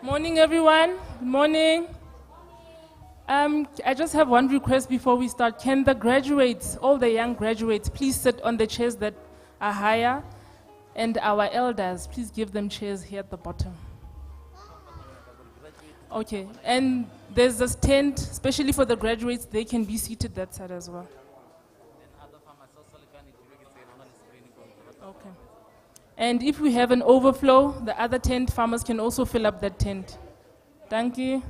Morning, everyone. Morning. I just have one request before we start. Can the graduates, all the young graduates, please sit on the chairs that are higher? And our elders, please give them chairs here at the bottom. Okay. And there's this tent, especially for the graduates, they can be seated that side as well. Okay. And if we have an overflow, the other tent farmers can also fill up that tent. Thank you.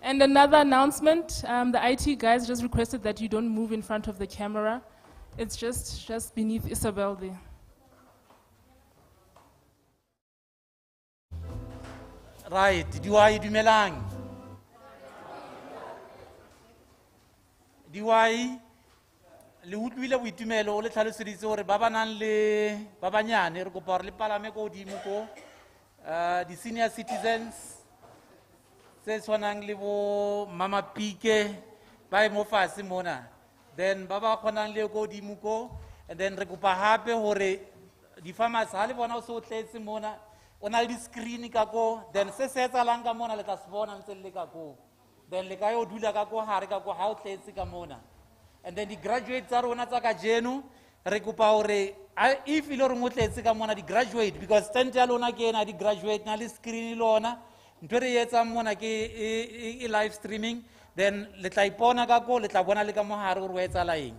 And another announcement, the IT guys just requested that you don't move in front of the camera. It's just beneath Isabel there. Right, diwai dumelang. Diwai le utlwile boitumelo le tlhaloseditse gore ba ba nang le ba banyane re kopa gore le palame ko godimo ko di senior citizens se tshwanang le bo mama pike ba e mo fatshe mona, then ba ba kgonang le ko godimo ko, and then re kopa gape gore di-farmers ga le bona o se o tletse mona o na le di-screen ka ko, then se se etsalang ka mona le tla se bona ntse le ka ko, then le ka yo dula ka ko gare ka ko ga o tletse ka mona. And then the graduates tsa rona tsa ka jeno re kopa gore if ile gore mo tletse ka mona di graduate, because tent ya lona ke ena di graduate na le screen lona ntho re etsang mona ke live streaming, then le tla ipona ka ko le tla bona le ka mo gare gore o etsala eng.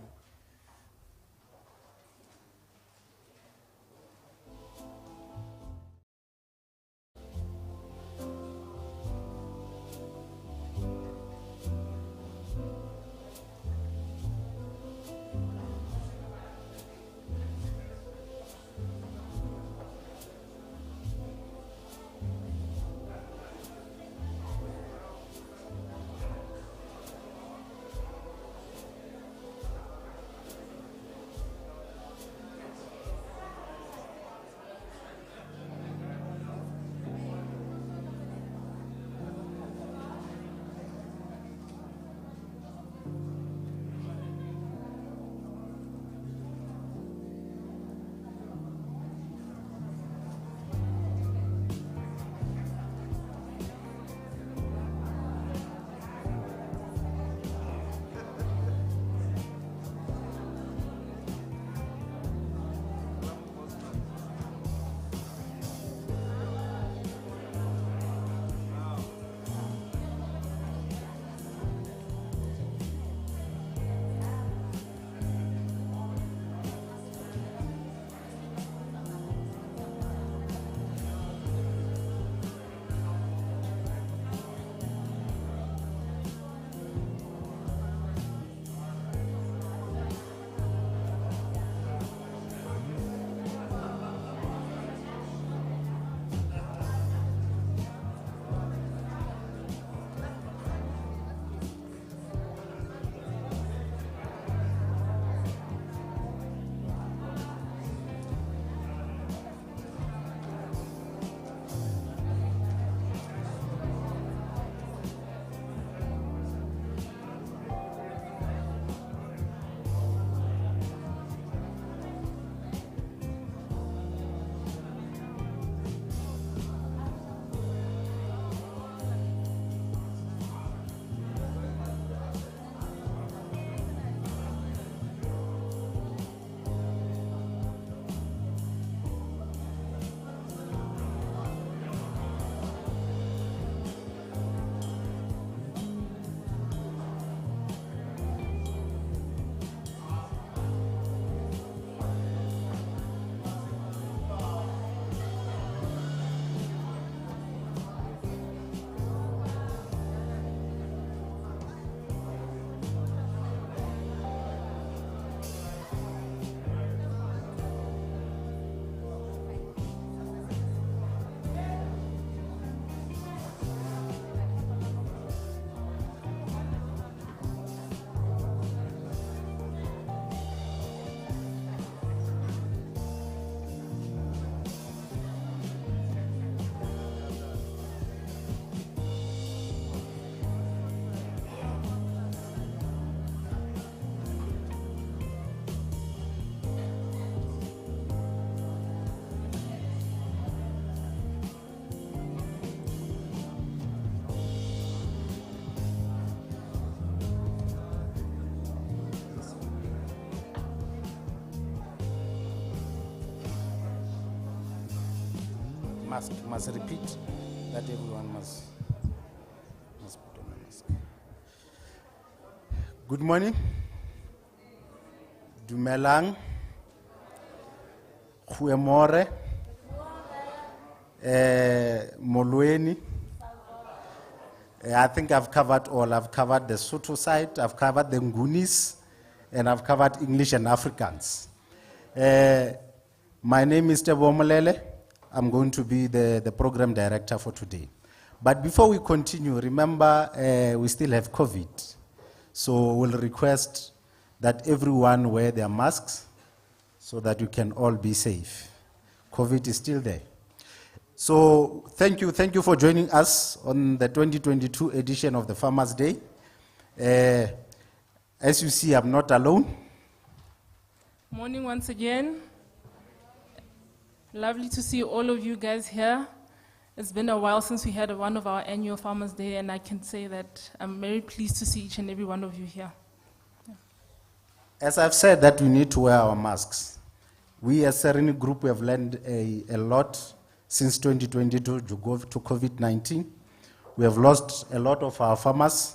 mask. You must repeat that everyone must put on a mask. Good morning. Dumelang. Goeiemorgen. Molweni. I think I've covered all. I've covered the Sotho side, I've covered the Ngunis, and I've covered English and Afrikaans. My name is Tebo Molele. I'm going to be the program director for today. But before we continue, remember we still have COVID. So we'll request that everyone wear their masks so that you can all be safe. COVID is still there. So thank you for joining us on the 2022 edition of the Farmers' Day. As you see, I'm not alone. Morning once again. Lovely to see all of you guys here. It's been a while since we had one of our annual Farmers' Day, and I can say that I'm very pleased to see each and every one of you here. As I've said that we need to wear our masks. We as Sernick Group, we have learned a lot since 2022 to go to COVID-19. We have lost a lot of our farmers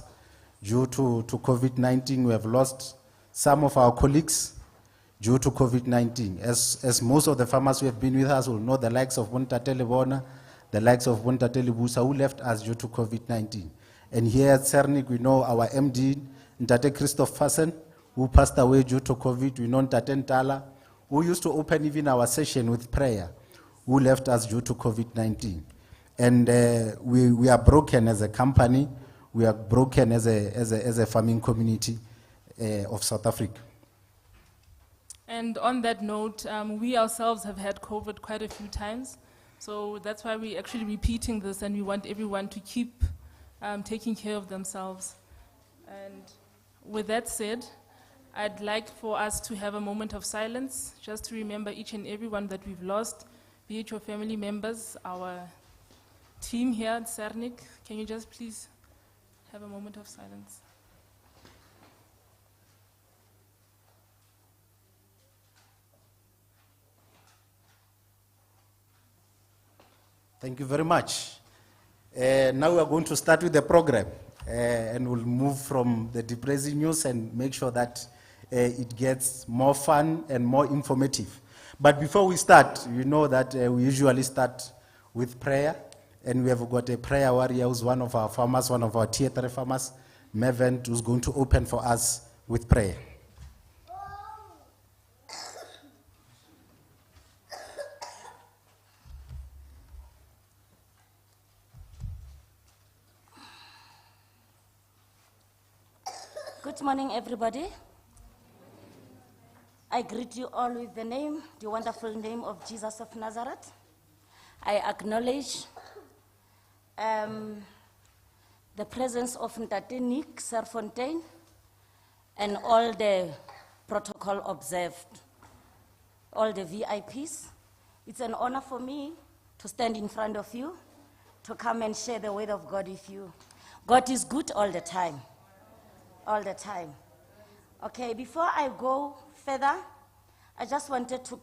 due to COVID-19. We have lost some of our colleagues due to COVID-19. As most of the farmers who have been with us will know, the likes of Bontate Lebona, the likes of Bontate Lebusa, who left us due to COVID-19. And here at Sernick, we know our MD, Ntate Christopherson, who passed away due to COVID. We know Ntate Ntala, who used to open even our session with prayer, who left us due to COVID-19. And we are broken as a company. We are broken as a farming community of South Africa. And on that note, we ourselves have had COVID quite a few times. So that's why we're actually repeating this, and we want everyone to keep taking care of themselves. And with that said, I'd like for us to have a moment of silence, just to remember each and everyone that we've lost, be it your family members, our team here at Sernick. Can you just please have a moment of silence? Thank you very much. Now we are going to start with the program, and we'll move from the depressing news and make sure that it gets more fun and more informative. But before we start, you know that we usually start with prayer, and we have got a prayer warrior who's one of our farmers, one of our tier 3 farmers, Mevent, who's going to open for us with prayer. Good morning, everybody. I greet you all with the wonderful name of Jesus of Nazareth. I acknowledge the presence of Ntate Nick Serfontaine and all the protocol observed, all the VIPs. It's an honor for me to stand in front of you, to come and share the word of God with you. God is good all the time. All the time. Okay, before I go further,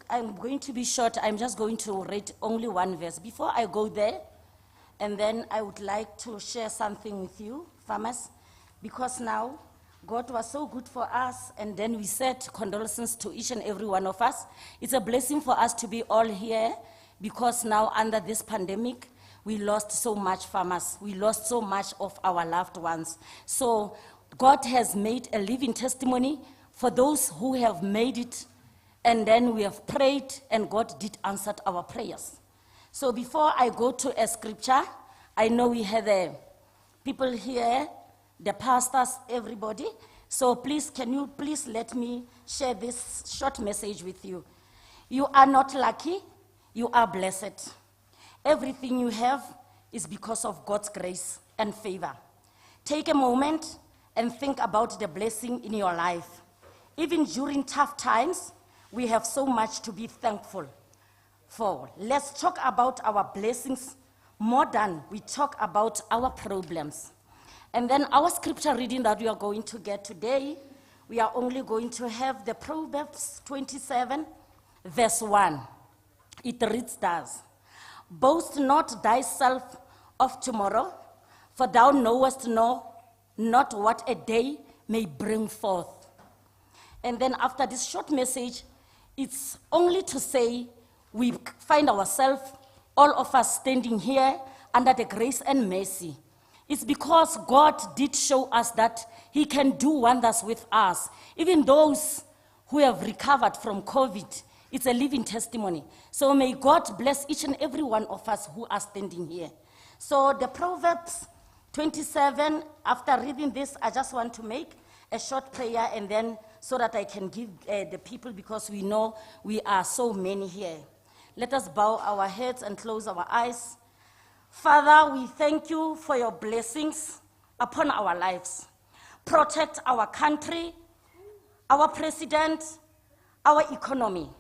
I'm going to be short. I'm just going to read only one verse. Before I go there, and then I would like to share something with you, farmers, because now God was so good for us, and then we said condolences to each and every one of us. It's a blessing for us to be all here, because now under this pandemic, we lost so much farmers. We lost so much of our loved ones. So God has made a living testimony for those who have made it, and then we have prayed, and God did answer our prayers. So before I go to a scripture, I know we have the people here, the pastors, everybody. So please, can you please let me share this short message with you. You are not lucky, you are blessed. Everything you have is because of God's grace and favor. Take a moment and think about the blessing in your life. Even during tough times, we have so much to be thankful for. Let's talk about our blessings more than we talk about our problems. And then our scripture reading that we are going to get today, we are only going to have the Proverbs 27, verse 1. It reads thus: Boast not thyself of tomorrow, for thou knowest not what a day may bring forth. And then after this short message, it's only to say we find ourselves, all of us standing here under the grace and mercy. It's because God did show us that he can do wonders with us. Even those who have recovered from COVID, it's a living testimony. So may God bless each and every one of us who are standing here. So the Proverbs 27, after reading this, I just want to make a short prayer and then so that I can give the people, because we know we are so many here. Let us bow our heads and close our eyes. Father, we thank you for your blessings upon our lives. Protect our country, our president, our economy.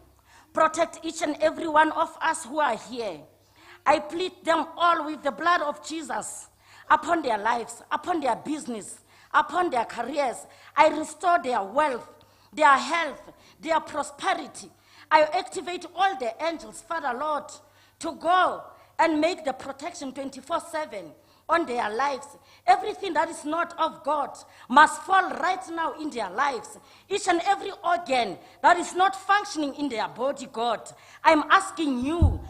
Protect each and every one of us who are here. I plead them all with the blood of Jesus upon their lives, upon their business, upon their careers. I restore their wealth, their health, their prosperity. I activate all the angels, Father Lord, to go and make the protection 24/7 on their lives. Everything that is not of God must fall right now in their lives. Each and every organ that is not functioning in their body, God, I'm asking you,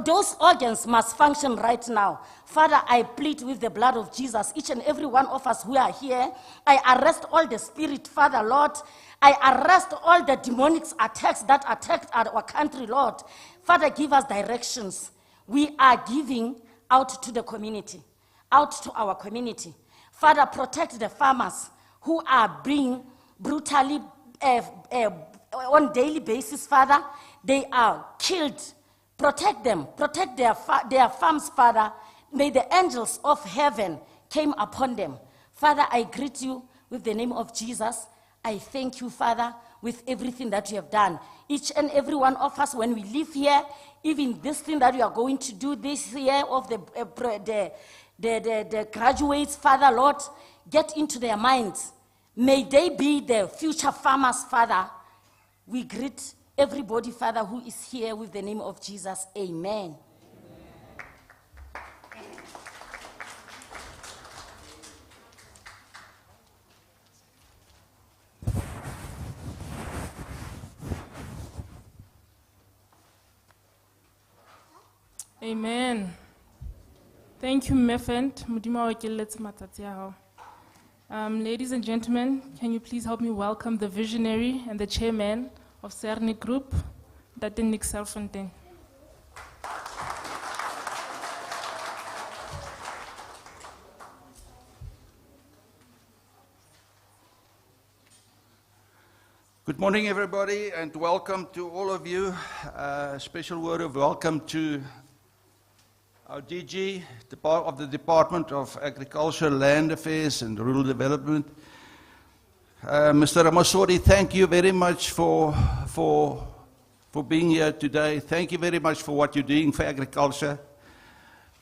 those organs must function right now. Father, I plead with the blood of Jesus, each and every one of us who are here. I arrest all the spirit, Father Lord. I arrest all the demonic attacks that attacked our country, Lord. Father, give us directions. We are giving out to the community, out to our community. Father, protect the farmers who are being brutally, on daily basis, Father. They are killed. Protect them, protect their farms, Father. May the angels of heaven come upon them. Father, I greet you with the name of Jesus. I thank you, Father, with everything that you have done. Each and every one of us, when we live here, even this thing that we are going to do this year of the graduates, Father, Lord, get into their minds. May they be the future farmers, Father. We greet everybody, Father, who is here with the name of Jesus. Amen. Amen. Thank you, Mefent. Ladies and gentlemen, can you please help me welcome the visionary and the chairman of Sernick Group, Sernick Serfontein. Good morning, everybody, and welcome to all of you. A special word of welcome to our DG of the Department of Agriculture, Land Affairs and Rural Development. Mr. Ramasori, thank you very much for being here today. Thank you very much for what you're doing for agriculture.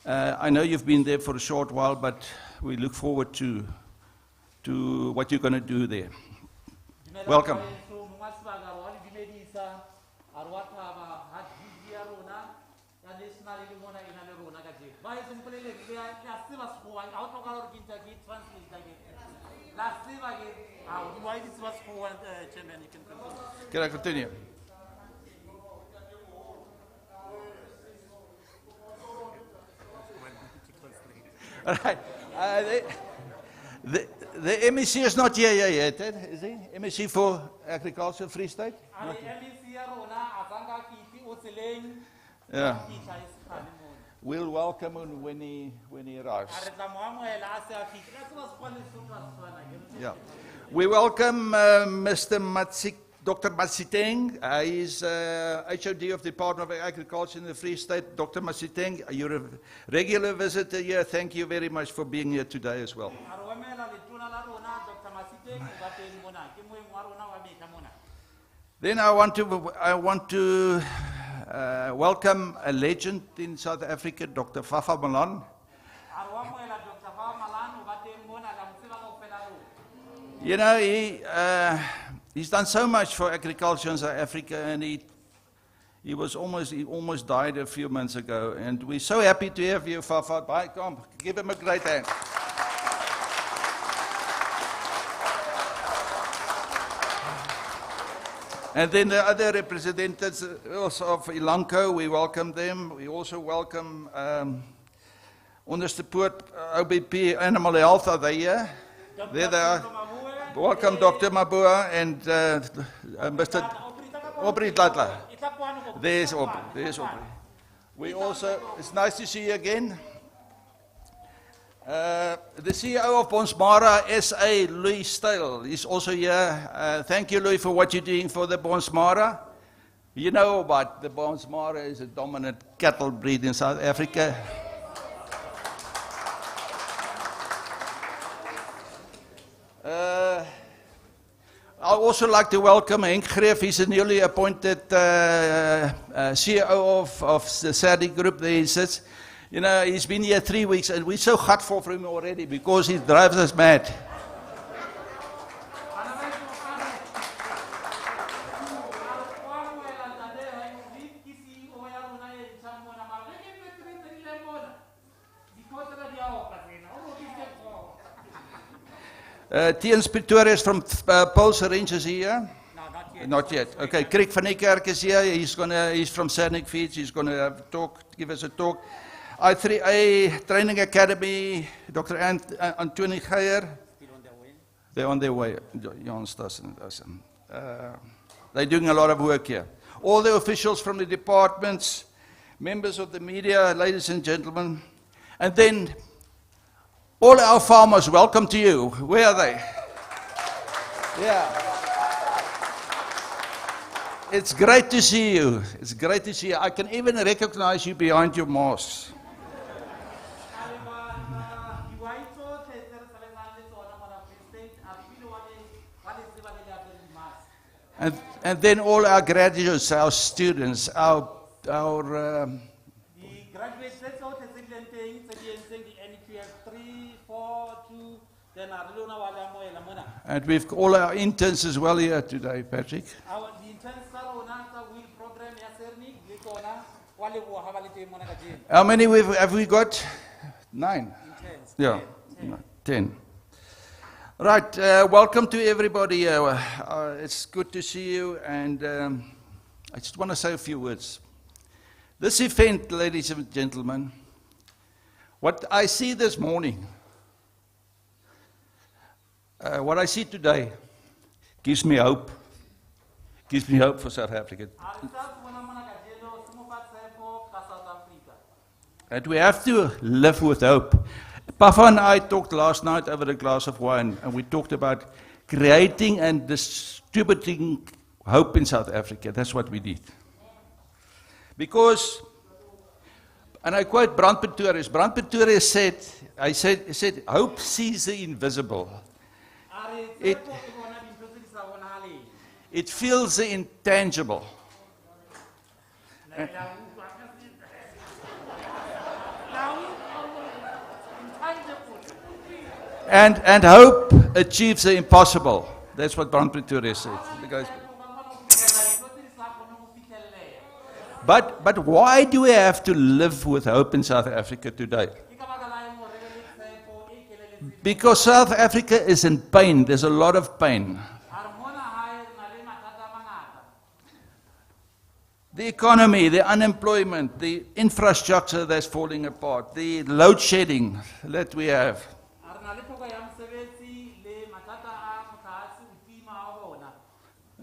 I know you've been there for a short while, but we look forward to what you're going to do there. Welcome. Can I continue? All right. The MEC is not here yet, is he? MEC for Agriculture, Free State? Yeah. We'll welcome him when he arrives. Yeah. We welcome Mr. Dr. Masiteng. He's HOD of the Department of Agriculture in the Free State. Dr. Masiteng, you're a regular visitor here. Thank you very much for being here today as well. Then I want to welcome a legend in South Africa, Dr. Fafa Malan. You know, he's done so much for agriculture in South Africa, and he He almost died a few months ago, and we're so happy to have you, Fafa. Bye, come, give him a great hand. And then the other representatives of Elanco, we welcome them. We also welcome Onderstepoort, OBP, Animal Health, are they here? There they are. Welcome, Dr. Mabua and Mr. Aubrey Tlatla. There's Aubrey. There's Aubrey. We also, it's nice to see you again. The CEO of Bonsmara SA, Louis Stale, is also here. Thank you, Louis, for what you're doing for the Bonsmara. You know about the Bonsmara is a dominant cattle breed in South Africa. I'd also like to welcome Henk Greef. He's a newly appointed CEO of the Sernick Group. There he sits. You know, he's been here 3 weeks, and we're so grateful for him already because he drives us mad. Tiens Pretorius from Pulse Range is here. No, not yet. Not yet. Okay, Craig van Niekerk is here. He's from Sernick Feeds. He's going to give us a talk. I3A Training Academy, Dr. Antonie Geyer. Still on their way. They're on their way. Jan Stassen. They're doing a lot of work here. All the officials from the departments, members of the media, ladies and gentlemen, and then all our farmers, welcome to you. Where are they? Yeah. It's great to see you. It's great to see you. I can even recognize you behind your masks. And then all our graduates, our students, our and we've all our interns as well here today, Patrick. How many have we got? 9. Yeah, 10. Right, welcome to everybody. It's good to see you, and I just want to say a few words. This event, ladies and gentlemen, what I see this morning, what I see today, gives me hope. Gives me hope for South Africa. And we have to live with hope. Papa and I talked last night over a glass of wine, and we talked about creating and distributing hope in South Africa. That's what we did. Because, and I quote Brand Pretorius. Brand Pretorius said, hope sees the invisible. It feels the intangible. And hope achieves the impossible. That's what Brand Pretorius said. But why do we have to live with hope in South Africa today? Because South Africa is in pain. There's a lot of pain. The economy, the unemployment, the infrastructure that's falling apart, the load shedding that we have.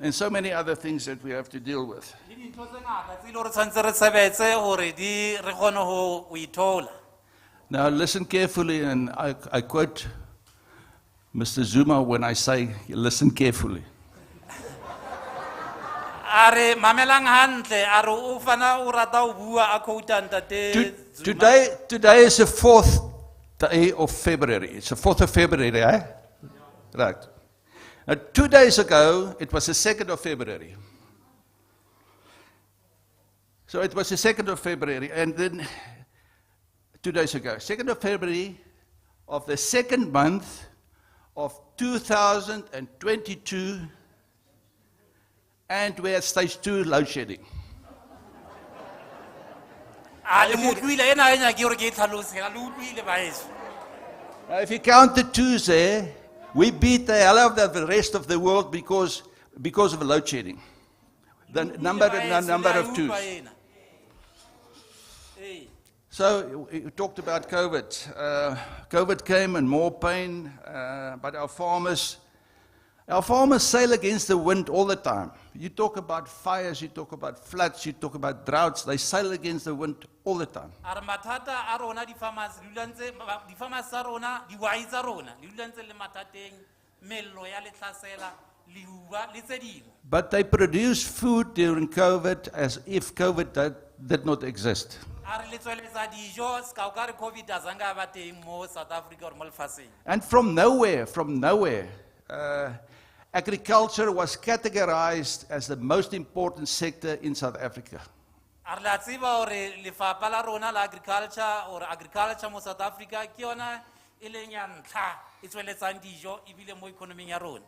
And so many other things that we have to deal with. Now listen carefully, and I quote Mr. Zuma when I say, listen carefully. Today is the 4th day of February. It's the 4th of February, eh? Right. Now, 2 days ago, it was the 2nd of February. So it was the 2nd of February, and then 2 days ago, 2nd of February of the second month of 2022, and we had stage 2 load shedding. A le mo utlwile ena e nyake hore ke e tlhalose, a le utlwile baeso. Now, if you count the twos there, we beat the hell out of the rest of the world because of load shedding. The number of twos. So you talked about COVID. COVID came and more pain, but our farmers sail against the wind all the time. You talk about fires, you talk about floods, you talk about droughts. They sail against the wind all the time. Are matata a rona di farmers tsa rona, dihwai tsa rona, di dula ntse le mathateng, mello ya le tlhasela, lehuba le tse dingwe. But they produced food during COVID as if COVID did not exist. Are le tsweletsa dijo ska o ka re COVID azanga ba teng mo South Africa or mo lefatsheng. And from nowhere, agriculture was categorized as the most important sector in South Africa. Are la tseba hore lefapha la rona la agriculture or agriculture mo South Africa ke yona e leng ya ntlha e tsweletsang dijo ebile mo economy ya rona.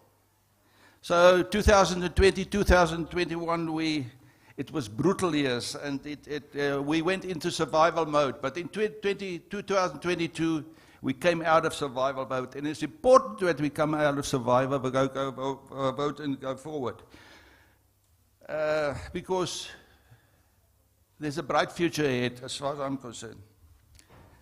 So 2020, 2021, it was brutal years, and we went into survival mode. But in 2022, we came out of survival mode, and it's important that we come out of survival mode and go forward, because there's a bright future ahead, as far as I'm concerned.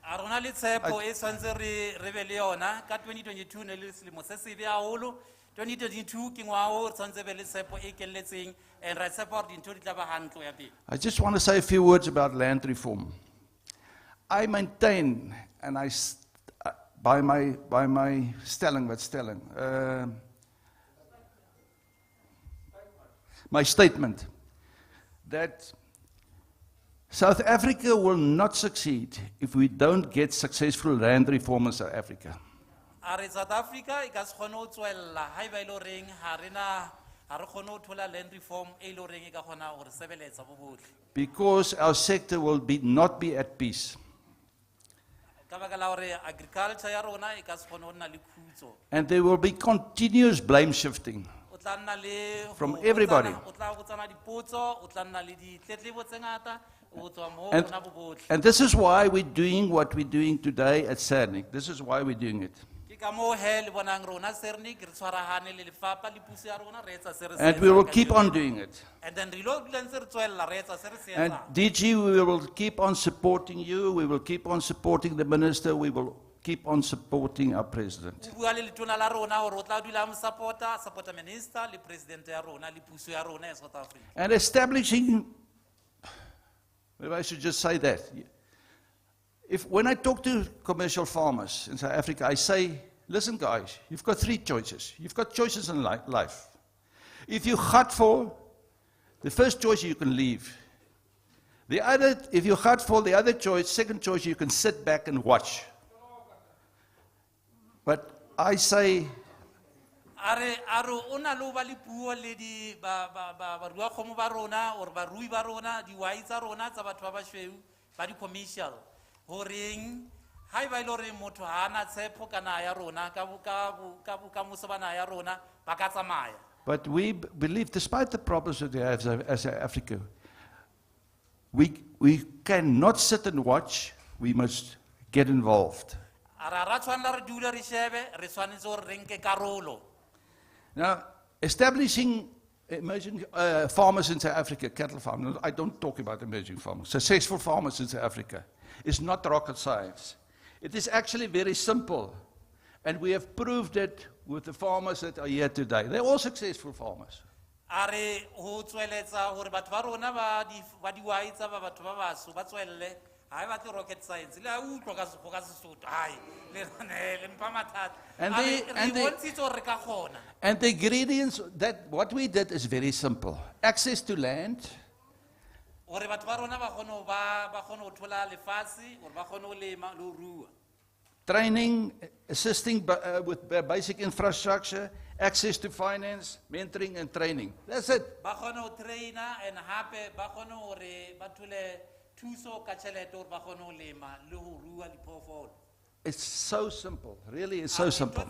A rona le tshepo e tshwantse re be le yona ka 2022 ne le selemo se sebe haholo. 2022 ke ngwaga o tshwantse be le tshepo e keletseng and re tshepa hore dintho di tla ba hantle ya pele. I just want to say a few words about land reform. I maintain, and by my stelling, my statement that South Africa will not succeed if we don't get successful land reform in South Africa. Are South Africa e ka se kgone ho tswella ha eba ile reng ha re kgone ho thola land reform e ile reng e ka kgona ho re sebeletsa bo bohle. Because our sector will not be at peace. Ka baka la hore agriculture ya rona e ka se kgone ho nna le khutso. And there will be continuous blame shifting O tla nna le from everybody. O tla botsana dipotso, o tla nna le ditletlebo tse ngata, o tswa mo rona bo bohle. And this is why we're doing what we're doing today at Sernick. This is why we're doing it. And And we will keep on doing it. And then And DG, we will keep on supporting you. We will keep on supporting the minister. We will keep on supporting our president. And establishing, maybe I should just say that. When I talk to commercial farmers in South Africa, I say, listen guys, you've got three choices. You've got choices in life. If you gat vol, the first choice you can leave. If you gat vol, the other choice, second choice, you can sit back and watch. But I say, hai ba ile re motho ha ana tshepo kana ya rona ka musobana ya rona ba ka tsamaya. But we believe, despite the problems that we have as Africa, we cannot sit and watch. We must get involved. Now, establishing emerging farmers in South Africa, cattle farmers, I don't talk about emerging farmers, successful farmers in South Africa, is not rocket science. It is actually very simple. And we have proved it with the farmers that are here today. They're all successful farmers. And the ingredients, that what we did is very simple. Access to land, training, assisting with basic infrastructure, access to finance, mentoring and training. That's it. It's so simple. Really, it's so simple.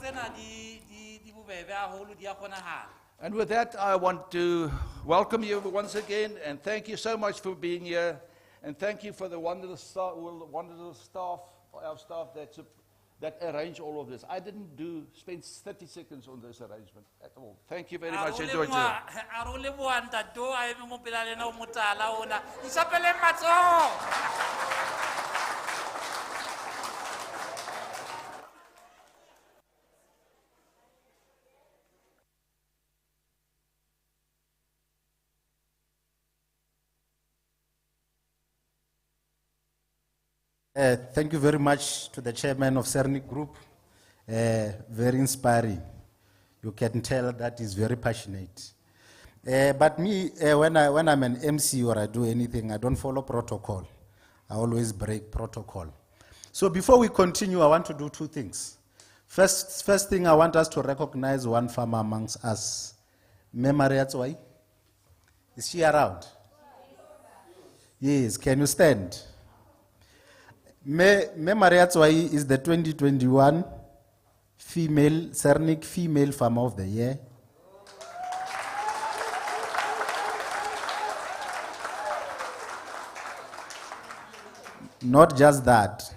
And with that, I want to welcome you once again and thank you so much for being here. And thank you for the wonderful staff, our staff that arranged all of this. I didn't spend 30 seconds on this arrangement at all. Thank you very much. Enjoy it. Thank you very much to the chairman of Sernick Group. Very inspiring. You can tell that he's very passionate. But me, when I'm an MC or I do anything, I don't follow protocol. I always break protocol. So before we continue, I want to do two things. First thing, I want us to recognize one farmer amongst us. Memory Atswai. Is she around? Yes, can you stand? Memory Atswai is the 2021 Sernick Female Farmer of the Year. Not just that,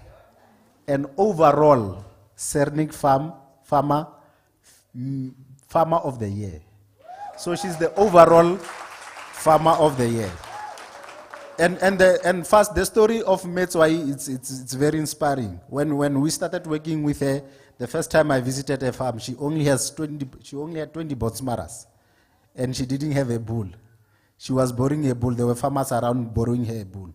an overall Sernick farmer of the year. So she's the overall farmer of the year. And first, the story of Metswai, it's very inspiring. When we started working with her, the first time I visited her farm, she only had 20 botsmaras, and she didn't have a bull. She was borrowing a bull. There were farmers around borrowing her a bull.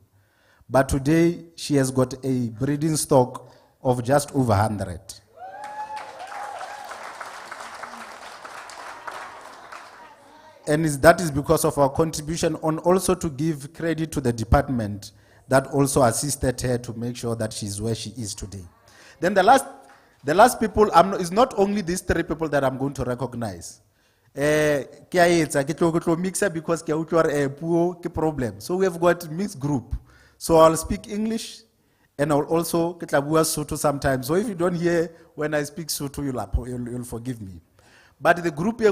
But today, she has got a breeding stock of just over 100. And that is because of our contribution on also to give credit to the department that also assisted her to make sure that she's where she is today. Then the last people, it's not only these three people that I'm going to recognize. Because problem. So we have got mixed group. So I'll speak English and I'll also Sotho sometimes. So if you don't hear when I speak Sotho, you'll forgive me. But the group we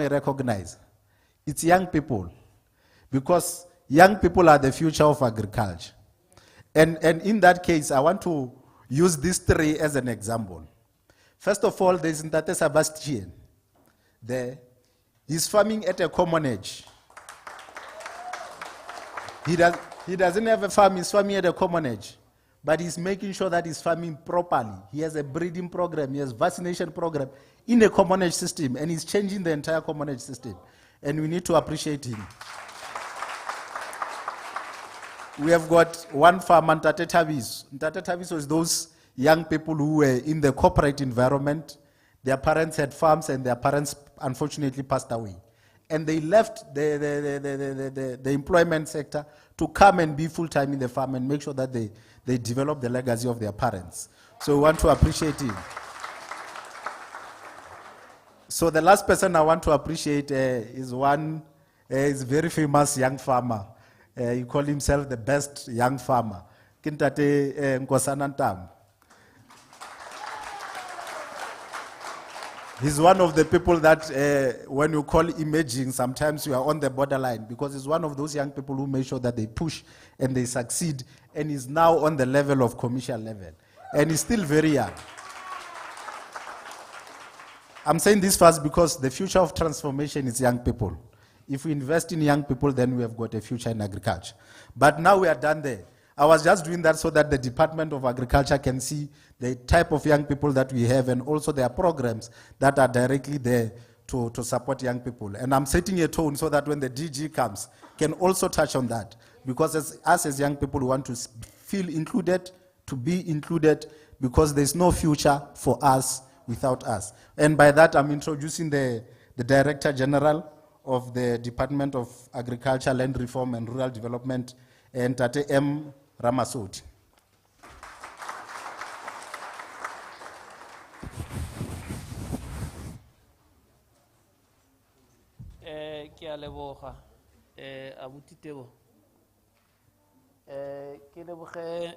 recognize, it's young people. Because young people are the future of agriculture. And in that case, I want to use these three as an example. First of all, there's Ntate Sebastian. There. He's farming at a common age. He doesn't have a farm, he's farming at a common age. But he's making sure that he's farming properly. He has a breeding program, he has vaccination program in a common age system, and he's changing the entire common age system. And we need to appreciate him. We have got one farmer, Ntate Tabiso. Ntate Tabiso is those young people who were in the corporate environment. Their parents had farms and their parents unfortunately passed away. And they left the employment sector to come and be full-time in the farm and make sure that they develop the legacy of their parents. So we want to appreciate him. So the last person I want to appreciate is is a very famous young farmer. He called himself the best young farmer. Kintate Nkosana Ntambo. He's one of the people that when you call emerging, sometimes you are on the borderline, because he's one of those young people who make sure that they push and they succeed, and he's now on the level of commercial level. And he's still very young. I'm saying this first because the future of transformation is young people. If we invest in young people, then we have got a future in agriculture. But now we are done there. I was just doing that so that the Department of Agriculture can see the type of young people that we have, and also there are programs that are directly there to support young people. And I'm setting a tone so that when the DG comes, can also touch on that. Because as young people, we want to feel included, to be included, because there's no future for us without us. And by that, I'm introducing the Director General of the Department of Agriculture, Land Reform and Rural Development, and Tate M. Ramasoti. Ke a leboga abuti Tebo. Ke leboge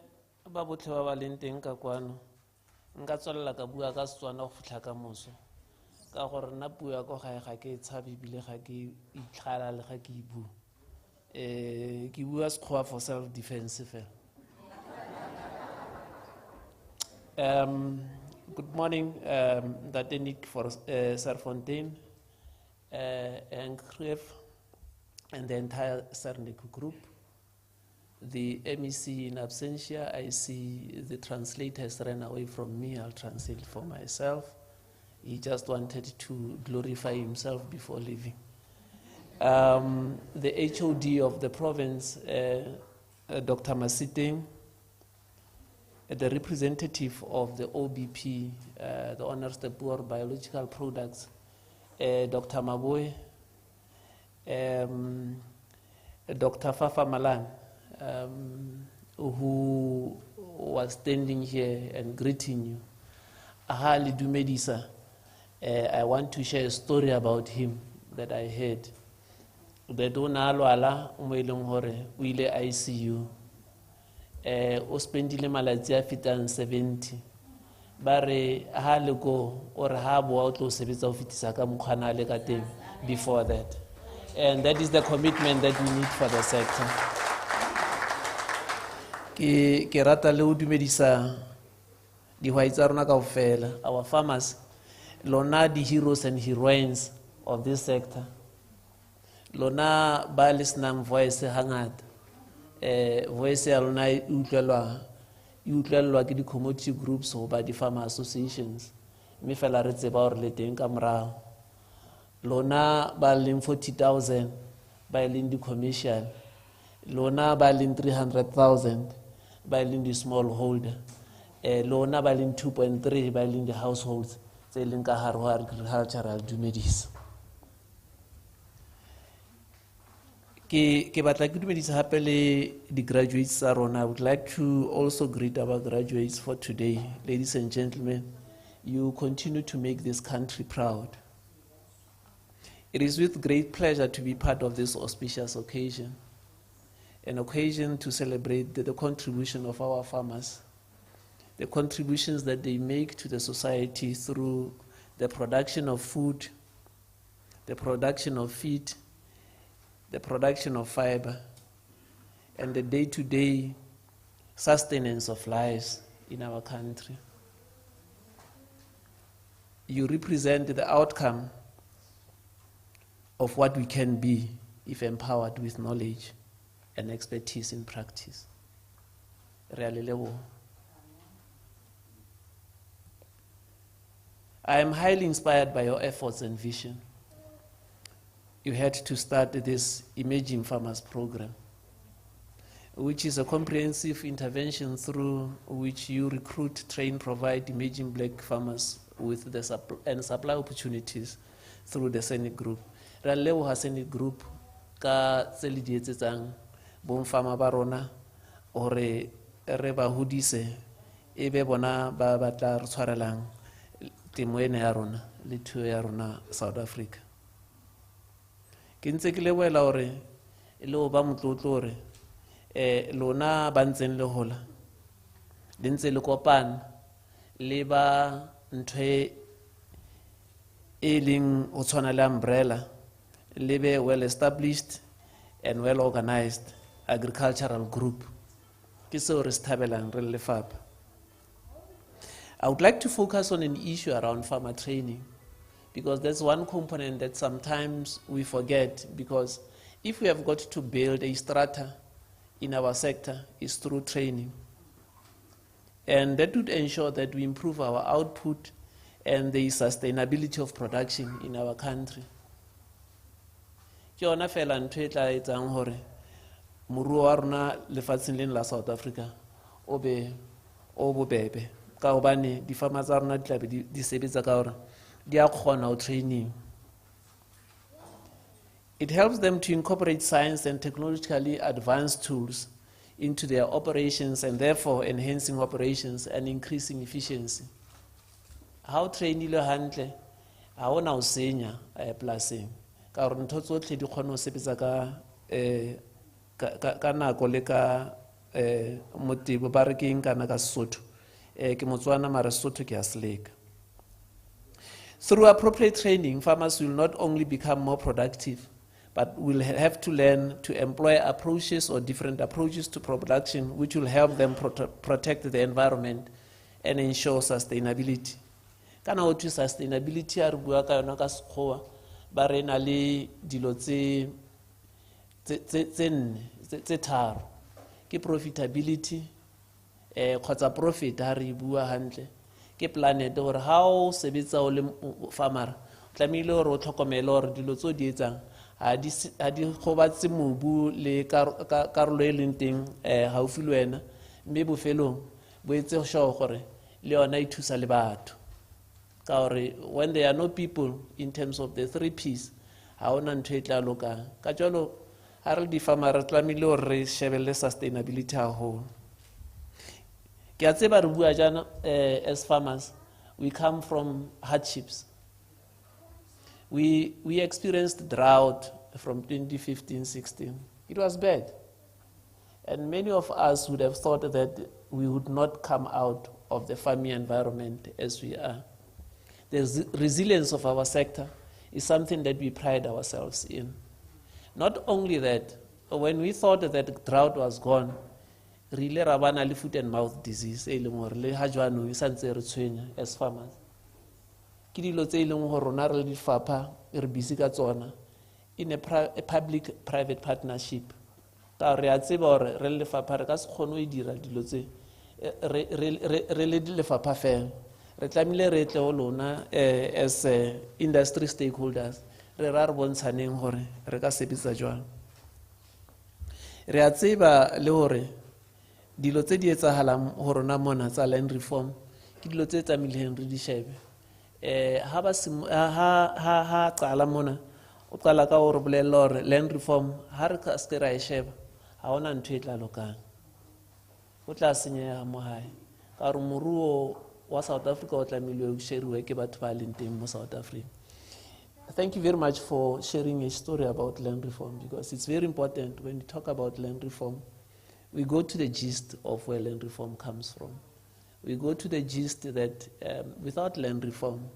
ba botlhe ba ba leng teng ka kwano. Nka tswalela ka bua ka Setswana go fitlha ka moso. Ka gore nna puo ya ko gae ga ke e tshabe ebile ga ke itlhala le ga ke e bua. Ki bua sekgowa for self-defense fela. Good morning, Ntate Nick for Serfontein, and Kref, and the entire Sernick group. The MEC in absentia, I see the translator has run away from me. I'll translate for myself. He just wanted to glorify himself before leaving. The HOD of the province, Dr. Masiteng, the representative of the OBP, the Honors the Poor Biological Products, Dr. Maboy, Dr. Fafa Malan, who was standing here and greeting you. Ahali Dumedisa, I want to share a story about him that I heard. The donalo ala umelong hore uile ICU. O spendile malatsi a fetang 70. Bare ha le go or ha bo o tlo sebetsa ho fitisa ka mokgwana le ka teng before that. And that is the commitment that we need for the sector. Ke rata le ho dumedisa dihwai tsa rona kaofela, our farmers, lona the heroes and heroines of this sector. Lona ba listenang voice hangata. Voice ya lona utlwelwa ke di-commodity groups go ba di-farmer associations. Mme fela re tseba hore le teng ka morao. Lona ba leng 40,000 ba leng di-commercial. Lona ba leng 300,000 ba leng di-smallholder. Lona ba leng 2.3 ba leng di-households tse leng ka hare ho agricultural dumedisa. Ke batla ke dumedisa hape le the graduates tsa rona. I would like to also greet our graduates for today. Ladies and gentlemen, you continue to make this country proud. It is with great pleasure to be part of this auspicious occasion, an occasion to celebrate the contribution of our farmers, the contributions that they make to the society through the production of food, the production of feed, the production of fiber, and the day-to-day sustenance of lives in our country. You represent the outcome of what we can be if empowered with knowledge and expertise in practice. Really level. I am highly inspired by your efforts and vision. You had to start this Emerging Farmers Program, which is a comprehensive intervention through which you recruit, train, provide emerging black farmers with the supply opportunities through the Sernick Group. Ralewo ha Sernick Group ka tseli di etsetsang bon farmer ba rona hore re ba hodise ebe bona ba batla re tshwarelang temo ena ya rona le thuo ya rona South Africa. Ke ntse ke leboela hore le o ba motlotlo hore lona ba ntseng le hola le ntse le kopana le ba ntwe e leng o tshwana le umbrella le be well established and well organized agricultural group. Ke seo re se thabelang re le lefapha. I would like to focus on an issue around farmer training, because that's one component that sometimes we forget, because if we have got to build a strata in our sector, it's through training. And that would ensure that we improve our output and the sustainability of production in our country. Ke yona fela ntho e tla etsang hore moruo wa rona lefatsheng lena la South Africa o be o bobebe, ka hobane di-farmer tsa rona di tla be di sebetsa ka hore di a kgona ho training. It helps them to incorporate science and technologically advanced tools into their operations, and therefore enhancing operations and increasing efficiency. How trainile hantle ha ona o senya polasing ka hore ntho tsotlhe di kgona ho sebetsa ka nako le ka motebo ba re ke eng kana ka Sesotho ke Motswana mara Sesotho ke a seleka. Through appropriate training, farmers will not only become more productive, but we'll have to learn to employ approaches or different approaches to production which will help them protect the environment and ensure sustainability. Kana o thwe sustainability a re bua ka yona ka Sekgowa ba re na le dilo tse tharo ke profitability kgotsa profit ha re bua hantle ke planet gore ha o sebetsa o le farmer tlamehile gore o tlhokomele gore dilo tso di etsang ha di gobatse mobu le karolo e leng teng haufi le wena mme bofelong bo etse sure gore le yona e thusa le batho ka gore when there are no people in terms of the 3 P's ha ona ntho e tla lokang ka jalo ha re di farmer re tlamehile gore re shebelle sustainability haholo. Ke a tseba re bua jana as farmers we come from hardships. We experienced drought from 2015-16. It was bad. And many of us would have thought that we would not come out of the farming environment as we are. The resilience of our sector is something that we pride ourselves in. Not only that, when we thought that the drought was gone, really rabana le foot and mouth disease as farmers. Ke dilo tse ileng go rona re di fapa re busy ka tsona in a public private partnership ka re a tseba gore re le fapa re ka se kgone go dira dilo tse re le le fapa fela re tlamile re tle go lona as industry stakeholders re ra re bontshaneng gore re ka sebetsa jwang. Re a tseba le gore dilo tse di etsagalang go rona mona tsa land reform ke dilo tse tsamileng re di shebe ha qala mona o qala ka gore bolela gore land reform ha re ka se ra e sheba ha ona ntho e tla lokang o tla senyega mo hae ka gore moruo wa South Africa o tlamehile o sheriwe ke batho ba leng teng mo South Africa. Thank you very much for sharing a story about land reform, because it's very important when we talk about land reform. We go to the gist of where land reform comes from. We go to the gist that without land reform,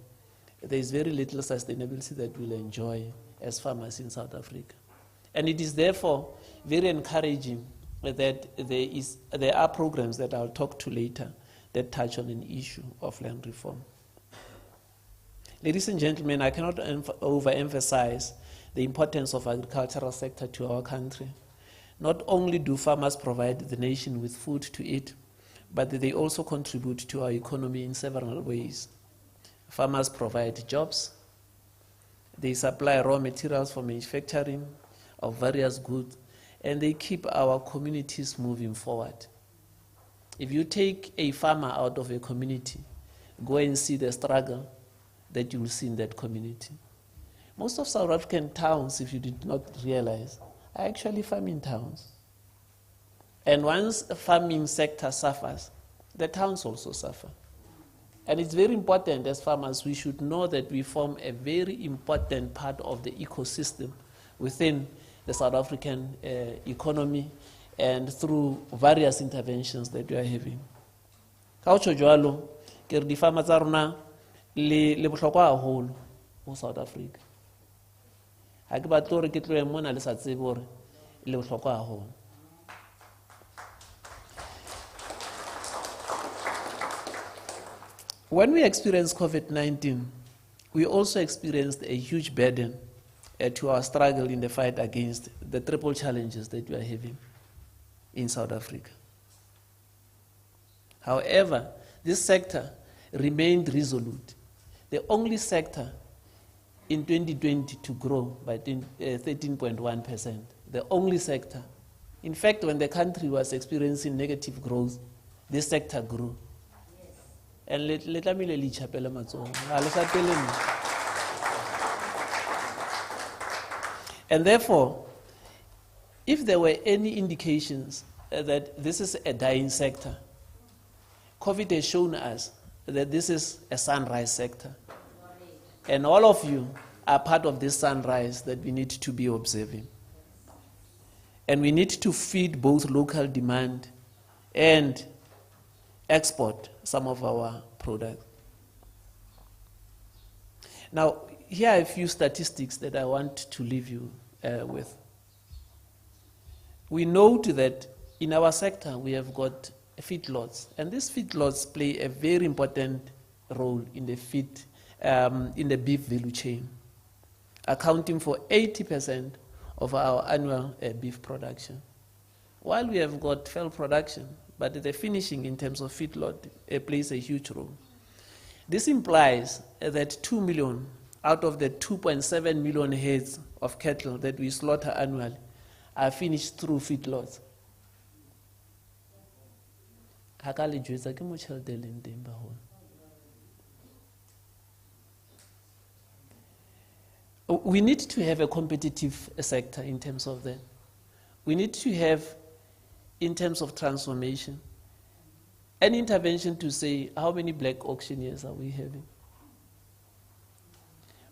there is very little sustainability that we'll enjoy as farmers in South Africa. And it is therefore very encouraging that there are programs that I'll talk to later that touch on an issue of land reform. Ladies and gentlemen, I cannot overemphasize the importance of agricultural sector to our country. Not only do farmers provide the nation with food to eat, but they also contribute to our economy in several ways. Farmers provide jobs, they supply raw materials for manufacturing of various goods, and they keep our communities moving forward. If you take a farmer out of a community, go and see the struggle that you will see in that community. Most of South African towns, if you did not realize, are actually farming towns. And once the farming sector suffers, the towns also suffer. And it's very important as farmers, we should know that we form a very important part of the ecosystem within the South African economy and through various interventions that we are having. Ka o jwalo ke re di farmer tsa rona le bohlokwa haholo mo South Africa. Ha ke batlo re ke tloe mona le sa tsebe hore le bohlokwa haholo. When we experienced COVID-19, we also experienced a huge burden to our struggle in the fight against the triple challenges that we are having in South Africa. However, this sector remained resolute. The only sector in 2020 to grow by 13.1%. The only sector. In fact, when the country was experiencing negative growth, this sector grew. And let me le chapela matsoho. And therefore, if there were any indications that this is a dying sector, COVID has shown us that this is a sunrise sector. And all of you are part of this sunrise that we need to be observing. And we need to feed both local demand and export some of our products. Now, here are a few statistics that I want to leave you with. We note that in our sector we have got feedlots, and these feedlots play a very important role in the beef value chain, accounting for 80% of our annual beef production. While we have got fell production, but the finishing in terms of feedlot plays a huge role. This implies that 2 million out of the 2.7 million heads of cattle that we slaughter annually are finished through feedlots. We need to have a competitive sector in terms of that. We need to have, in terms of transformation, an intervention to say how many black auctioneers are we having.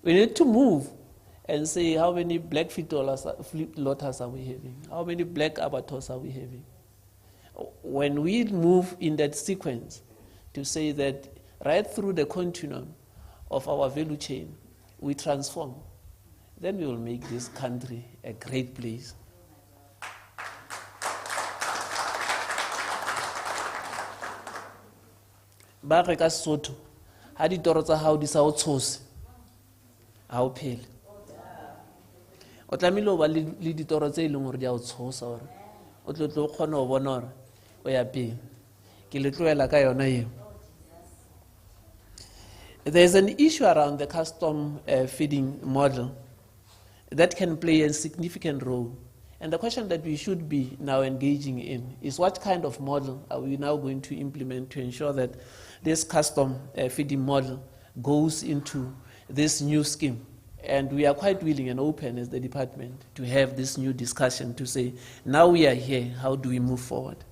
We need to move and say how many black feedlotters are we having, how many black abattoirs are we having. When we move in that sequence to say that right through the continuum of our value chain, we transform, then we will make this country a great place. Ba re ka Sotho ha ditoro tsa hao di sa o tshose ha o phele o tlamile o ba le ditoro tse ileng hore di a o tshosa hore o tlo kgona ho bona hore o ya pele ke le tloela ka yona eo. There is an issue around the custom feeding model that can play a significant role. And the question that we should be now engaging in is what kind of model are we now going to implement to ensure that this custom feeding model goes into this new scheme. And we are quite willing and open as the department to have this new discussion to say, now we are here, how do we move forward?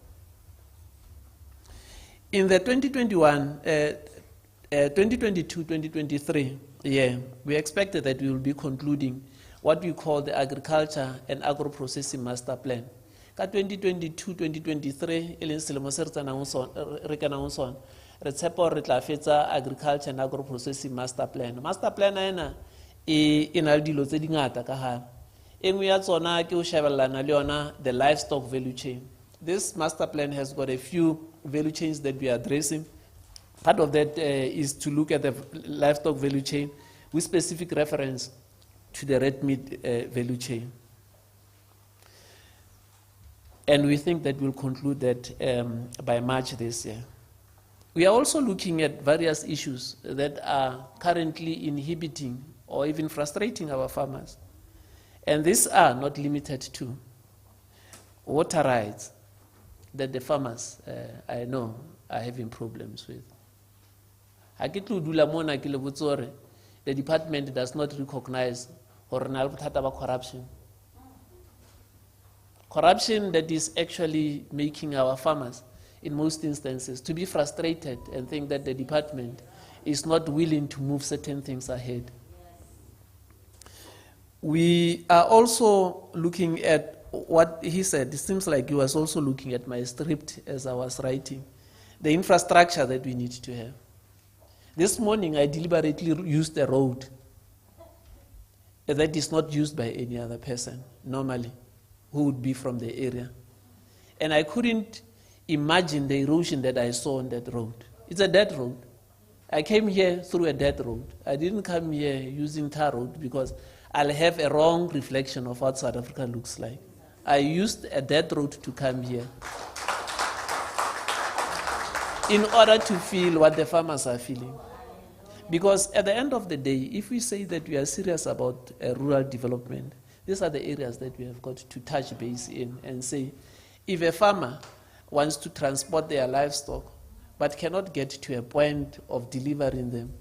In the 2022-2023 year, we expected that we will be concluding what we call the Agriculture and Agro-Processing Master Plan. Ka 2022-2023, e leng selemo se re kenang ho sona, re tshepa hore re tla fetsa Agriculture and Agro-Processing Master Plan. Master Plan ena e na le dilo tse dingata ka hare. E nngwe ya tsona ke ho shebellana le yona the livestock value chain. This master plan has got a few value chains that we are addressing. Part of that is to look at the livestock value chain with specific reference to the red meat value chain. And we think that we'll conclude that by March this year. We are also looking at various issues that are currently inhibiting or even frustrating our farmers. And these are not limited to water rights that the farmers, I know, are having problems with. The department does not recognize corruption. Corruption that is actually making our farmers, in most instances, to be frustrated and think that the department is not willing to move certain things ahead. We are also looking at what he said. It seems like he was also looking at my script as I was writing, the infrastructure that we need to have. This morning, I deliberately used a road that is not used by any other person, normally, who would be from the area. And I couldn't imagine the erosion that I saw on that road. It's a dead road. I came here through a dead road. I didn't come here using tar road because I'll have a wrong reflection of what South Africa looks like. I used a dead road to come here in order to feel what the farmers are feeling. Because at the end of the day, if we say that we are serious about rural development, these are the areas that we have got to touch base in and say, if a farmer wants to transport their livestock but cannot get to a point of delivering them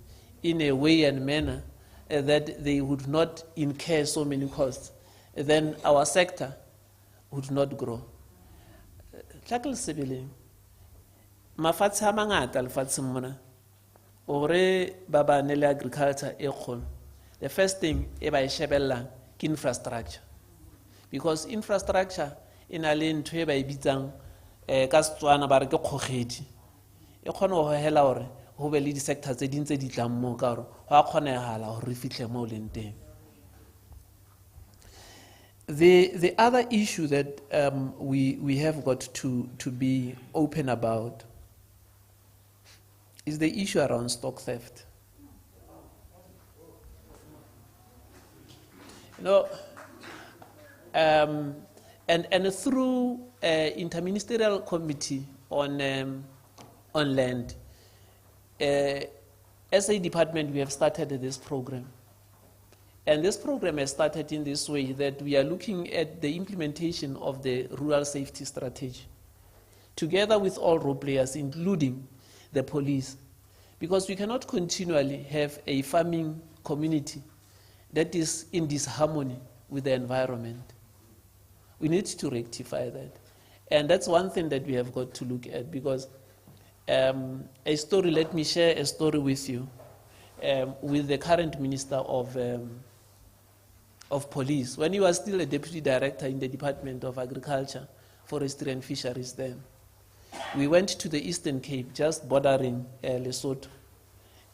in a way and manner that they would not incur so many costs, then our sector would not grow. Mafatshe a mangata lefatsheng mona ore ba ba ne le agriculture e kgolo. The first thing e ba e shebellang ke infrastructure, because infrastructure e na le ntho e ba e bitsang ka Setswana ba re ke kgogedi e kgona ho hela hore ho be le di sectors tse ding tse di tlang mo ka hore ho a kgonagala hore re fihle mo leng teng. The other issue that we have got to be open about is the issue around stock theft. You know, and through interministerial committee on land, as a department, we have started this program. And this program has started in this way, that we are looking at the implementation of the rural safety strategy, together with all role players, including the police, because we cannot continually have a farming community that is in disharmony with the environment. We need to rectify that. And that's one thing that we have got to look at, because a story, let me share a story with you, with the current Minister of Police, when he was still a Deputy Director in the Department of Agriculture, Forestry and Fisheries then. We went to the Eastern Cape, just bordering Lesotho.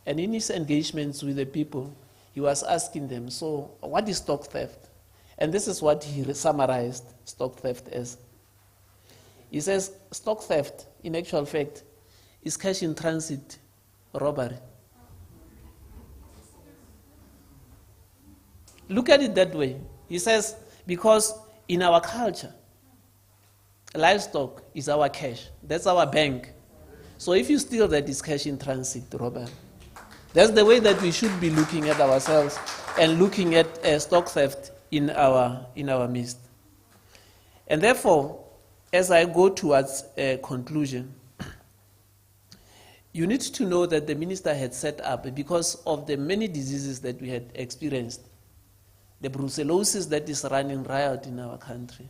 And in his engagements with the people, he was asking them, so what is stock theft? And this is what he summarized stock theft as. He says, stock theft, in actual fact, is cash in transit robbery. Look at it that way. He says, because in our culture, livestock is our cash. That's our bank. So if you steal that, it's cash in transit robbery. That's the way that we should be looking at ourselves and looking at stock theft in our midst. And therefore, as I go towards a conclusion, you need to know that the minister had set up, because of the many diseases that we had experienced, the brucellosis that is running riot in our country,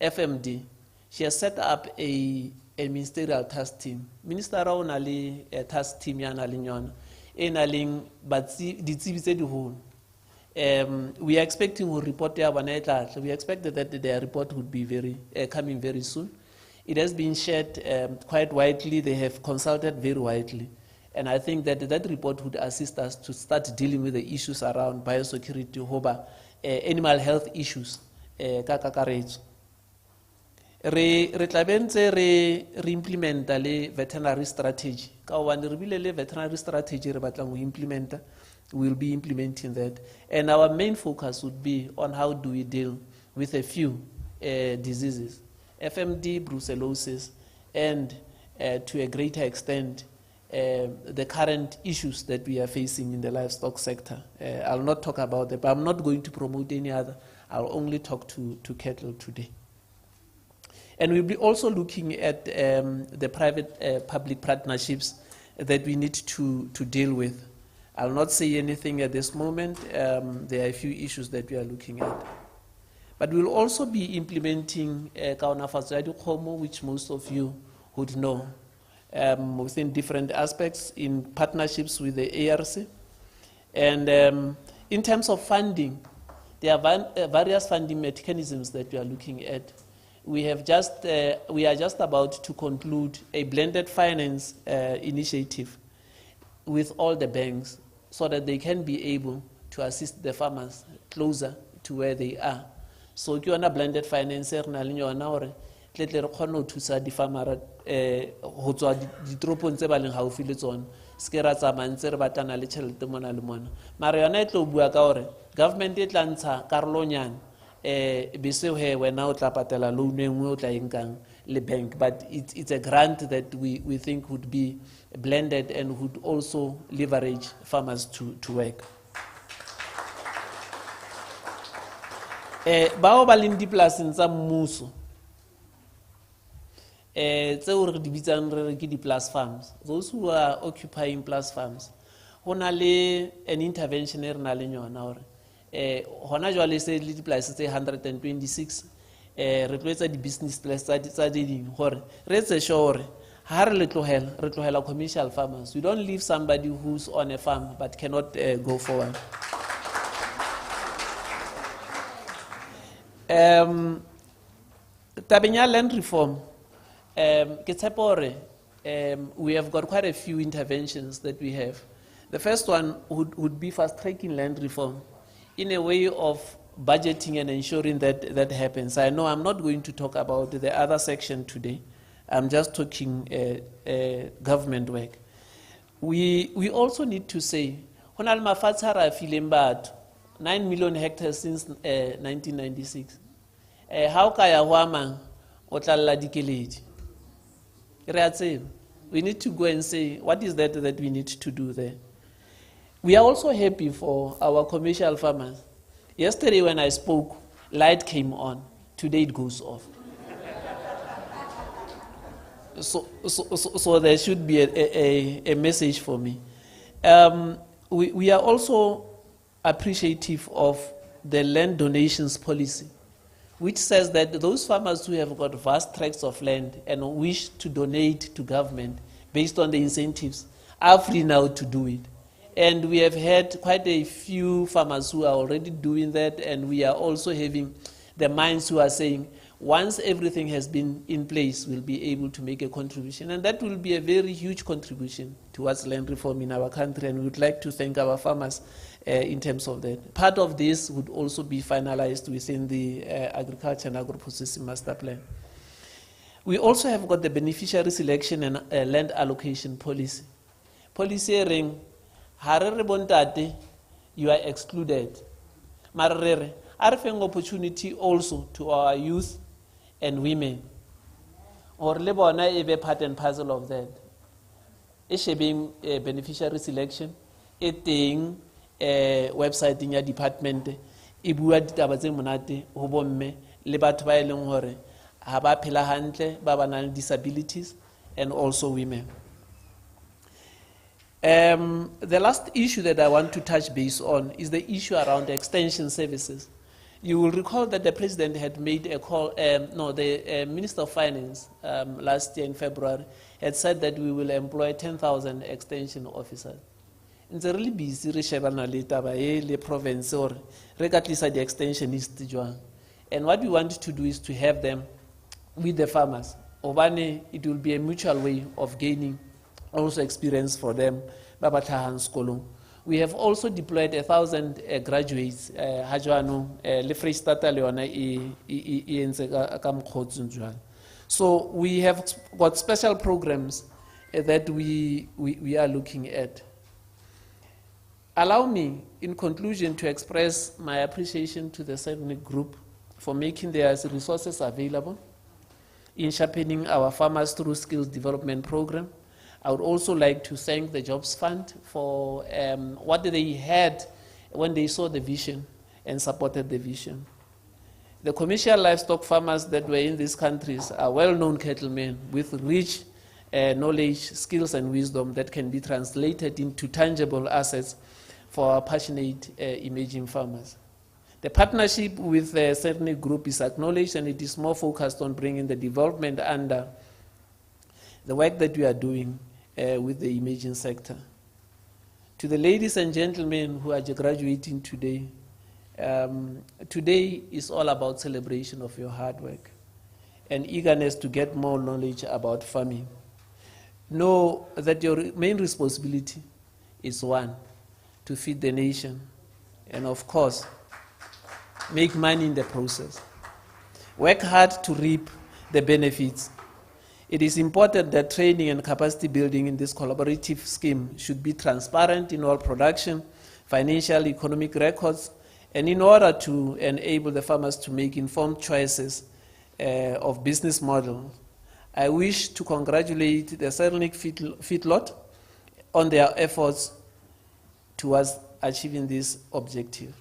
FMD, she has set up a ministerial task team. Minister Raunali, a task team, Yana Linyona, we are expecting to report there. We expected that their report would be coming very soon. It has been shared quite widely. They have consulted very widely. And I think that that report would assist us to start dealing with the issues around biosecurity, animal health issues. Re implement the veterinary strategy. Veterinary strategy we will be implementing that. And our main focus would be on how do we deal with a few diseases, FMD, brucellosis, and to a greater extent, the current issues that we are facing in the livestock sector. I'll not talk about that, but I'm not going to promote any other. I'll only talk to cattle today. And we'll be also looking at the private-public partnerships that we need to deal with. I'll not say anything at this moment. There are a few issues that we are looking at. But we'll also be implementing Kaonafatso, which most of you would know, within different aspects in partnerships with the ARC. And in terms of funding, there are various funding mechanisms that we are looking at. We are just about to conclude a blended finance initiative with all the banks so that they can be able to assist the farmers closer to where they are. So if you want a blended finance, the farmer ho tswa ditropong tse ba leng haufi le tsona se ra tsamaya ntse re batana le tšhelete mona le mona mara yona e tlo bua ka gore government e tla ntsha karolonyana bese he wena o tla patela loan e nngwe o tla enkang le bank, but it's a grant that we think would be blended and would also leverage farmers to work. Bao ba leng dipolaseng tsa mmuso tseo re di bitsang re ke di-plus farms, those who are occupying plus farms, ho na le an intervention e re na leng yona hore hona jwale se le dipolasi tse 126 re tloetsa di-business plans tsa di ding gore re etse sure ha re le tlohela commercial farmers. We don't leave somebody who's on a farm but cannot go forward. Tabeng ya land reform, we have got quite a few interventions that we have. The first one would be fast-tracking land reform in a way of budgeting and ensuring that that happens. I know I'm not going to talk about the other section today. I'm just talking government work. We also need to say, 9 million hectares since 1996. How kaya huama otlalla dikeledi? We need to go and say, what is that we need to do there? We are also happy for our commercial farmers. Yesterday when I spoke, light came on. Today it goes off. So there should be a message for me. We are also appreciative of the land donations policy, which says that those farmers who have got vast tracts of land and wish to donate to government based on the incentives are free now to do it. And we have had quite a few farmers who are already doing that, and we are also having the minds who are saying, once everything has been in place, we'll be able to make a contribution. And that will be a very huge contribution towards land reform in our country, and we would like to thank our farmers in terms of that. Part of this would also be finalized within the Agriculture and Agro-Processing Master Plan. We also have got the beneficiary selection and land allocation policy. Policy ring, harere bontate, you are excluded. Marere, offering opportunity also to our youth and women. Or lebona ebe part and parcel of that. It being beneficiary selection, it being website in your department, ibua ditaba tse monate ho bomme le batho ba eleng hore ha ba phela hantle ba ba nang disabilities, and also women. The last issue that I want to touch base on is the issue around extension services. You will recall that the President had made a call, the Minister of Finance last year in February had said that we will employ 10,000 extension officers. It's really busy, le province or regardless of the extensionist. And what we want to do is to have them with the farmers. Obane, it will be a mutual way of gaining also experience for them. We have also deployed 1,000 graduates. So we have got special programs that we are looking at. Allow me, in conclusion, to express my appreciation to the Sernick Group for making their resources available in sharpening our farmers through skills development program. I would also like to thank the Jobs Fund for what they had when they saw the vision and supported the vision. The commercial livestock farmers that were in these countries are well-known cattlemen with rich knowledge, skills, and wisdom that can be translated into tangible assets for our passionate emerging farmers. The partnership with the Sernick Group is acknowledged, and it is more focused on bringing the development under the work that we are doing with the emerging sector. To the ladies and gentlemen who are graduating today, today is all about celebration of your hard work and eagerness to get more knowledge about farming. Know that your main responsibility is one, to feed the nation, and of course, make money in the process. Work hard to reap the benefits. It is important that training and capacity building in this collaborative scheme should be transparent in all production, financial, economic records, and in order to enable the farmers to make informed choices of business model. I wish to congratulate the Sernick feedlot on their efforts towards achieving this objective.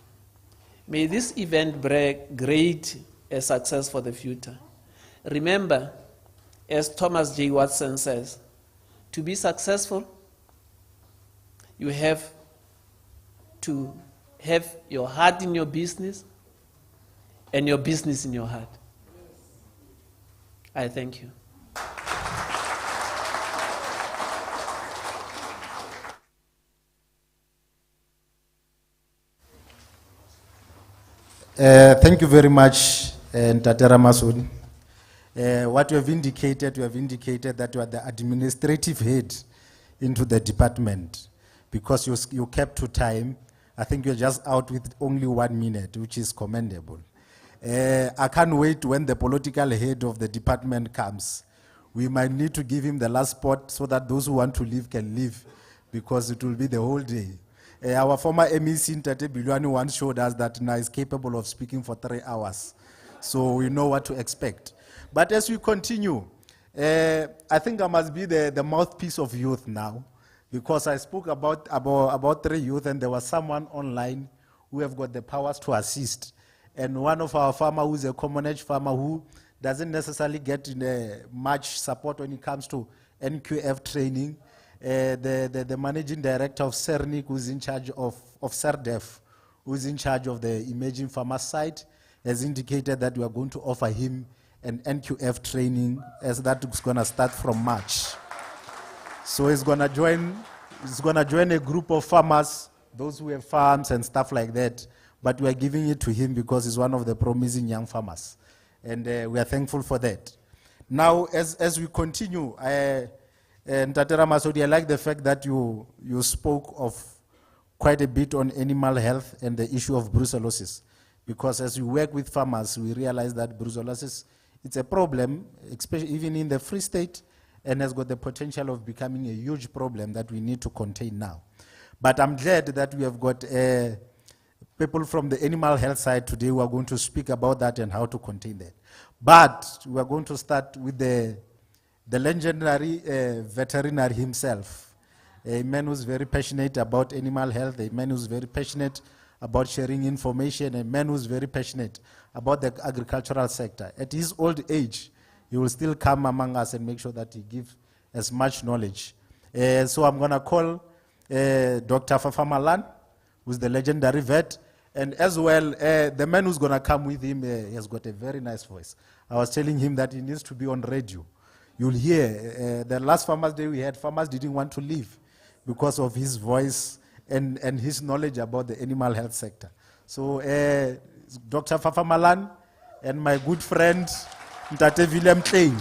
May this event bring great success for the future. Remember, as Thomas J. Watson says, to be successful, you have to have your heart in your business and your business in your heart. I thank you. Thank you very much, Ntatera Masudi. What you have indicated that you are the administrative head into the department because you kept to time I think you're just out with only 1 minute, which is commendable. I can't wait when the political head of the department comes. We might need to give him the last spot so that those who want to leave can leave, because it will be the whole day. Our former MEC, Ntate Bilwani, once showed us that now is capable of speaking for 3 hours. So we know what to expect. But as we continue, I think I must be the mouthpiece of youth now, because I spoke about 3 youth, and there was someone online who have got the powers to assist. And one of our farmer, who's a common age farmer, who doesn't necessarily get much support when it comes to NQF training, the managing director of Sernick, who's in charge of SERDEF, who's in charge of the emerging farmer site, has indicated that we are going to offer him an NQF training, as that is going to start from March. So he's going to join a group of farmers, those who have farms and stuff like that. But we are giving it to him because he's one of the promising young farmers. And we are thankful for that. Now, as we continue, and Tatera Masodi, I like the fact that you spoke of quite a bit on animal health and the issue of brucellosis. Because as we work with farmers, we realize that brucellosis, it's a problem, especially even in the Free State, and has got the potential of becoming a huge problem that we need to contain now. But I'm glad that we have got people from the animal health side today who are going to speak about that and how to contain that. But we are going to start with the legendary veterinary himself, a man who's very passionate about animal health, a man who's very passionate about sharing information, a man who's very passionate about the agricultural sector. At his old age, he will still come among us and make sure that he gives as much knowledge. So I'm going to call Dr. Fafa Malan, who's the legendary vet, and as well, the man who's going to come with him, he has got a very nice voice. I was telling him that he needs to be on radio. You'll hear, the last Farmers Day we had, farmers didn't want to leave because of his voice and his knowledge about the animal health sector. So Dr. Fafa Malan and my good friend, Ntate Willem Klein.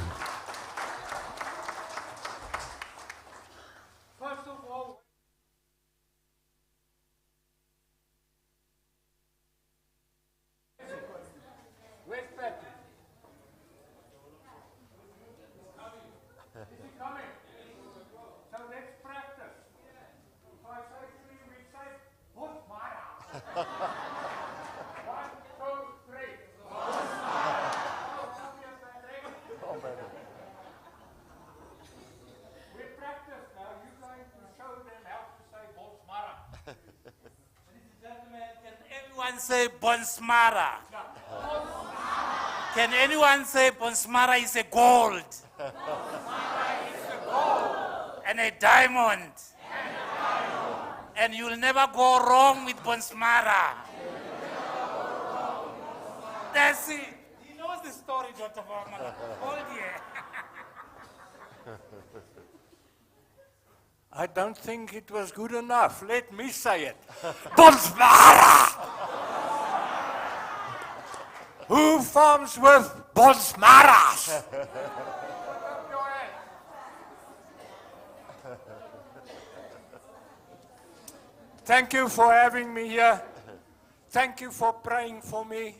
First of all, where's Patrick? Is he coming? So let's practice. If I say 3, we say, Bosmara. 1, 2, 3. Bosmara. Come here, Patrick. We practice now. You're going to show them how to say Bosmara. Ladies and gentlemen, can everyone say Bonsmara? Can anyone say Bonsmara is a gold? And a diamond. And you'll never go wrong with Bonsmara. That's it. He knows the story, Dr. Farmer. Hold here. I don't think it was good enough. Let me say it. Bonsmara! Who farms with Bonsmaras? Thank you for having me here. Thank you for praying for me.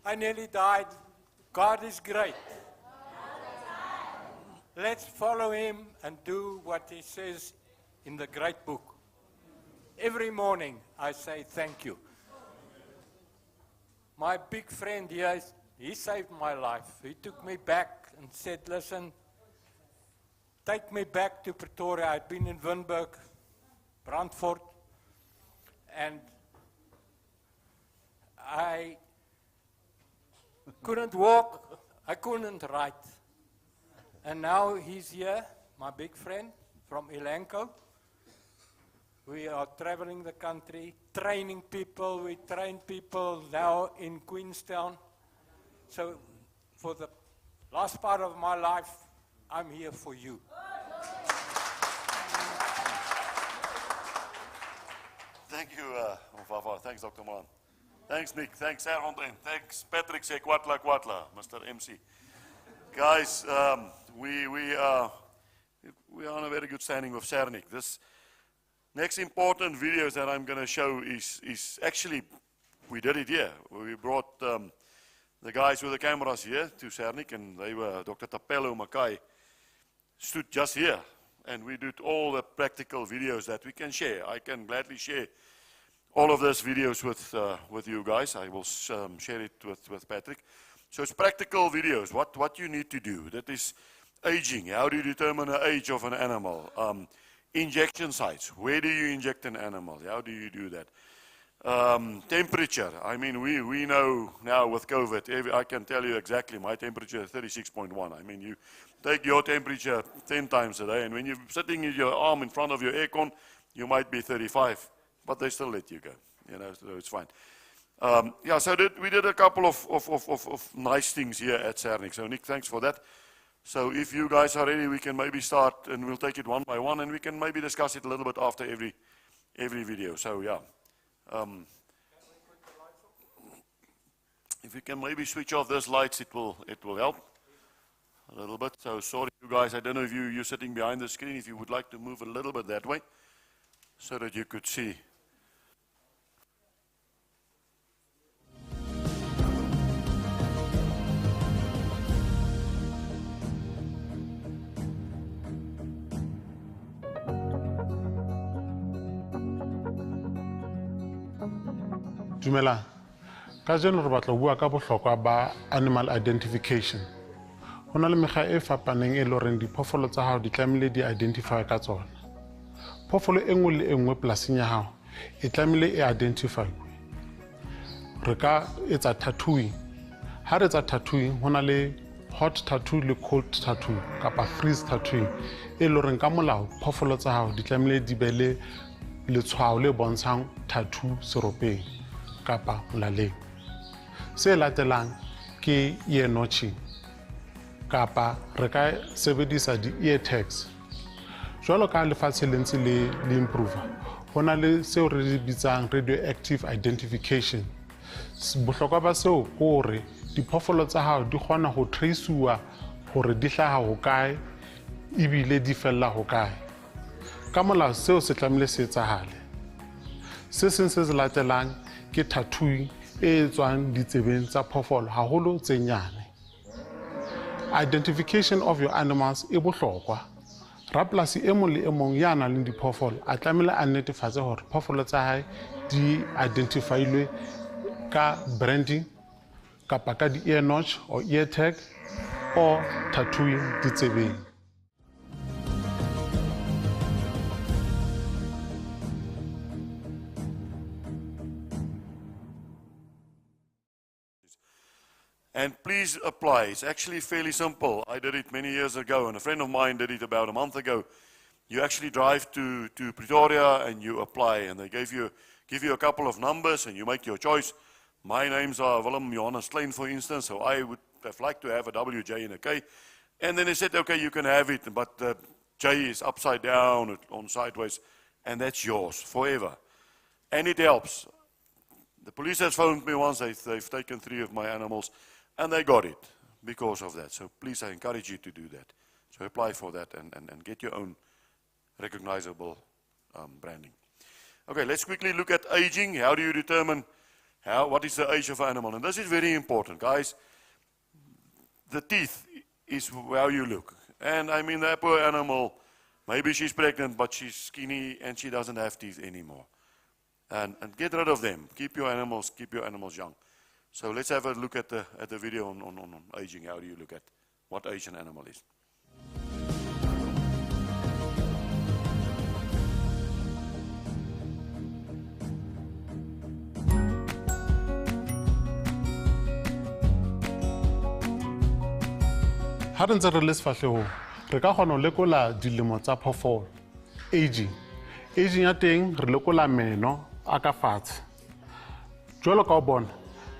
I nearly died. God is great. Let's follow him and do what he says in the great book. Every morning I say thank you. My big friend here, he saved my life. He took me back and said, listen, take me back to Pretoria. I'd been in Wynberg, Brandfort, and I couldn't walk, I couldn't write. And now he's here, my big friend from Elanco. We are traveling the country, training people. We train people now in Queenstown. So for the last part of my life, I'm here for you. Thank you, Mufava. Thanks, Dr. Malan. Thanks, Nick. Thanks, Aaron. And thanks, Patrick. Say Kwatla Kwatla, Mr. MC. Guys, we are on a very good standing with Sernick. Next important videos that I'm going to show is actually, we did it here. We brought the guys with the cameras here to Sernick, and they were, Dr. Tapelo Makai stood just here, and we did all the practical videos that we can share. I can gladly share all of those videos with you guys. I will share it with Patrick. So it's practical videos, what you need to do. That is aging. How do you determine the age of an animal? Injection sites. Where do you inject an animal? How do you do that? Temperature. I mean, we know now with COVID, I can tell you exactly my temperature is 36.1. I mean, you take your temperature 10 times a day, and when you're sitting with your arm in front of your aircon, you might be 35, but they still let you go. You know, so it's fine. Yeah, so we did a couple of nice things here at Sernick. So Nick, thanks for that. So if you guys are ready, we can maybe start, and we'll take it one by one, and we can maybe discuss it a little bit after every video. So yeah. If you can maybe switch off those lights, it will help a little bit. So sorry, you guys. I don't know if you're sitting behind the screen. If you would like to move a little bit that way, so that you could see. Dumela, ka jeno re batla bua ka bohlokwa ba animal identification. Ho na le mekgwa e fapaneng e loreng diphoofolo tsa hao di tlamehile di identify ka tsona. Phoofolo e nngwe le e nngwe polasing ya hao e tlamehile e identify. Re ka etsa tattooing. Ha re etsa tattooing, ho na le hot tattoo le cold tattoo kapa freeze tattooing e loreng ka molao phoofolo tsa hao di tlamehile di be le letshwao le bontshang tattoo seropeng kapa molaleng. Se latelang ke ear notching kapa re ka sebedisa di-ear tags. Jwalo ka lefatshe le ntse le improve, ho na le seo re di bitsang radioactive identification. Bohlokwa ba seo ke hore diphoofolo tsa hao di kgona ho traceuwa hore di hlaha hokae ebile di fella hokae. Ka molao seo se tlamehile se etsahale. Se seng se latelang ke tattooing e etswang ditsebeng tsa phoofolo haholo tse nyane. Identification of your animals e bohlokwa. Rapolasi e mong le e mong ya nang le diphoofolo a tlamehile a netefatse hore phoofolo tsa hae di identifyilwe ka branding kapa ka di-ear notch or ear tag or tattooing ditsebeng. And please apply. It's actually fairly simple. I did it many years ago, and a friend of mine did it about a month ago. You actually drive to Pretoria and you apply, and they give you a couple of numbers, and you make your choice. My names are Willem Johannes Klein, for instance, so I would have liked to have a WJ and a K. And then they said, okay, you can have it, but the J is upside down, on sideways, and that's yours forever. And it helps. The police has phoned me once. They've taken 3 of my animals, and they got it because of that. So please, I encourage you to do that. So apply for that and get your own recognizable branding. Okay, let's quickly look at aging. How do you determine what is the age of an animal? And this is very important, guys. The teeth is how you look. And I mean, that poor animal, maybe she's pregnant, but she's skinny and she doesn't have teeth anymore. And get rid of them. Keep your animals young. So let's have a look at the video on aging. How do you look at what age an animal is? Ha re ntse re le sefahlehong, re ka kgona ho lekola dilemo tsa phoofolo. Aging ya teng re lekola meno a ka fatshe. Jwalo ka o bona,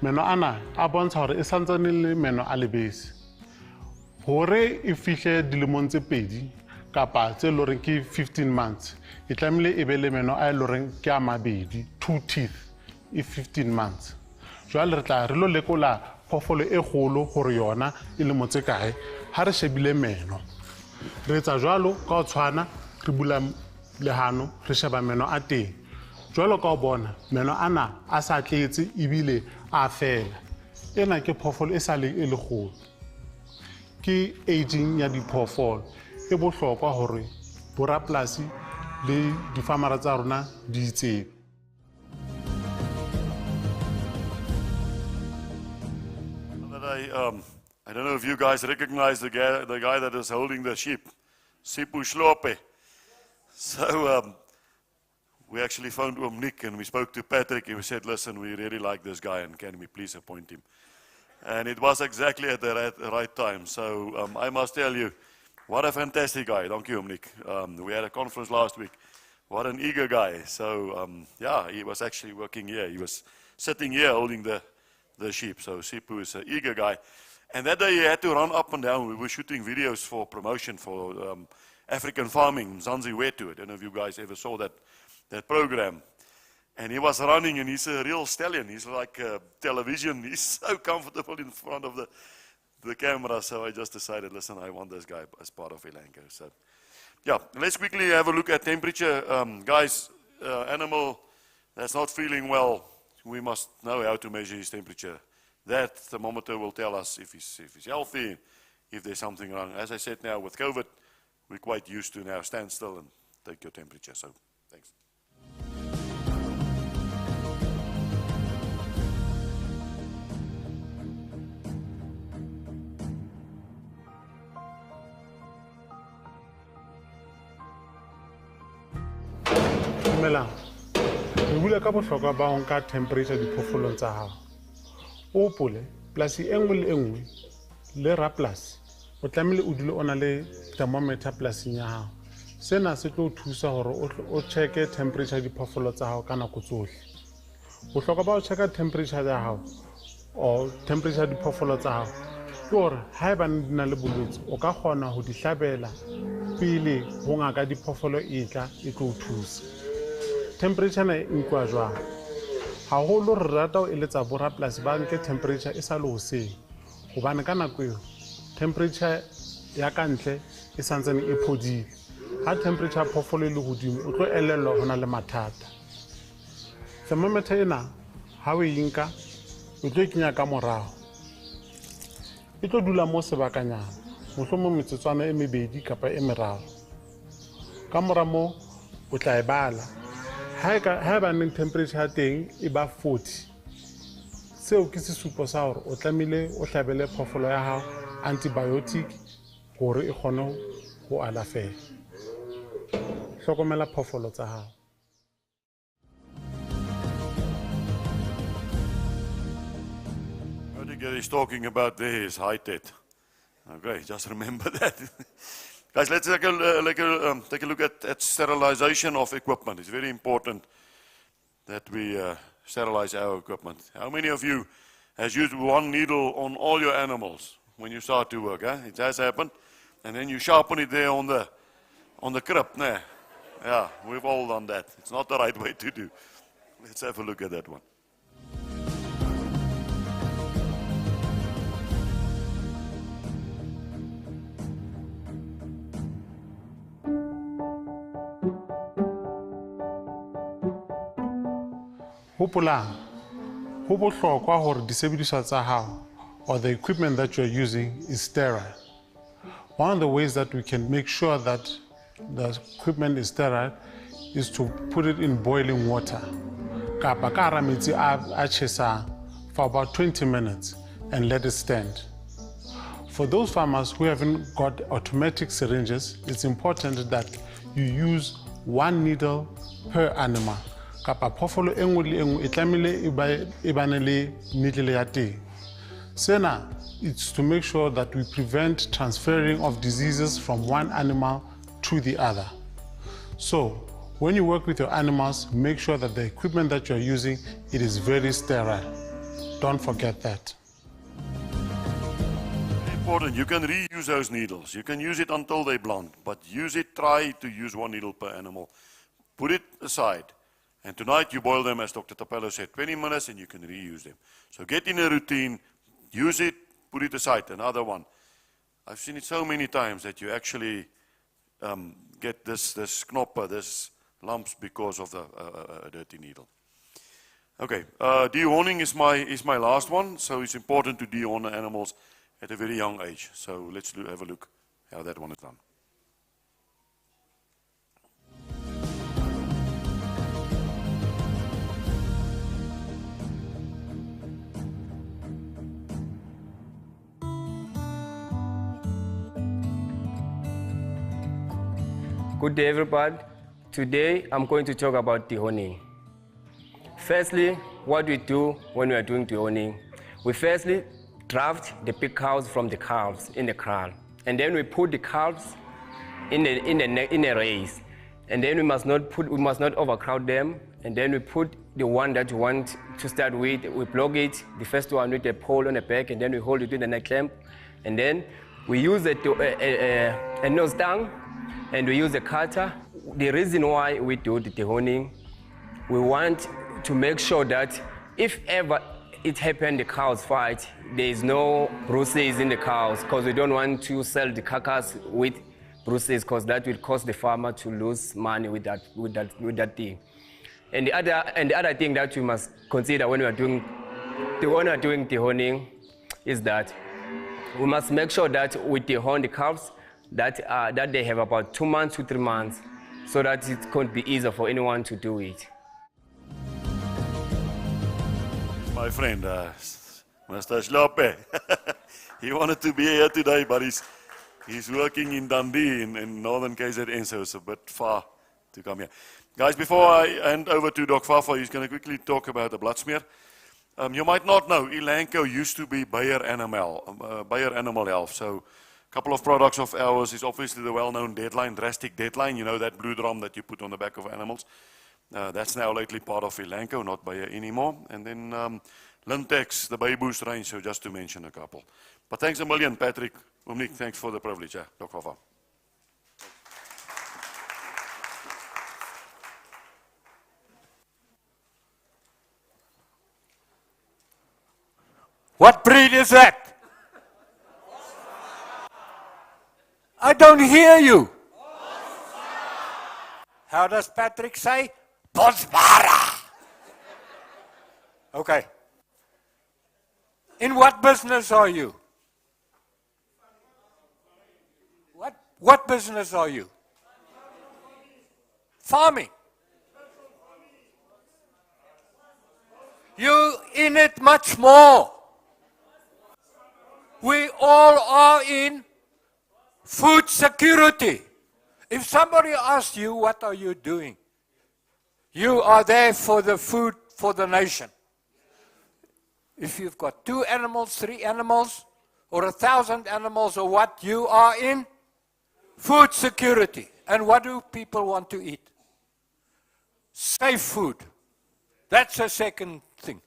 meno ana a bontsha hore e santsane le meno a lebese. Hore e fihle dilemong tse 2 kapa tse loreng ke 15 months, e tlamehile e be le meno a loreng ke a mabedi, 2 teeth, e 15 months. Jwale re tla re lo lekola phoofolo e kgolo hore yona e lemo tse kae ha re shebile meno. Re etsa jwalo ka ho tshwana, re bula lehano re sheba meno a teng jwalo ka o bona meno ana a sa tletse ebile a fela ena ke phoofolo e sa le e le kgolo ke aging ya diphoofolo e bohlokwa hore borapolasi le difamara tsa rona di itsebe. I don't know if you guys recognize the guy that is holding the sheep, Sipu Shlope. So we actually phoned Nick and we spoke to Patrick and we said, listen, we really like this guy and can we please appoint him? And it was exactly at the right time. So I must tell you, what a fantastic guy. Thank you, Nick. We had a conference last week. What an eager guy. So yeah, he was actually working here. He was sitting here holding the sheep. So Sipu is an eager guy. And that day he had to run up and down. We were shooting videos for promotion for African farming, Mzansi Wetu. I don't know if you guys ever saw that program. And he was running and he's a real stallion. He's like television. He's so comfortable in front of the camera. So I just decided, listen, I want this guy as part of Elanco. So yeah, let's quickly have a look at temperature. Guys, animal that's not feeling well, we must know how to measure his temperature. That thermometer will tell us if he's healthy, if there's something wrong. As I said now, with COVID, we're quite used to now stand still and take your temperature. So, thanks. Dumelang. Re bula ka bohlokwa ba ho nka temperature diphoofolong tsa hao. O hopole polasi e nngwe le e nngwe le rapolasi o tlamehile o dule o na le thermometer polasing ya hao. Sena se tlo thusa hore o checke temperature diphoofolo tsa hao ka nako tsohle. Bohlokwa ba ho checka temperature ya hao o temperature diphoofolo tsa hao ke hore haeba di na le bolwetse o ka kgona ho di hlabela pele ho ngaka diphoofolo e tla e tlo thusa. Temperature na e nkwa jwang? Haholo re rata ho eletsa borapolasi ba nke temperature e sa le hoseng hobane ka nako eo temperature ya ka ntle e santsane e phodile. Ha temperature phoofolo e le hodimo o tlo elellwa hona le mathata. Thermometer ena ha o e nka o tlo kenya ka morao e tlo dula mo sebakanyana mohlomong metsotswana e mebedi kapa e meraro. Ka mora mo o tla e bala haeba neng temperature ya teng e ba 40 seo ke sesupo sa hore o tlamehile o hlabele phoofolo ya hao antibiotic hore e kgone ho alafeha. Hlokomela phoofolo tsa hao. What he's talking about there is high-tech. Okay, just remember that. Guys, let's take a look at sterilization of equipment. It's very important that we sterilize our equipment. How many of you has used one needle on all your animals when you start to work? It has happened. And then you sharpen it there on the crib. Nah. Yeah, we've all done that. It's not the right way to do. Let's have a look at that one. Hopolang, ho bohlokwa hore disebediswa tsa hao or the equipment that you're using is sterile. One of the ways that we can make sure that the equipment is sterile is to put it in boiling water. Kapa ka hara metsi a chesang for about 20 minutes and let it stand. For those farmers who haven't got automatic syringes, it's important that you use one needle per animal. Kapa phoofolo e nngwe le e nngwe e tlamehile e bane le needle ya teng. Sena, it's to make sure that we prevent transferring of diseases from one animal to the other. So, when you work with your animals, make sure that the equipment that you're using, it is very sterile. Don't forget that. Important, you can reuse those needles. You can use it until they're blunt, but try to use one needle per animal. Put it aside. And tonight you boil them, as Dr. Tapello said, 20 minutes and you can reuse them. So get in a routine, use it, put it aside, another one. I've seen it so many times that you actually get this knoppe, this lumps because of the dirty needle. Okay, dehorning is my last one, so it's important to dehorn the animals at a very young age. So let's have a look how that one is done. Good day, everybody. Today, I'm going to talk about dehorning. Firstly, what we do when we are doing dehorning, we firstly draft the big cows from the calves in the kraal, and then we put the calves in a race, and then we must not overcrowd them, and then we put the one that we want to start with. We block it, the first one with a pole on the back, and then we hold it with a neck clamp, and then we use a nose tongue, and we use a cutter. The reason why we do the dehorning, we want to make sure that if ever it happened, the cows fight, there is no bruises in the cows, because we don't want to sell the carcass with bruises, because that will cause the farmer to lose money with that thing. And the other thing that you must consider when we are doing dehorning is that we must make sure that we dehorn the calves that they have about 2 months to 3 months, so that it could be easier for anyone to do it. My friend, Mr. Slope, he wanted to be here today, but he's working in Dundee in northern KZN, so it's a bit far to come here. Guys, before I hand over to Doc Fafa, he's going to quickly talk about the blood smear. You might not know, Elanco used to be Bayer Animal Health, so a couple of products of ours is obviously the well-known Deadline, Drastic Deadline, you know, that blue drum that you put on the back of animals. That's now lately part of Elanco, not Bayer anymore. And then Lintex, the Baby Boost range, so just to mention a couple. But thanks a million, Patrick. Umnik, thanks for the privilege, Dr. Fafa. What breed is that? I don't hear you. How does Patrick say? Bonsbara. Okay. In what business are you? What business are you? Farming. You in it much more. We all are in food security. If somebody asks you, what are you doing? You are there for the food for the nation. If you've got 2 animals, 3 animals, or 1,000 animals, or what, you are in food security. And what do people want to eat? Safe food. That's the second thing.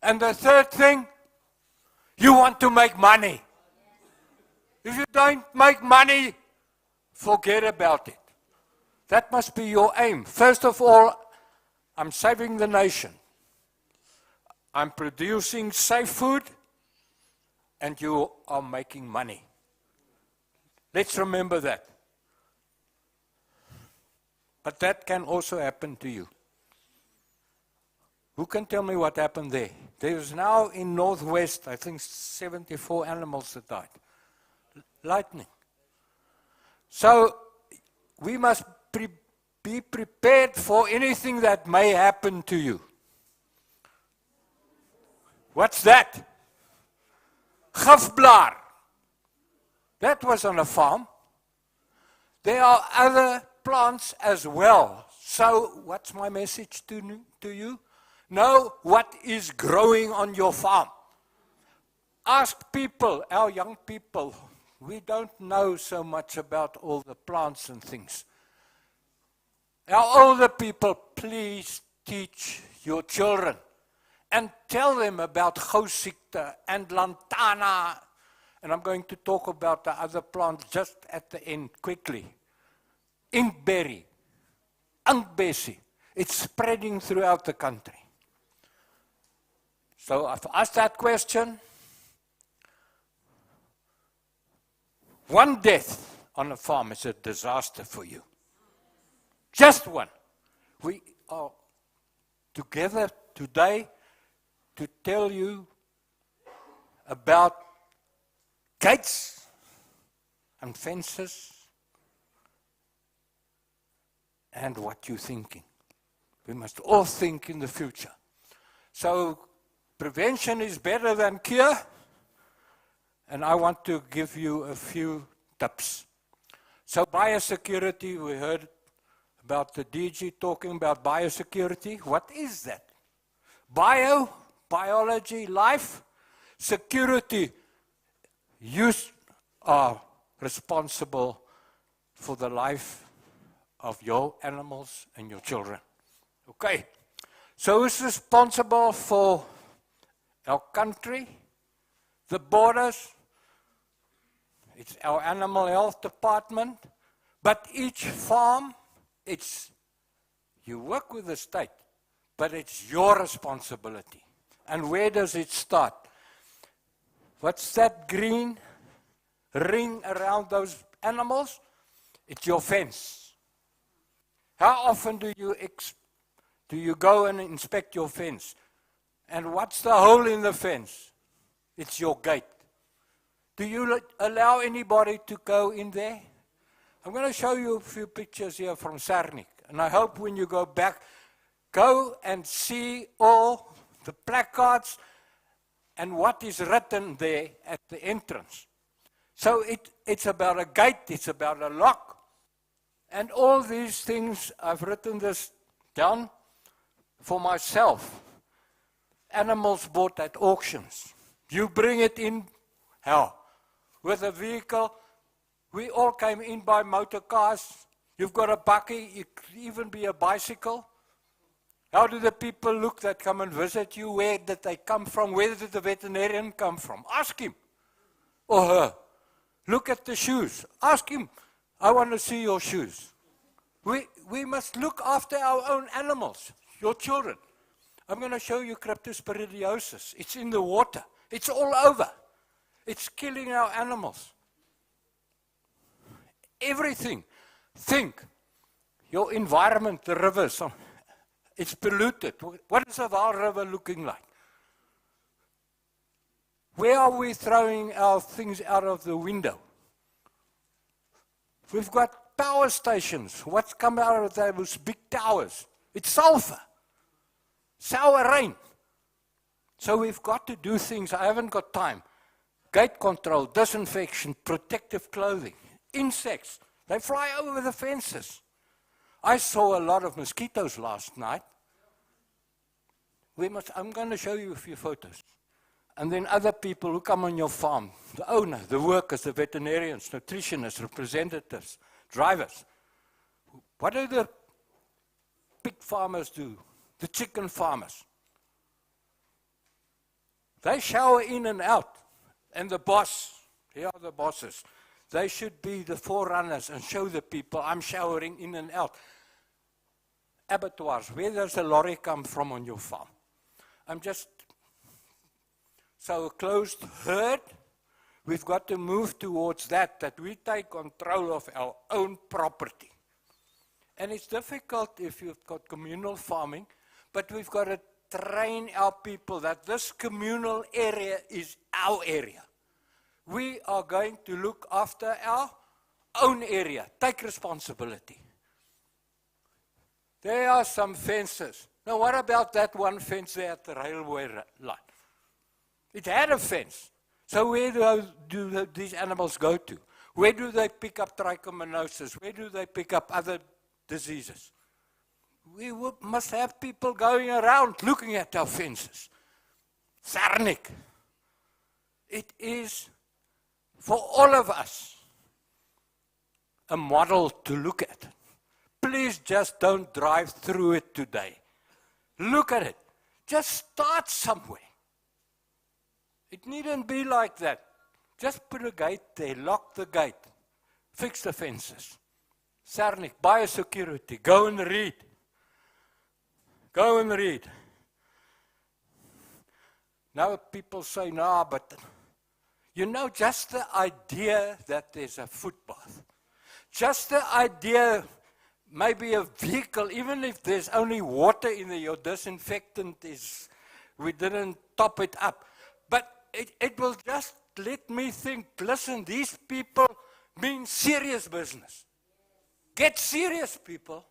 And the third thing, you want to make money. If you don't make money, forget about it. That must be your aim. First of all, I'm saving the nation. I'm producing safe food, and you are making money. Let's remember that. But that can also happen to you. Who can tell me what happened there? There's now in Northwest, I think 74 animals that died. Lightning. So we must be prepared for anything that may happen to you. What's that? Gifblaar. That was on a farm. There are other plants as well. So what's my message to you? Know what is growing on your farm. Ask people, our young people, we don't know so much about all the plants and things. Our older people, please teach your children and tell them about Gousiekte and Lantana. And I'm going to talk about the other plants just at the end quickly. Inkberry, Inkbessie. It's spreading throughout the country. So I've asked that question. 1 death on a farm is a disaster for you. Just one. We are together today to tell you about gates and fences and what you're thinking. We must all think in the future. So prevention is better than cure, and I want to give you a few tips. So biosecurity, we heard about the DG talking about biosecurity. What is that? Biology, life, security. You are responsible for the life of your animals and your children. Okay, so who's responsible for our country, the borders? It's our animal health department, but each farm, you work with the state, but it's your responsibility. And where does it start? What's that green ring around those animals? It's your fence. How often do you go and inspect your fence? And what's the hole in the fence? It's your gate. Do you allow anybody to go in there? I'm going to show you a few pictures here from Sernick. And I hope when you go back, go and see all the placards and what is written there at the entrance. So it's about a gate, it's about a lock. And all these things, I've written this down for myself. Animals bought at auctions. You bring it in, how? With a vehicle. We all came in by motor cars. You've got a bakkie, it could even be a bicycle. How do the people look that come and visit you? Where did they come from? Where did the veterinarian come from? Ask him or her. Look at the shoes. Ask him, I want to see your shoes. We must look after our own animals, your children. I'm going to show you cryptosporidiosis. It's in the water. It's all over. It's killing our animals. Everything. Think. Your environment, the rivers, it's polluted. What is the Vaal River looking like? Where are we throwing our things out of the window? We've got power stations. What's come out of those big towers? It's sulfur. Sour rain. So we've got to do things. I haven't got time. Gate control, disinfection, protective clothing, insects. They fly over the fences. I saw a lot of mosquitoes last night. I'm going to show you a few photos. And then other people who come on your farm, the owner, the workers, the veterinarians, nutritionists, representatives, drivers. What do the pig farmers do? The chicken farmers. They shower in and out. And the boss, here are the bosses. They should be the forerunners and show the people, I'm showering in and out. Abattoirs, where does a lorry come from on your farm? So a closed herd, we've got to move towards that we take control of our own property. And it's difficult if you've got communal farming, but we've got to train our people that this communal area is our area. We are going to look after our own area. Take responsibility. There are some fences. Now what about that one fence there at the railway line? It had a fence. So where do these animals go to? Where do they pick up trichomoniasis? Where do they pick up other diseases? We must have people going around looking at our fences. Sernick. It is for all of us a model to look at. Please just don't drive through it today. Look at it. Just start somewhere. It needn't be like that. Just put a gate there, lock the gate, fix the fences. Sernick, biosecurity, go and read. Go and read. Now people say, no, but you know, just the idea that there's a footpath. Just the idea, maybe a vehicle, even if there's only water in there, your disinfectant is, we didn't top it up. But it will just let me think, listen, these people mean serious business. Get serious, people.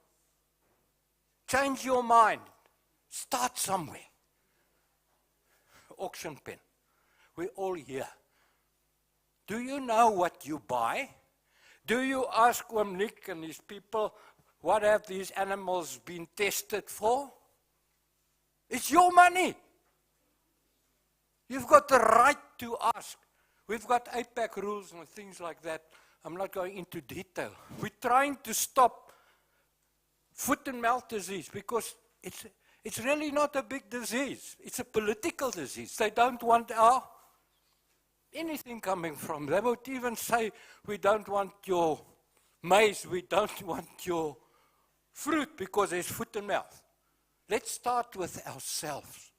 Change your mind. Start somewhere. Auction pen. We're all here. Do you know what you buy? Do you ask Nick and his people, what have these animals been tested for? It's your money. You've got the right to ask. We've got APAC rules and things like that. I'm not going into detail. We're trying to stop foot and mouth disease because it's really not a big disease. It's a political disease. They don't want anything coming from. They would even say, we don't want your maize, we don't want your fruit because there's foot and mouth. Let's start with ourselves.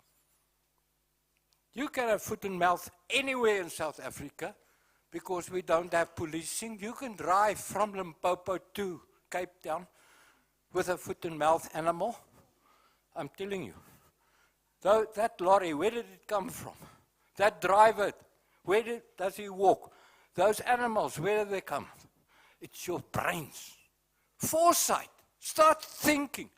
You can have foot and mouth anywhere in South Africa because we don't have policing. You can drive from Limpopo to Cape Town with a foot and mouth animal. I'm telling you. Though that lorry, where did it come from? That driver, where does he walk? Those animals, where do they come? It's your brains. Foresight. Start thinking.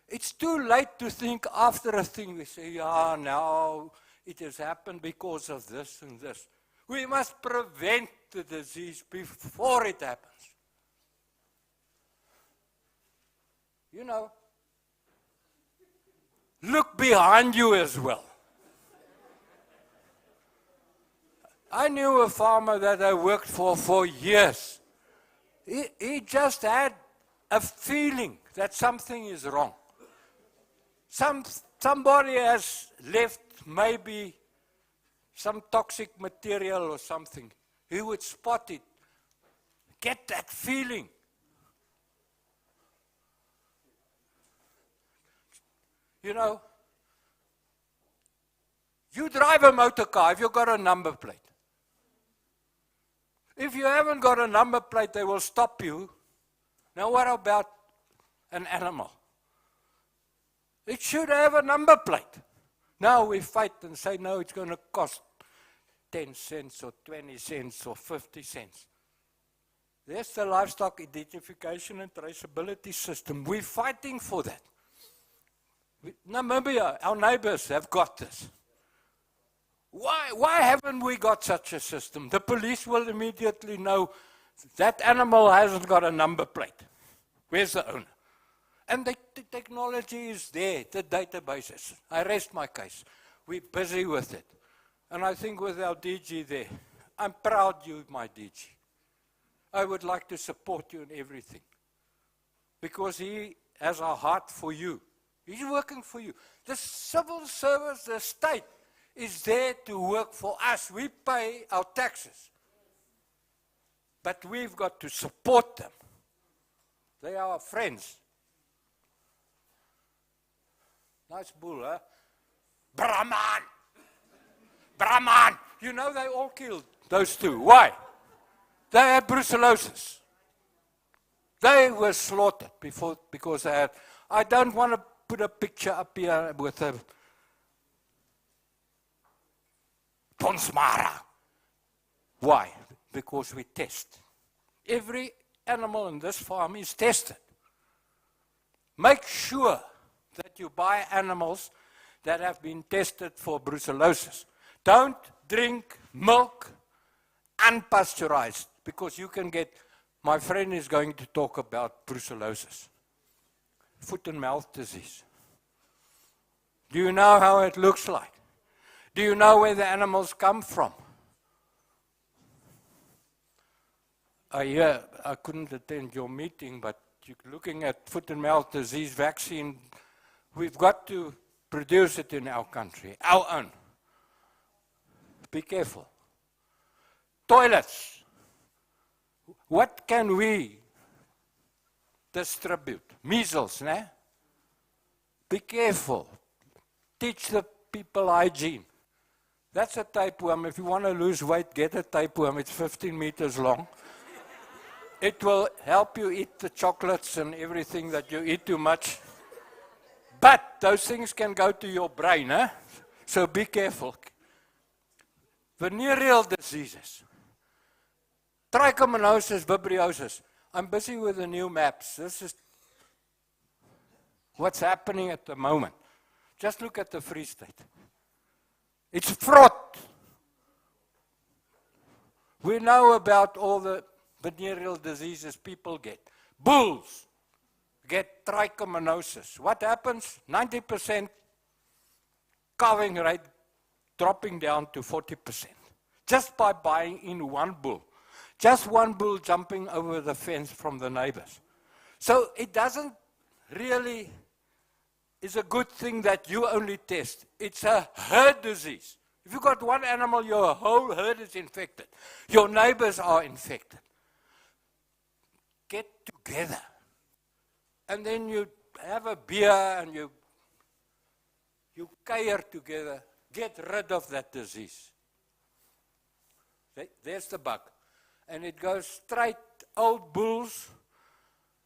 It's too late to think after a thing. We say, yeah, now it has happened because of this and this. We must prevent the disease before it happens. You know, look behind you as well. I knew a farmer that I worked for years. He just had a feeling that something is wrong. Somebody has left maybe some toxic material or something. He would spot it. Get that feeling. You know, you drive a motor car if you've got a number plate. If you haven't got a number plate, they will stop you. Now what about an animal? It should have a number plate. Now we fight and say, no, it's going to cost 10 cents or 20 cents or 50 cents. There's the livestock identification and traceability system. We're fighting for that. Namibia, our neighbors have got this. Why haven't we got such a system? The police will immediately know that animal hasn't got a number plate. Where's the owner? And the technology is there, the databases. I rest my case. We're busy with it. And I think with our DG there, I'm proud you, my DG. I would like to support you in everything. Because he has a heart for you. He's working for you. The civil service, the state, is there to work for us. We pay our taxes. But we've got to support them. They are our friends. Nice bull, huh? Brahman! Brahman! You know they all killed those two. Why? They had brucellosis. They were slaughtered because they had... I don't want to put a picture up here with a Ponsmara. Why? Because we test. Every animal in this farm is tested. Make sure that you buy animals that have been tested for brucellosis. Don't drink milk unpasteurized, because you can get, my friend is going to talk about brucellosis, foot and mouth disease. Do you know how it looks like? Do you know where the animals come from? I couldn't attend your meeting, but you're looking at foot and mouth disease vaccine. We've got to produce it in our country, our own. Be careful. Toilets. What can we distribute? Measles, né? Be careful. Teach the people hygiene. That's a tapeworm. If you want to lose weight, get a tapeworm. It's 15 meters long. It will help you eat the chocolates and everything that you eat too much. But those things can go to your brain, eh? So be careful. Venereal diseases. Trichomoniasis, vibriosis. I'm busy with the new maps. This is what's happening at the moment. Just look at the Free State. It's fraught. We know about all the venereal diseases people get. Bulls get trichomoniasis. What happens? 90% calving rate dropping down to 40%. Just by buying in one bull. Just one bull jumping over the fence from the neighbors. So it doesn't really is a good thing that you only test. It's a herd disease. If you've got one animal, your whole herd is infected. Your neighbors are infected. Get together. And then you have a beer and you care together. Get rid of that disease. There's the bug. And it goes straight, old bulls,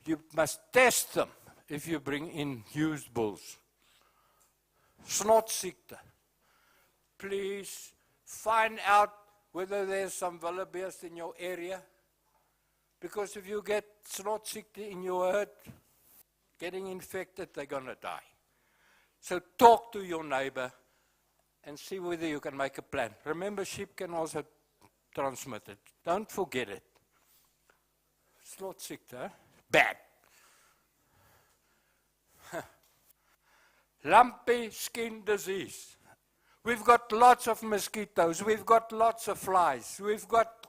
you must test them if you bring in used bulls. Snotsiekte. Please find out whether there's some wildebeest in your area. Because if you get snotsiekte in your herd, getting infected, they're going to die. So talk to your neighbor and see whether you can make a plan. Remember, sheep can also transmit it. Don't forget it. Snotsiekte, bad. Lumpy skin disease. We've got lots of mosquitoes. We've got lots of flies. We've got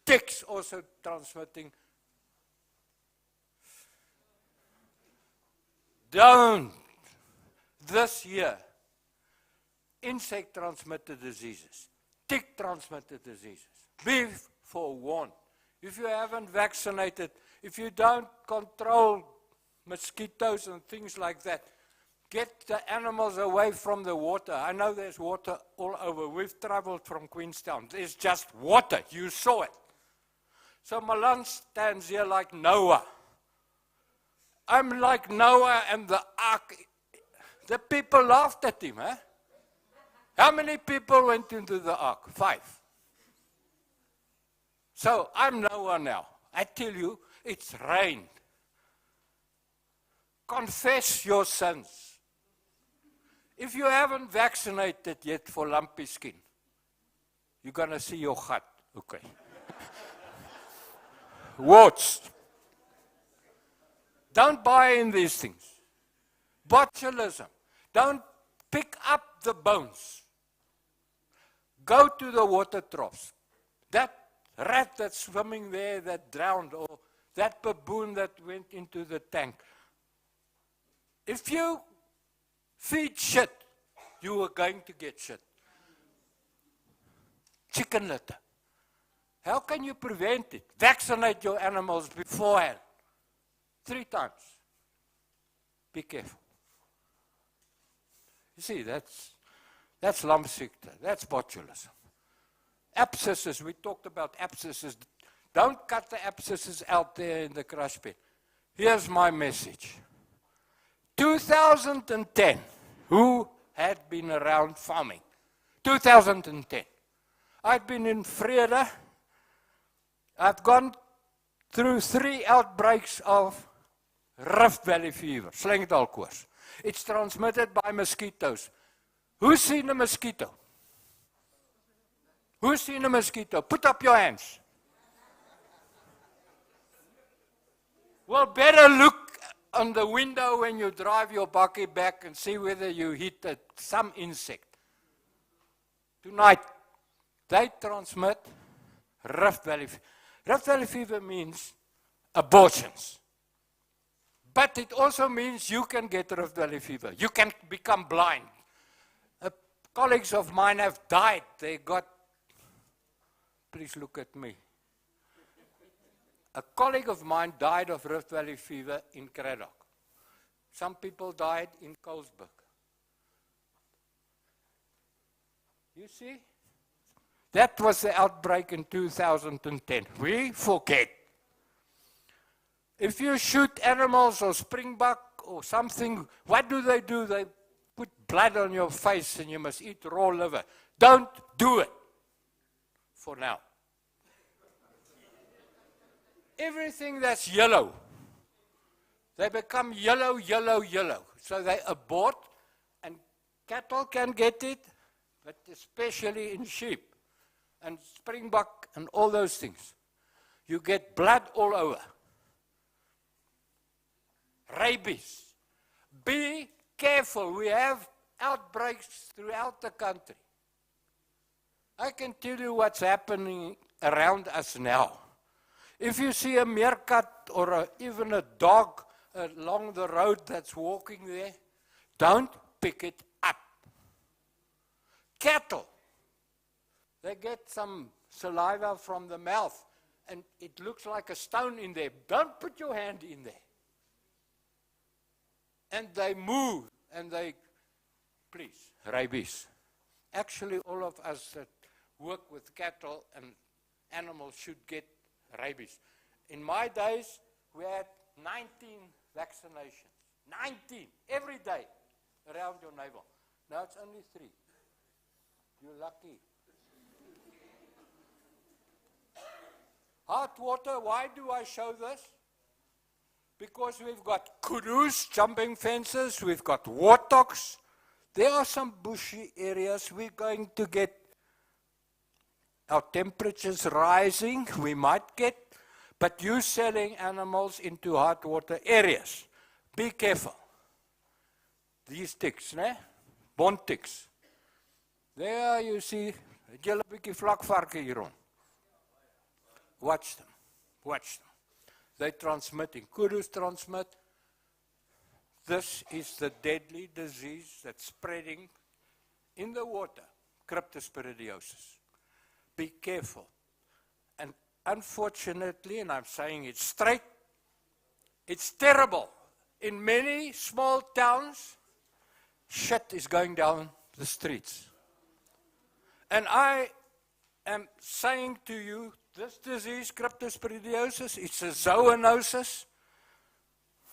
ticks also transmitting. Don't. This year, insect-transmitted diseases, tick-transmitted diseases. Be forewarned. If you haven't vaccinated, if you don't control mosquitoes and things like that, get the animals away from the water. I know there's water all over. We've traveled from Queenstown. There's just water. You saw it. So Milan stands here like Noah. I'm like Noah and the ark. The people laughed at him, eh? How many people went into the ark? 5. So I'm Noah now. I tell you, it's rained. Confess your sins. If you haven't vaccinated yet for lumpy skin, you're going to see your gut. Okay. Warts. Don't buy in these things. Botulism. Don't pick up the bones. Go to the water troughs. That rat that's swimming there that drowned, or that baboon that went into the tank. If you feed shit, you are going to get shit. Chicken litter. How can you prevent it? Vaccinate your animals beforehand. 3 times. Be careful. You see, that's lumpsiekte, that's botulism. Abscesses, we talked about abscesses. Don't cut the abscesses out there in the crush pit. Here's my message. 2010, who had been around farming? 2010. I've been in Vrede. I've gone through 3 outbreaks of Rift Valley fever, slengdalkoors. It's transmitted by mosquitoes. Who's seen a mosquito? Who's seen a mosquito? Put up your hands. Well, better look on the window when you drive your bakkie back and see whether you hit some insect. Tonight, they transmit Rift Valley fever. Rift Valley fever means abortions. But it also means you can get Rift Valley fever. You can become blind. Colleagues of mine have died. They got, please look at me. A colleague of mine died of Rift Valley fever in Craddock. Some people died in Colesberg. You see? That was the outbreak in 2010. We forget. If you shoot animals or springbuck or something, what do? They put blood on your face and you must eat raw liver. Don't do it for now. Everything that's yellow, they become yellow. So they abort, and cattle can get it, but especially in sheep and springbuck and all those things. You get blood all over. Rabies. Be careful. We have outbreaks throughout the country. I can tell you what's happening around us now. If you see a meerkat or even a dog along the road that's walking there, don't pick it up. Cattle, they get some saliva from the mouth and it looks like a stone in there. Don't put your hand in there. And they move and please, rabies. Actually, all of us that work with cattle and animals should get rabies. In my days, we had 19 vaccinations. 19 every day around your navel. Now it's only 3. You're lucky. Hot water, why do I show this? Because we've got kudus, jumping fences, we've got warthogs. There are some bushy areas we're going to get our temperatures rising, we might get, but you selling animals into hot water areas. Be careful. These ticks, né? Bond ticks. There you see, het julle bietjie vlakvarke hierom. Watch them. They're transmitting. Kudus transmit. This is the deadly disease that's spreading in the water, cryptosporidiosis. Be careful. And unfortunately, and I'm saying it straight, it's terrible. In many small towns, shit is going down the streets. And I am saying to you, this disease, cryptosporidiosis, it's a zoonosis.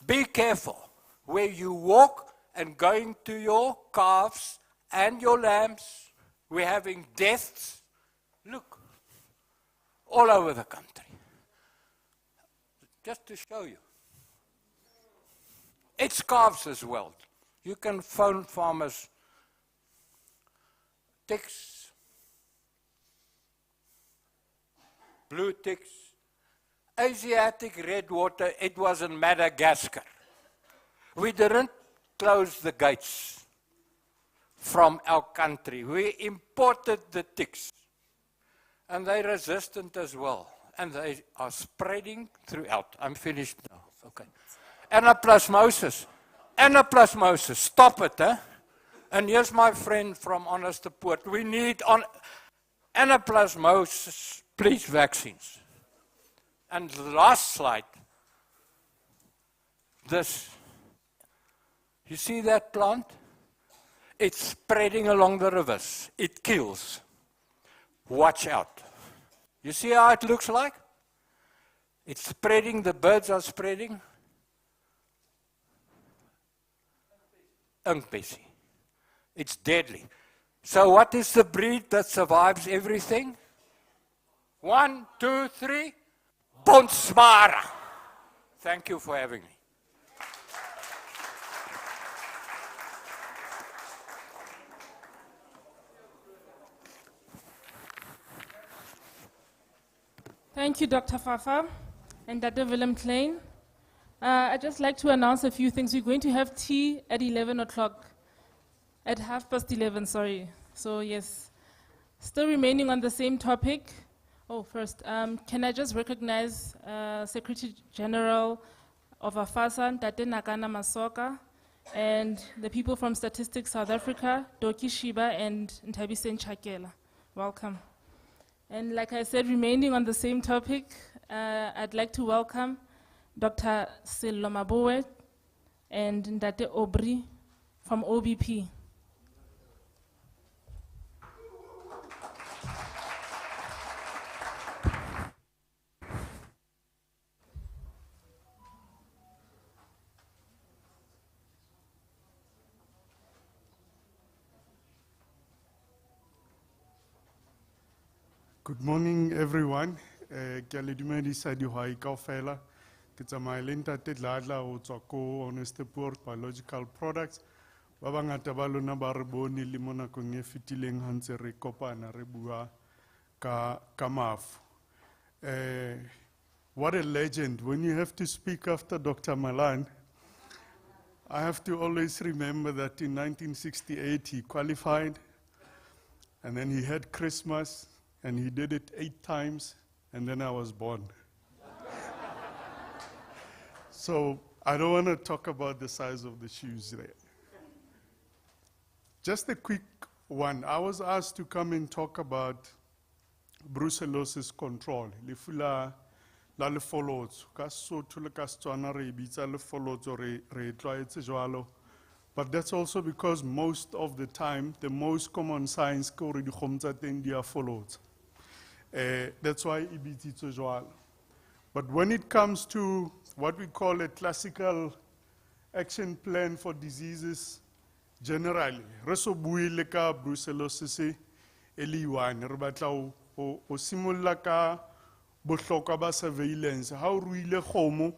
Be careful where you walk and going to your calves and your lambs. We're having deaths. Look, all over the country. Just to show you. It's calves as well. You can phone farmers. Ticks, blue ticks, Asiatic red water, it was in Madagascar. We didn't close the gates from our country. We imported the ticks. And they're resistant as well. And they are spreading throughout. I'm finished now. Okay. Anaplasmosis. Stop it, eh? And here's my friend from Honest to Port. We need anaplasmosis, please, vaccines. And the last slide. This. You see that plant? It's spreading along the rivers. It kills. Watch out. You see how it looks like? It's spreading, the birds are spreading. Inkbessie. It's deadly. So what is the breed that survives everything? 1, 2, 3. Bonsmara. Thank you for having me. Thank you, Dr. Fafa and Dr. Willem Klein. I'd just like to announce a few things. We're going to have tea at 11 o'clock, at 11:30, sorry. So yes, still remaining on the same topic. Oh, first, can I just recognize Secretary General of AFASA, Tate Nakana Masoka, and the people from Statistics South Africa, Doki Shiba and Ntabisen Chakela. Welcome. And like I said, remaining on the same topic, I'd like to welcome Dr. Sello Mabowe and Ndate Obri from OBP. Good morning, everyone. Ke a le dumedisa dihwai kaofela. Ke tsamaya le ntate Dladla ho tswa ko Honest Pork Biological Products. Ba bangata ba lona ba re bone le mo nakong e fetileng ha ntse re kopana re bua ka mafu. What a legend. When you have to speak after Dr. Malan, I have to always remember that in 1968 he qualified, and then he had Christmas, and he did it 8 times, and then I was born. So I don't want to talk about the size of the shoes there. Just a quick one. I was asked to come and talk about brucellosis control. Lefu la lefolotso. Ka Sotho le ka Setswana re bitsa lefolotso re tlwaetse jwalo. But that's also because most of the time, the most common signs ke hore dikgomo tsa teng di a folotsa. That's why e bitsitswe jwalo. But when it comes to what we call a classical action plan for diseases generally, re so bue le ka brucellosis e le one, re batla o simolla ka bohlokwa ba surveillance. Ha o ruile kgomo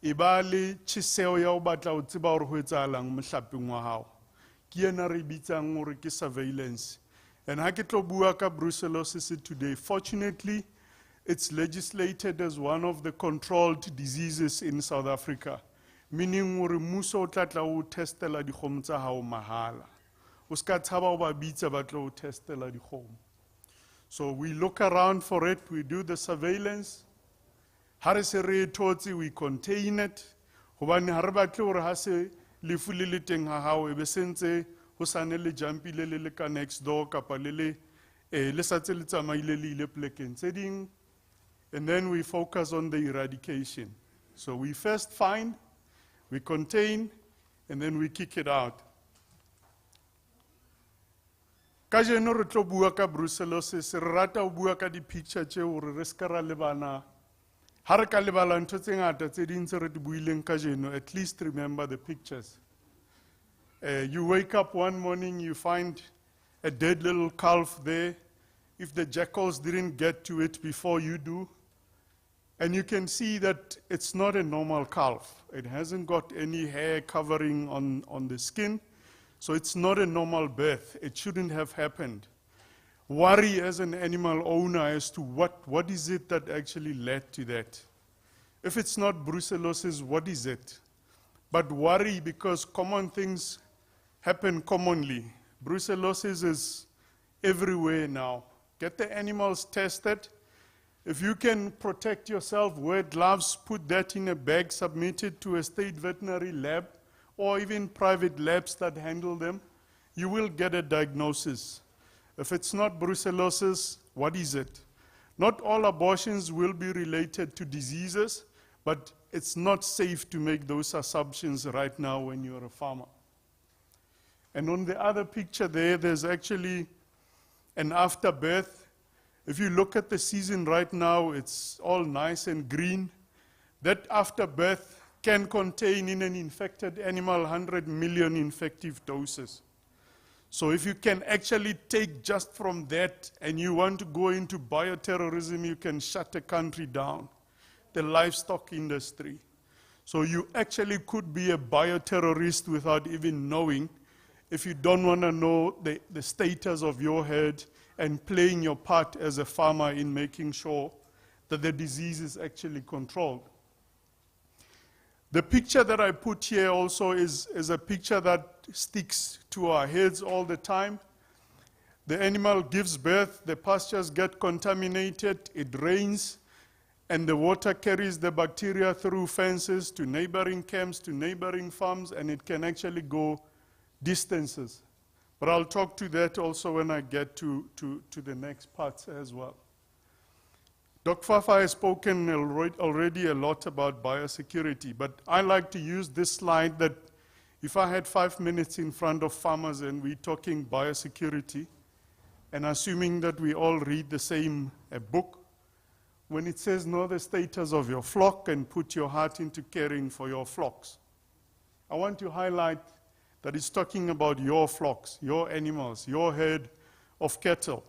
e ba le tjheseho ya o batla o tseba hore ho etsahalang mohlapeng wa hao. Ke yena re bitsang hore ke surveillance. And ha ke tlo bua ka brucellosis today, fortunately, it's legislated as one of the controlled diseases in South Africa, meaning hore mmuso o tla tla o testela dikgomo tsa hao mahala. O ska tshaba o ba bitsa ba tlo o testela dikgomo. So we look around for it, we do the surveillance. Ha re se re thotse, we contain it. Hobane ha re batle hore ha se lefu le le teng ha hao e be sentse ho sane le jumpile le ka next door kapa le sa tse le tsamaile le ile plekeng tse ding. And then we focus on the eradication. So we first find, we contain, and then we kick it out. Ka jeno re tlo bua ka brucellosis, re rata o bua ka di-picture tšeo re ska ra lebana. Ha re ka lebala ntho tse ngata tse ding tse re di buileng ka jeno, at least remember the pictures. You wake up one morning, you find a dead little calf there. If the jackals didn't get to it before you do, and you can see that it's not a normal calf. It hasn't got any hair covering on the skin, so it's not a normal birth. It shouldn't have happened. Worry as an animal owner as to what is it that actually led to that. If it's not brucellosis, what is it? But worry because common things happen commonly. Brucellosis is everywhere now. Get the animals tested. If you can protect yourself, wear gloves, put that in a bag, submit it to a state veterinary lab or even private labs that handle them, you will get a diagnosis. If it's not brucellosis, what is it? Not all abortions will be related to diseases, but it's not safe to make those assumptions right now when you're a farmer. And on the other picture there's actually an afterbirth. If you look at the season right now, it's all nice and green. That afterbirth can contain in an infected animal 100 million infective doses. So if you can actually take just from that and you want to go into bioterrorism, you can shut a country down, the livestock industry. So you actually could be a bioterrorist without even knowing if you don't want to know the status of your herd and playing your part as a farmer in making sure that the disease is actually controlled. The picture that I put here also is a picture that sticks to our heads all the time. The animal gives birth, the pastures get contaminated, it rains, and the water carries the bacteria through fences to neighboring camps, to neighboring farms, and it can actually go distances. But I'll talk to that also when I get to the next parts as well. Dr. Fafa has spoken already a lot about biosecurity, but I like to use this slide that if I had 5 minutes in front of farmers and we're talking biosecurity, and assuming that we all read the same book, when it says know the status of your flock and put your heart into caring for your flocks, I want to highlight that it's talking about your flocks, your animals, your herd of cattle.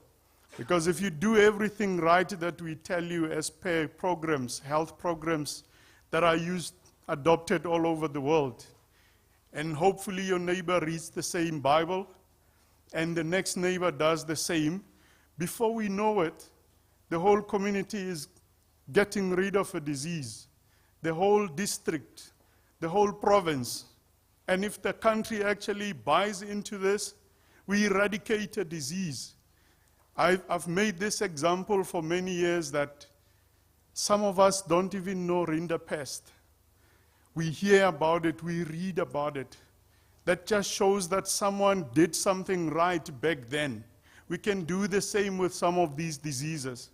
Because if you do everything right that we tell you as per programs, health programs that are adopted all over the world, and hopefully your neighbor reads the same Bible, and the next neighbor does the same, before we know it, the whole community is getting rid of a disease, the whole district, the whole province. And if the country actually buys into this, we eradicate a disease. I've made this example for many years that some of us don't even know rinderpest. We hear about it, we read about it. That just shows that someone did something right back then. We can do the same with some of these diseases.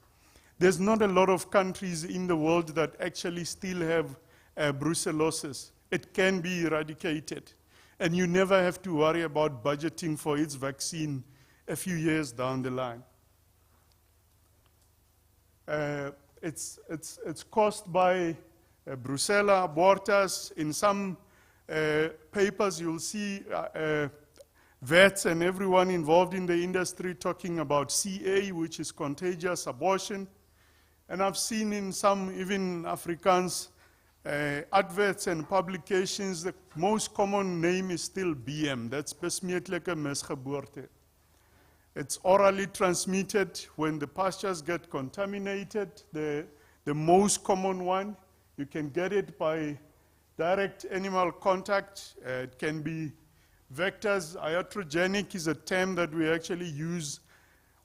There's not a lot of countries in the world that actually still have brucellosis. It can be eradicated. And you never have to worry about budgeting for its vaccine a few years down the line. It's caused by Brucella abortus. In some papers, you'll see vets and everyone involved in the industry talking about CA, which is contagious abortion. And I've seen in some, even Afrikaans, adverts and publications, the most common name is still BM. That's besmetelike misgeboorte. It's orally transmitted when the pastures get contaminated. The most common one, you can get it by direct animal contact. It can be vectors. Iatrogenic is a term that we actually use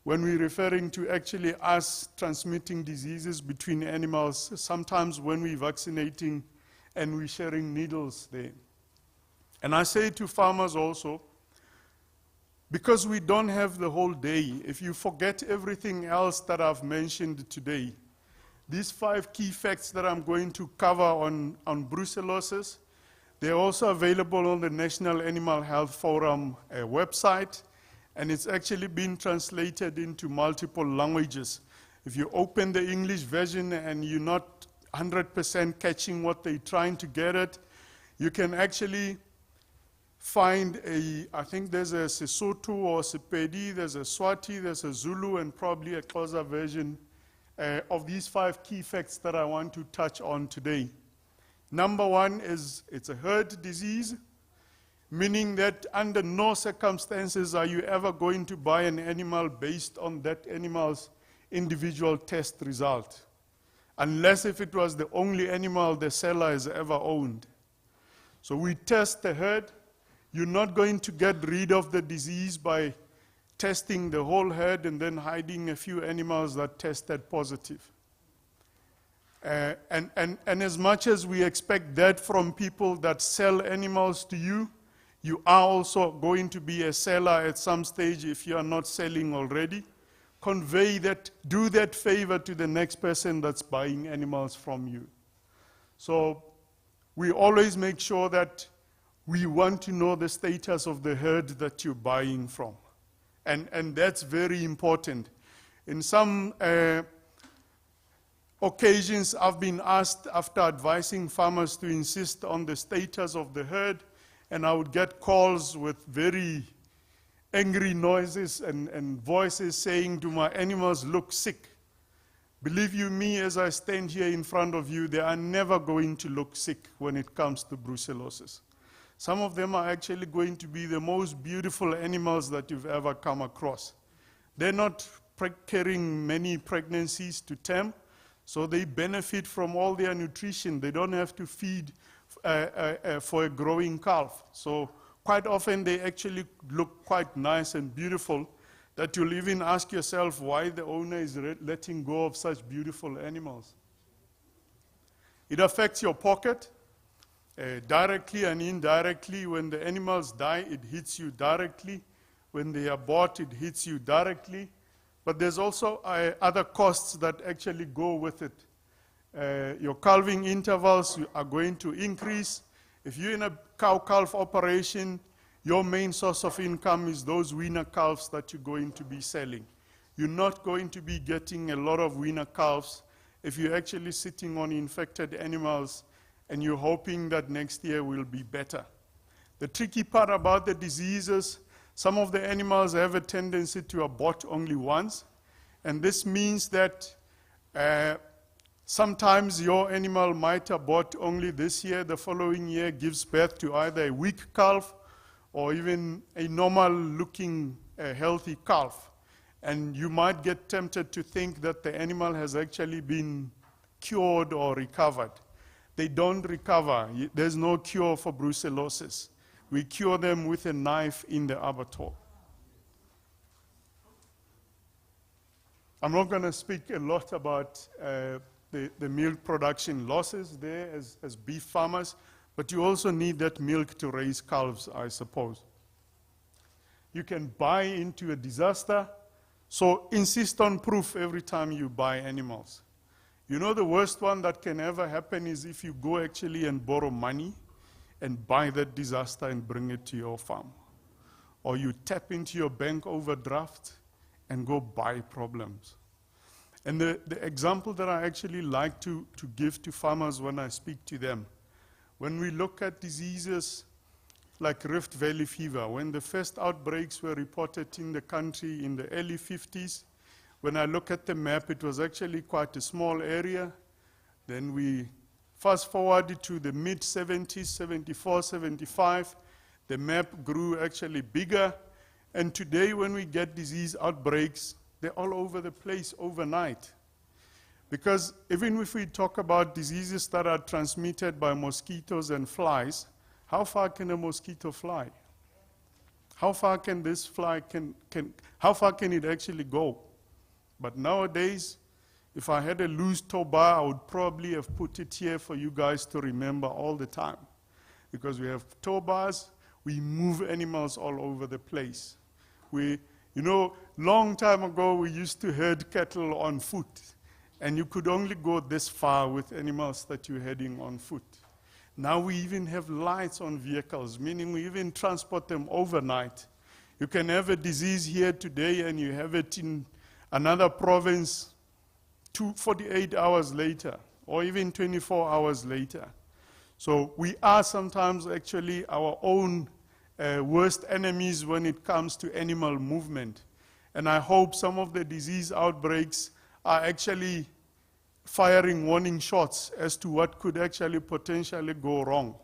when we're referring to actually us transmitting diseases between animals, sometimes when we're vaccinating and we're sharing needles there. And I say to farmers also, because we don't have the whole day, if you forget everything else that I've mentioned today, these 5 key facts that I'm going to cover on brucellosis, they're also available on the National Animal Health Forum website, and it's actually been translated into multiple languages. If you open the English version and you're not 100% catching what they're trying to get at, you can actually find I think there's a Sesotho or Sepedi, there's a Swati, there's a Zulu, and probably a Xhosa version of these 5 key facts that I want to touch on today. Number 1 is it's a herd disease, meaning that under no circumstances are you ever going to buy an animal based on that animal's individual test result, unless if it was the only animal the seller has ever owned. So we test the herd. You're not going to get rid of the disease by testing the whole herd and then hiding a few animals that tested positive. And as much as we expect that from people that sell animals to you, you are also going to be a seller at some stage if you are not selling already. Convey that, do that favor to the next person that's buying animals from you. So we always make sure that we want to know the status of the herd that you're buying from. And that's very important. In some occasions, I've been asked after advising farmers to insist on the status of the herd, and I would get calls with very angry noises and voices saying, "Do my animals look sick?" Believe you me, as I stand here in front of you, they are never going to look sick when it comes to brucellosis. Some of them are actually going to be the most beautiful animals that you've ever come across. They're not carrying many pregnancies to term, so they benefit from all their nutrition. They don't have to feed for a growing calf. So quite often they actually look quite nice and beautiful, that you'll even ask yourself why the owner is letting go of such beautiful animals. It affects your pocket directly and indirectly. When the animals die, it hits you directly. When they are bought, it hits you directly. But there's also other costs that actually go with it. Your calving intervals are going to increase. If you're in a cow-calf operation, your main source of income is those weaner calves that you're going to be selling. You're not going to be getting a lot of weaner calves if you're actually sitting on infected animals and you're hoping that next year will be better. The tricky part about the diseases, some of the animals have a tendency to abort only once, And this means that sometimes your animal might abort only this year, the following year gives birth to either a weak calf or even a normal-looking, healthy calf. And you might get tempted to think that the animal has actually been cured or recovered. They don't recover. There's no cure for brucellosis. We cure them with a knife in the abattoir. I'm not going to speak a lot about the milk production losses there as beef farmers, but you also need that milk to raise calves, I suppose. You can buy into a disaster, so insist on proof every time you buy animals. You know, the worst one that can ever happen is if you go actually and borrow money and buy that disaster and bring it to your farm. Or you tap into your bank overdraft and go buy problems. And the example that I actually like to give to farmers when I speak to them, when we look at diseases like Rift Valley fever, when the first outbreaks were reported in the country in the early 50s, when I look at the map, it was actually quite a small area. Then we fast forwarded to the mid-70s, 74, 75, the map grew actually bigger. And today when we get disease outbreaks, they're all over the place overnight. Because even if we talk about diseases that are transmitted by mosquitoes and flies, how far can a mosquito fly? How far can this fly, how far can it actually go? But nowadays, if I had a loose tow bar, I would probably have put it here for you guys to remember all the time. Because we have tow bars, we move animals all over the place. You know, long time ago, we used to herd cattle on foot. And you could only go this far with animals that you're herding on foot. Now we even have lights on vehicles, meaning we even transport them overnight. You can have a disease here today and you have it in another province 48 hours later, or even 24 hours later. So we are sometimes actually our own worst enemies when it comes to animal movement. And I hope some of the disease outbreaks are actually firing warning shots as to what could actually potentially go wrong.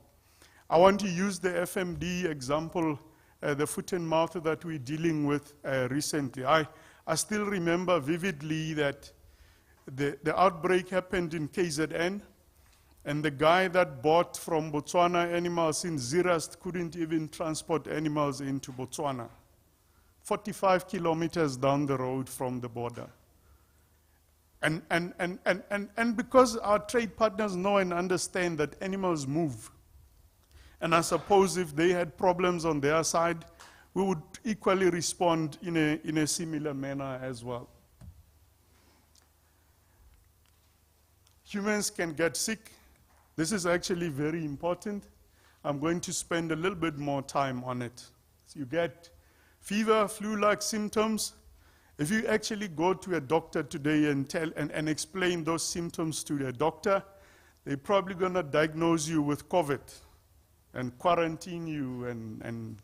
I want to use the FMD example, the foot and mouth that we're dealing with recently. I still remember vividly that the outbreak happened in KZN, and the guy that bought from Botswana animals in Zirast couldn't even transport animals into Botswana, 45 kilometers down the road from the border. And because our trade partners know and understand that animals move, and I suppose if they had problems on their side, we would equally respond in a similar manner as well. Humans can get sick. This is actually very important. I'm going to spend a little bit more time on it. So you get fever, flu-like symptoms. If you actually go to a doctor today and explain those symptoms to the doctor, they're probably going to diagnose you with COVID and quarantine you and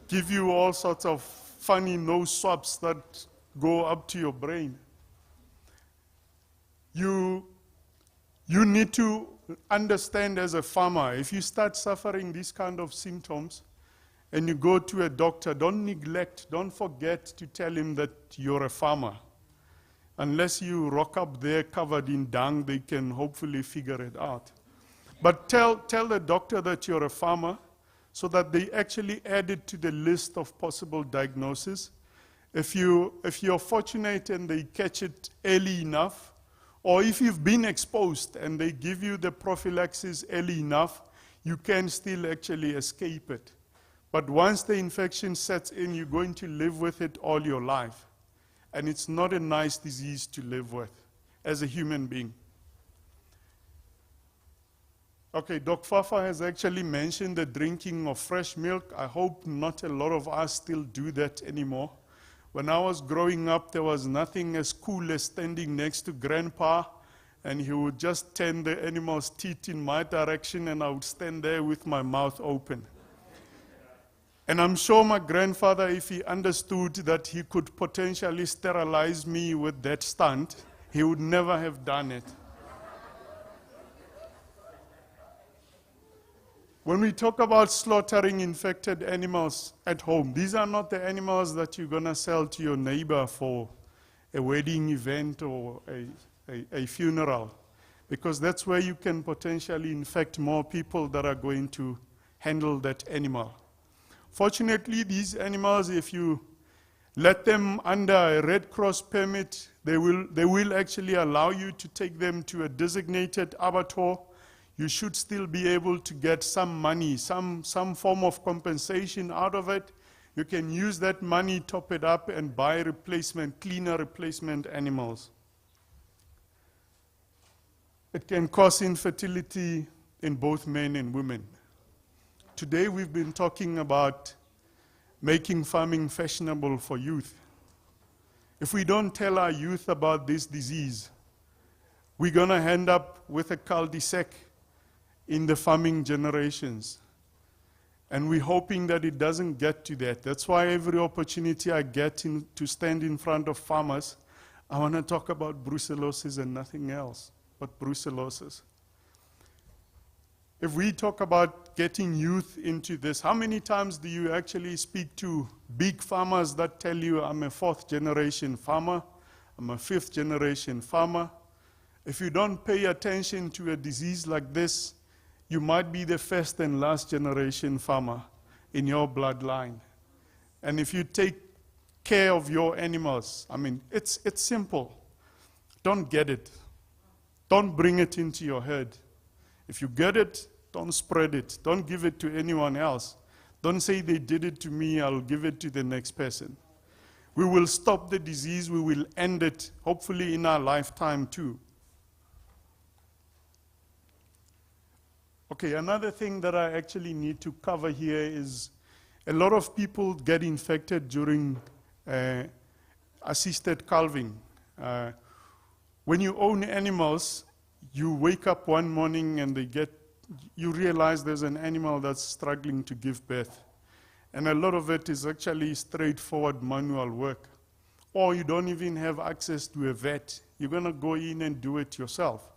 give you all sorts of funny nose swabs that go up to your brain. You need to understand as a farmer, if you start suffering these kind of symptoms, and you go to a doctor, don't neglect, don't forget to tell him that you're a farmer. Unless you rock up there covered in dung, they can hopefully figure it out. But tell the doctor that you're a farmer so that they actually add it to the list of possible diagnoses. If you're fortunate and they catch it early enough, or if you've been exposed and they give you the prophylaxis early enough, you can still actually escape it. But once the infection sets in, you're going to live with it all your life. And it's not a nice disease to live with as a human being. Okay, Doc Fafa has actually mentioned the drinking of fresh milk. I hope not a lot of us still do that anymore. When I was growing up, there was nothing as cool as standing next to Grandpa, and he would just turn the animal's teeth in my direction, and I would stand there with my mouth open. And I'm sure my grandfather, if he understood that he could potentially sterilize me with that stunt, he would never have done it. When we talk about slaughtering infected animals at home, these are not the animals that you're going to sell to your neighbor for a wedding event or a funeral, because that's where you can potentially infect more people that are going to handle that animal. Fortunately, these animals, if you let them under a Red Cross permit, they will actually allow you to take them to a designated abattoir. You should still be able to get some money, some form of compensation out of it. You can use that money, top it up, and buy cleaner replacement animals. It can cause infertility in both men and women. Today we've been talking about making farming fashionable for youth. If we don't tell our youth about this disease, we're going to end up with a cul-de-sac in the farming generations. And we're hoping that it doesn't get to that. That's why every opportunity I get to stand in front of farmers, I want to talk about brucellosis and nothing else but brucellosis. If we talk about getting youth into this, how many times do you actually speak to big farmers that tell you, I'm a 4th generation farmer, I'm a 5th generation farmer? If you don't pay attention to a disease like this, you might be the 1st and last generation farmer in your bloodline. And if you take care of your animals, I mean, it's simple. Don't get it. Don't bring it into your head. If you get it, don't spread it. Don't give it to anyone else. Don't say they did it to me, I'll give it to the next person. We will stop the disease, we will end it, hopefully in our lifetime too. Okay, another thing that I actually need to cover here is a lot of people get infected during assisted calving. When you own animals, you wake up one morning and you realize there's an animal that's struggling to give birth. And a lot of it is actually straightforward manual work. Or you don't even have access to a vet. You're going to go in and do it yourself.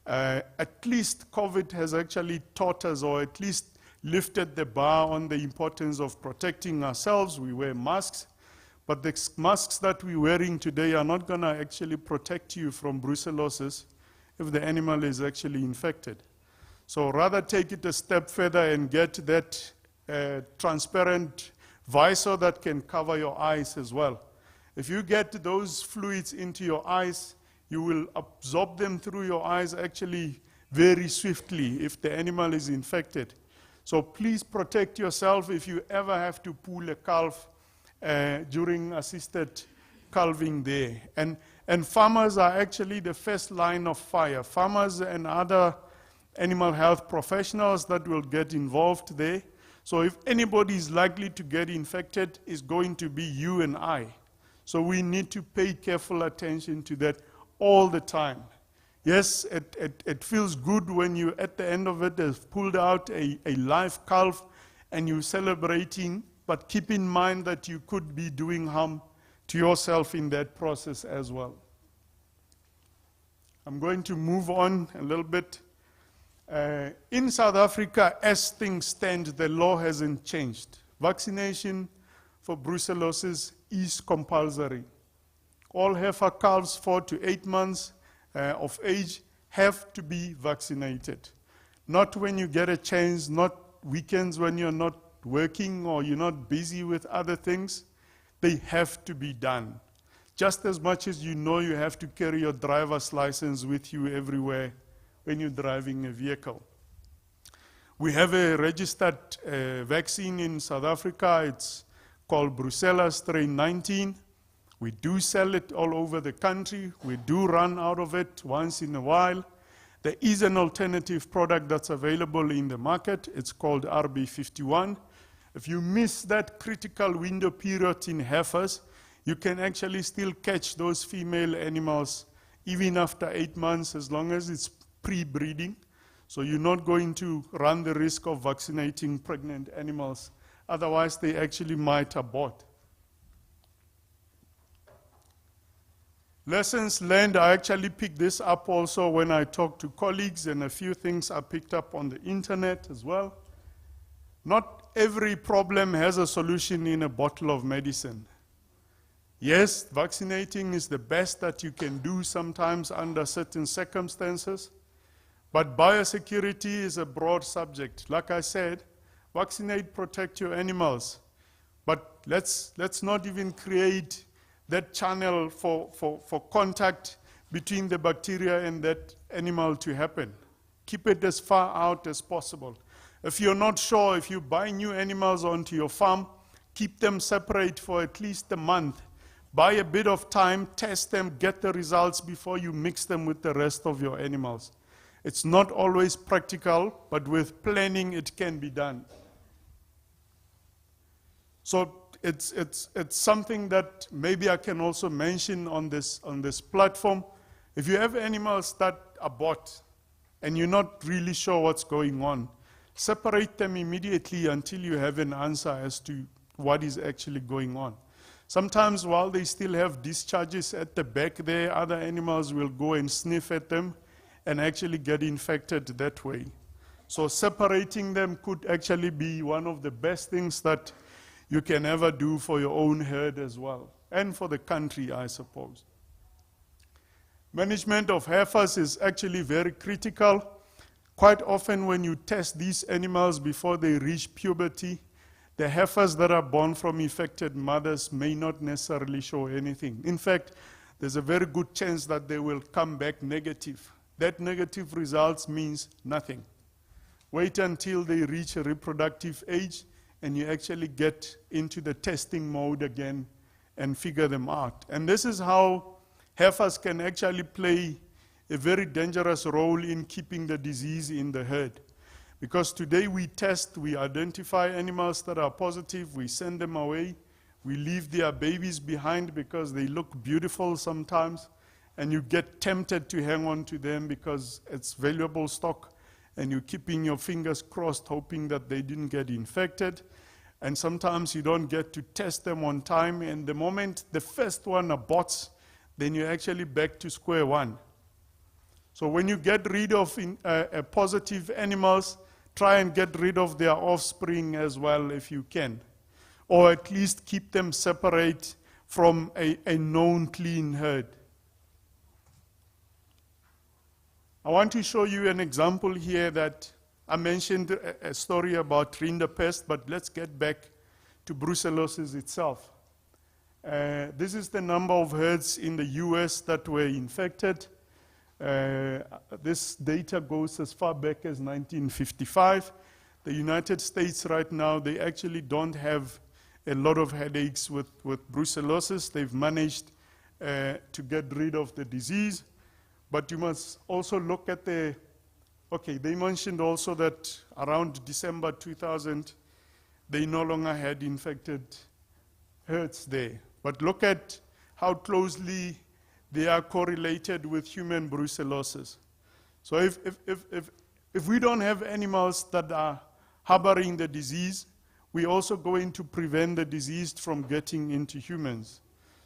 At least COVID has actually taught us, or at least lifted the bar on the importance of protecting ourselves. We wear masks, but the masks that we're wearing today are not going to actually protect you from brucellosis if the animal is actually infected. So rather take it a step further and get that transparent visor that can cover your eyes as well. If you get those fluids into your eyes, you will absorb them through your eyes actually very swiftly if the animal is infected. So please protect yourself if you ever have to pull a calf during assisted calving there. And farmers are actually the first line of fire. Farmers and other animal health professionals that will get involved there. So if anybody is likely to get infected, it's going to be you and I. So we need to pay careful attention to that all the time. Yes, it feels good when you, at the end of it, have pulled out a live calf and you're celebrating, but keep in mind that you could be doing harm to yourself in that process as well. I'm going to move on a little bit. In South Africa, as things stand, the law hasn't changed. Vaccination for brucellosis is compulsory. All heifer calves 4 to 8 months of age have to be vaccinated. Not when you get a chance, not weekends when you're not working or you're not busy with other things. They have to be done. Just as much as you know you have to carry your driver's license with you everywhere when you're driving a vehicle. We have a registered vaccine in South Africa. It's called Brucella strain 19. We do sell it all over the country. We do run out of it once in a while. There is an alternative product that's available in the market. It's called RB51. If you miss that critical window period in heifers, you can actually still catch those female animals even after 8 months as long as it's pre-breeding. So you're not going to run the risk of vaccinating pregnant animals Otherwise, they actually might abort. Lessons learned, I actually picked this up also when I talked to colleagues, and a few things I picked up on the internet as well. Not every problem has a solution in a bottle of medicine. Yes, vaccinating is the best that you can do sometimes under certain circumstances, but biosecurity is a broad subject. Like I said, vaccinate, protect your animals, but let's not even create that channel for contact between the bacteria and that animal to happen. Keep it as far out as possible. If you're not sure, if you buy new animals onto your farm, keep them separate for at least a month. Buy a bit of time, test them, get the results before you mix them with the rest of your animals. It's not always practical, but with planning it can be done. So it's something that maybe I can also mention on this platform. If you have animals that abort and you're not really sure what's going on, separate them immediately until you have an answer as to what is actually going on. Sometimes while they still have discharges at the back there, other animals will go and sniff at them and actually get infected that way. So separating them could actually be one of the best things that you can ever do for your own herd as well, and for the country, I suppose. Management of heifers is actually very critical. Quite often when you test these animals before they reach puberty, the heifers that are born from infected mothers may not necessarily show anything. In fact, there's a very good chance that they will come back negative. That negative results means nothing. Wait until they reach a reproductive age and you actually get into the testing mode again and figure them out. And this is how heifers can actually play a very dangerous role in keeping the disease in the herd. Because today we test, we identify animals that are positive, we send them away, we leave their babies behind because they look beautiful sometimes, and you get tempted to hang on to them because it's valuable stock, and you're keeping your fingers crossed hoping that they didn't get infected. And sometimes you don't get to test them on time, and the moment the first one aborts, then you're actually back to square one. So when you get rid of positive animals, try and get rid of their offspring as well if you can. Or at least keep them separate from a known clean herd. I want to show you an example here that I mentioned a story about rinderpest, but let's get back to brucellosis itself. This is the number of herds in the US that were infected. This data goes as far back as 1955. The United States right now, they actually don't have a lot of headaches with brucellosis. They've managed to get rid of the disease. But you must also look at they mentioned also that around December 2000, they no longer had infected herds there. But look at how closely they are correlated with human brucellosis. So if we don't have animals that are harboring the disease, we're also going to prevent the disease from getting into humans.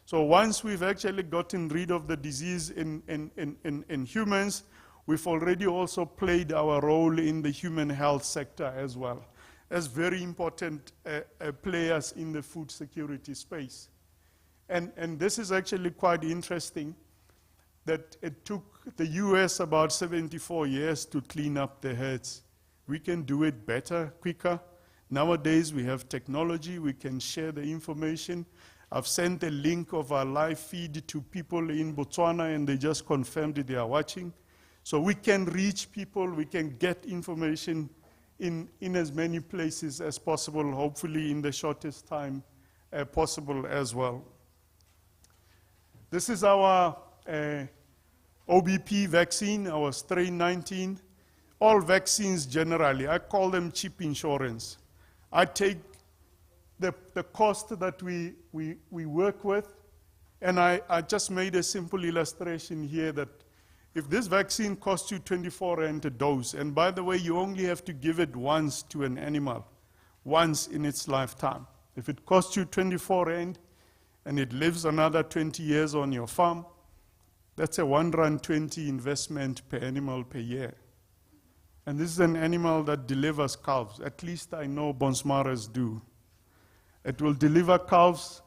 So once we've actually gotten rid of the disease in humans, we've already also played our role in the human health sector as well, as very important players in the food security space. And this is actually quite interesting, that it took the US about 74 years to clean up the herds. We can do it better, quicker. Nowadays we have technology, we can share the information. I've sent a link of our live feed to people in Botswana and they just confirmed that they are watching. So we can reach people, we can get information in as many places as possible, hopefully in the shortest time possible as well. This is our OBP vaccine, our strain 19. All vaccines generally, I call them cheap insurance. I take the cost that we work with, and I just made a simple illustration here that if this vaccine costs you 24 rand a dose, and by the way, you only have to give it once to an animal. once in its lifetime. If it costs you 24 rand and it lives another 20 years on your farm, that's a R1.20 investment per animal per year. And this is an animal that delivers calves. At least I know Bonsmaras do. It will deliver calves.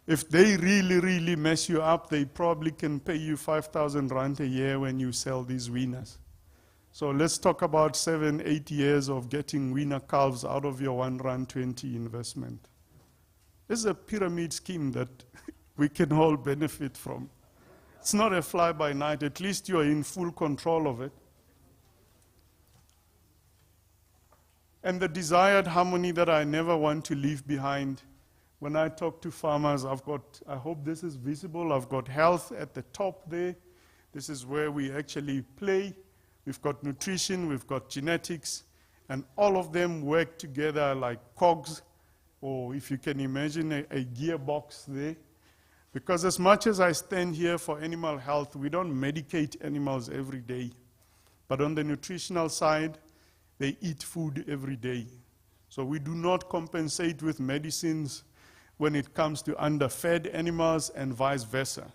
If they really, really mess you up, they probably can pay you 5,000 rand a year when you sell these weaners. So let's talk about 7, 8 years of getting weaner calves out of your R1.20 investment. This is a pyramid scheme that we can all benefit from. It's not a fly-by-night. At least you're in full control of it. And the desired harmony that I never want to leave behind. When I talk to farmers, I hope this is visible, I've got health at the top there. This is where we actually play. We've got nutrition, we've got genetics, and all of them work together like cogs, or if you can imagine a gearbox there. Because as much as I stand here for animal health, we don't medicate animals every day. But on the nutritional side, they eat food every day. So we do not compensate with medicines when it comes to underfed animals and vice versa.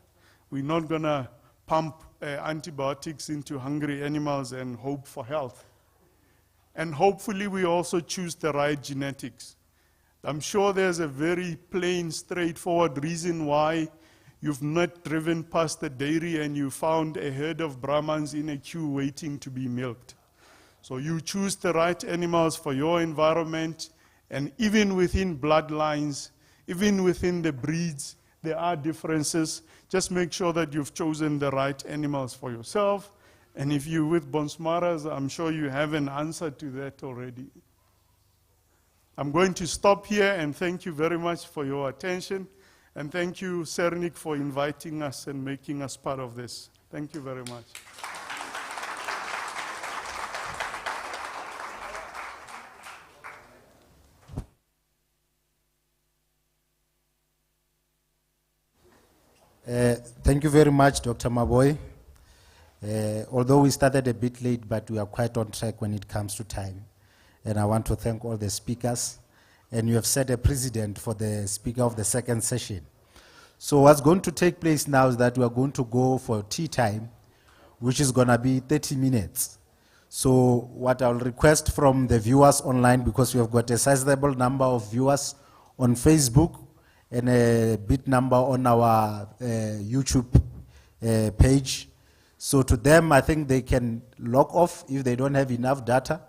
We're not going to pump antibiotics into hungry animals and hope for health. And hopefully we also choose the right genetics. I'm sure there's a very plain, straightforward reason why you've not driven past the dairy and you found a herd of Brahmans in a queue waiting to be milked. So you choose the right animals for your environment, and even within bloodlines, even within the breeds, there are differences. Just make sure that you've chosen the right animals for yourself. And if you're with Bonsmaras, I'm sure you have an answer to that already. I'm going to stop here and thank you very much for your attention. And thank you, Sernick, for inviting us and making us part of this. Thank you very much. Thank you very much, Dr. Maboy. Although we started a bit late, but we are quite on track when it comes to time. And I want to thank all the speakers. And you have set a precedent for the speaker of the second session. So what's going to take place now is that we are going to go for tea time, which is going to be 30 minutes. So what I'll request from the viewers online, because we have got a sizable number of viewers on Facebook, and a big number on our YouTube page. So to them, I think they can log off if they don't have enough data.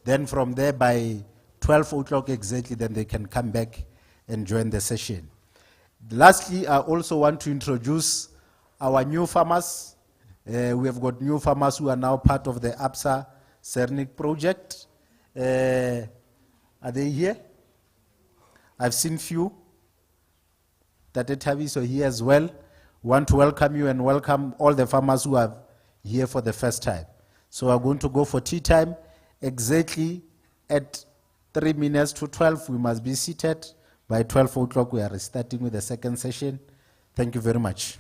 Then from there, by 12 o'clock exactly, then they can come back and join the session. Lastly, I also want to introduce our new farmers. We have got new farmers who are now part of the APSA Sernick project. Are they here? I've seen few. Tate Tavis are here as well. Want to welcome you and welcome all the farmers who are here for the first time. So we're going to go for tea time. Exactly at 3 minutes to 12, we must be seated. By 12 o'clock, we are starting with the second session. Thank you very much.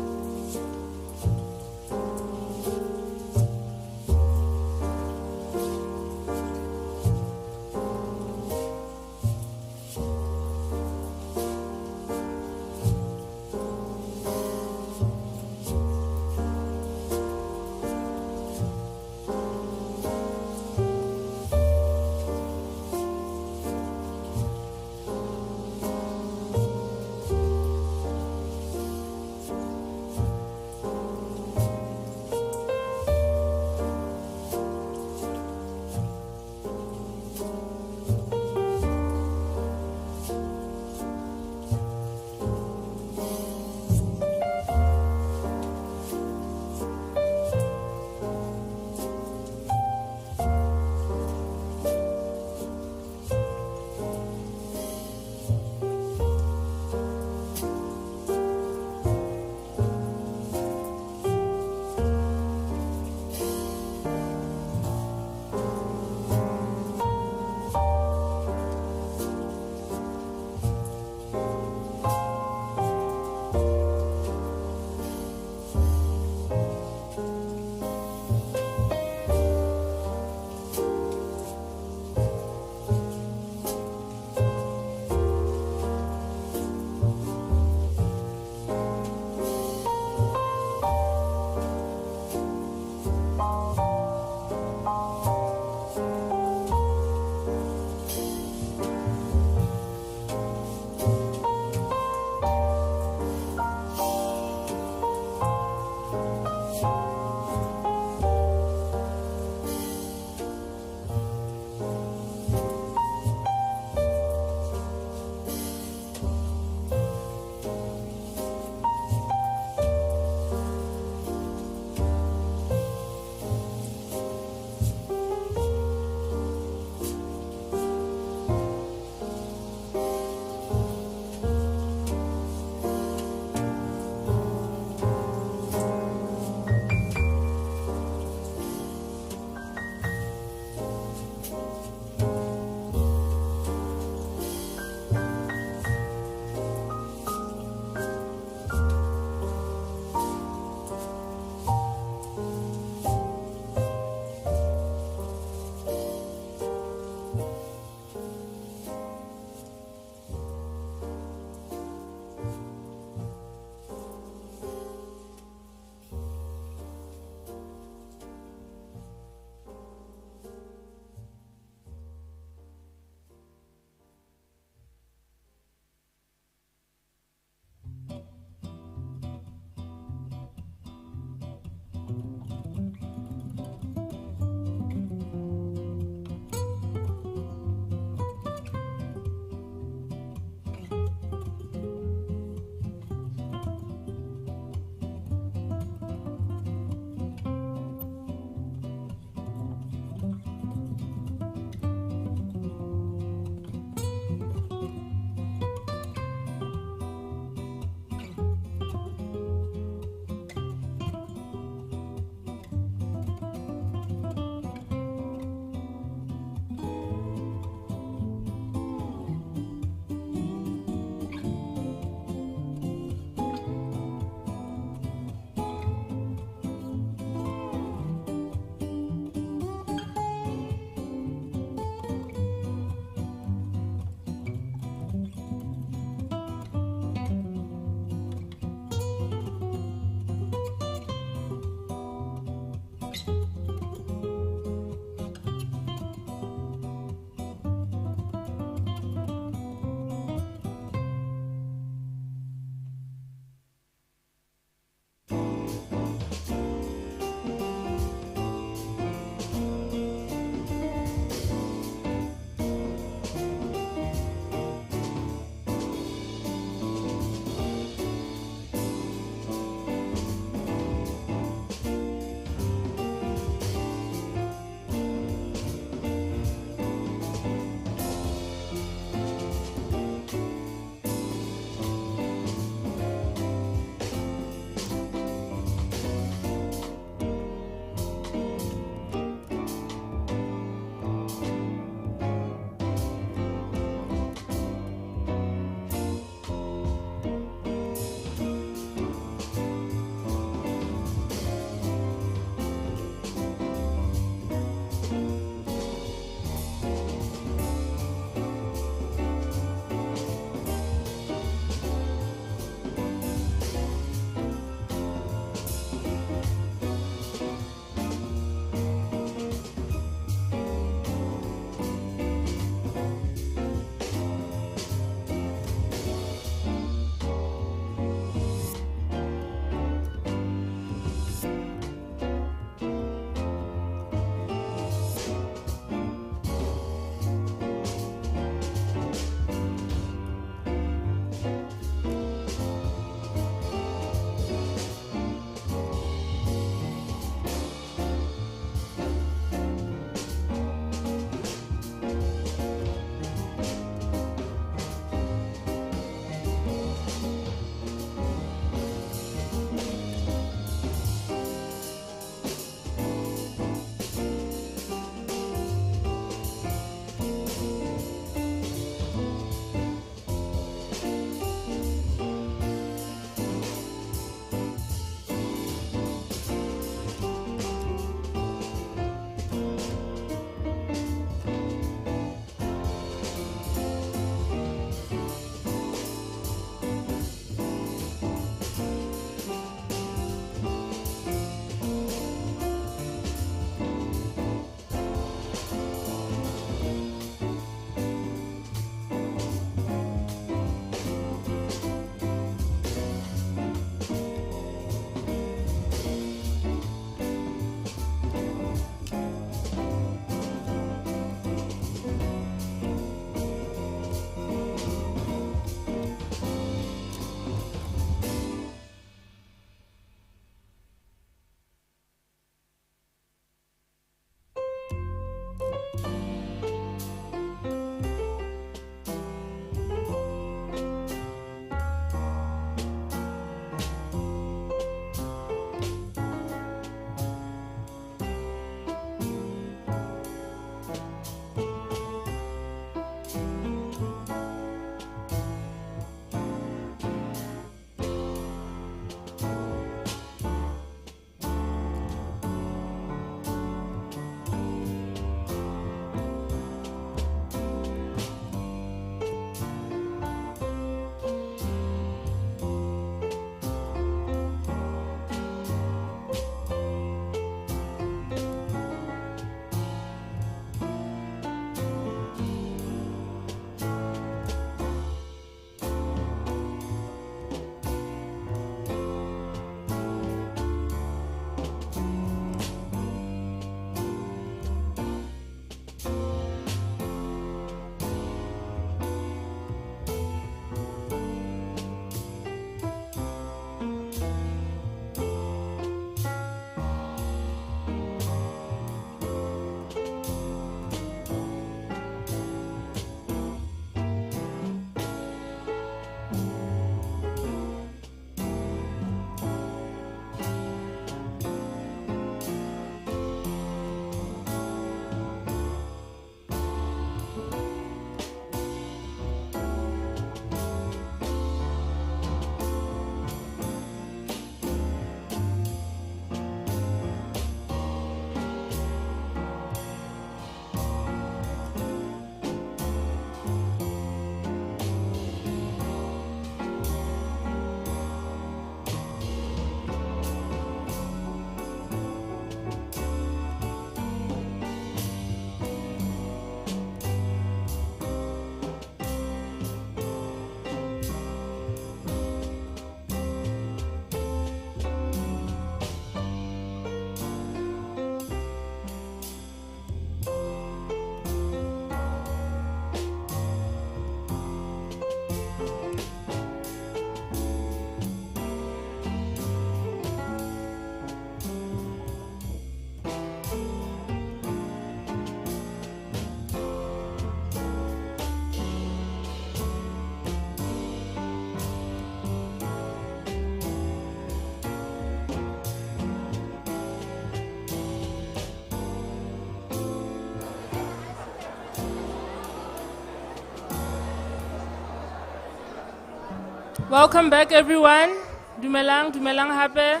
Welcome back, everyone. Dumelang, dumelang hape.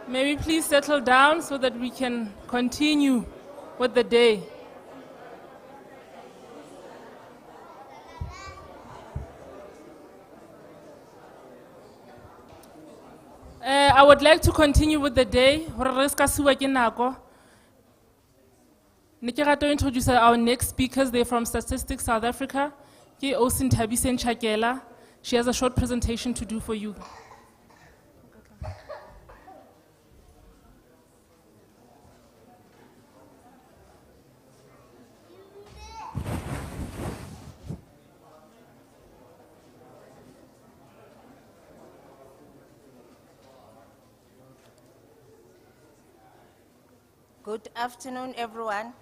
May we please settle down so that we can continue with the day. I would like to continue with the day. Hore re ska siwa ke nako. Ne ke rata ho introduce our next speakers. They're from Statistics South Africa. Ke Osin Thabisen Chakela. She has a short presentation to do for you. Good afternoon, everyone.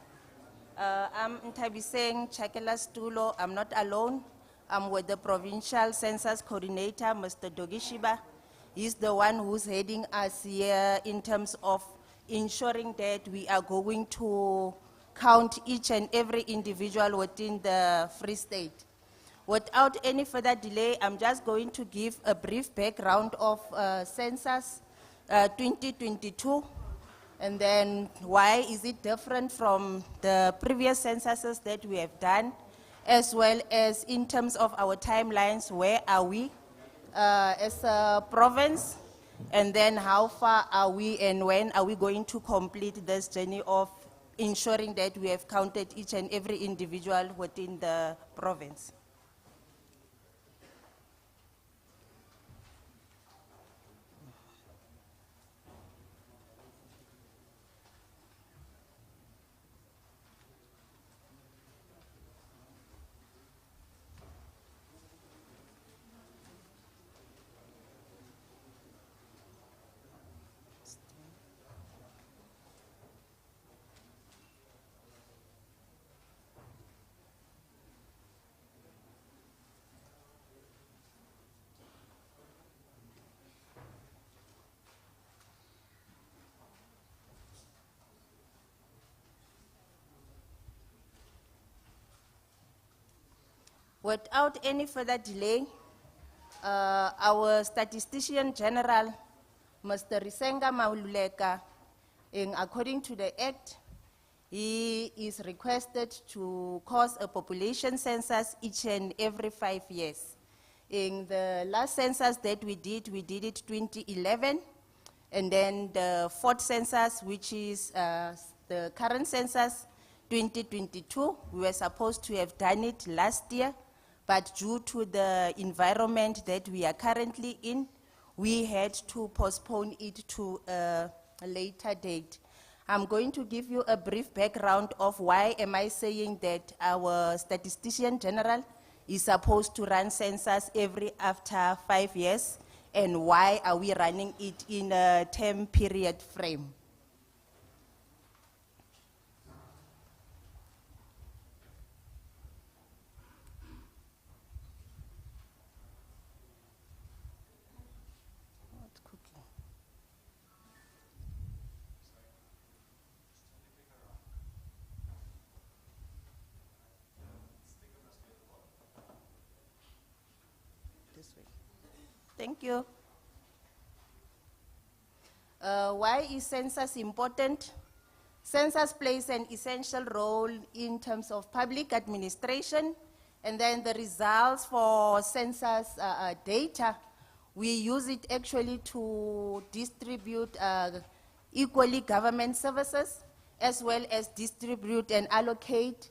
I'm Ntabiseng Chakela Stulo. I'm not alone. I'm with the Provincial Census Coordinator, Mr. Dogishiba. He's the one who's heading us here in terms of ensuring that we are going to count each and every individual within the Free State. Without any further delay, I'm just going to give a brief background of Census 2022. And then why is it different from the previous censuses that we have done, as well as in terms of our timelines, where are we as a province, and then how far are we and when are we going to complete this journey of ensuring that we have counted each and every individual within the province. Without any further delay, our Statistician General, Mr. Risenga Maululeka, according to the Act, he is requested to cause a population census each and every 5 years. In the last census that we did it 2011, and then the fourth census, which is the current census, 2022, we were supposed to have done it last year, but due to the environment that we are currently in, we had to postpone it to a later date. I'm going to give you a brief background of why am I saying that our Statistician General is supposed to run census after 5 years, and why are we running it in a term period frame. Thank you. Why is census important? Census plays an essential role in terms of public administration, and then the results for census data, we use it actually to distribute equally government services, as well as distribute and allocate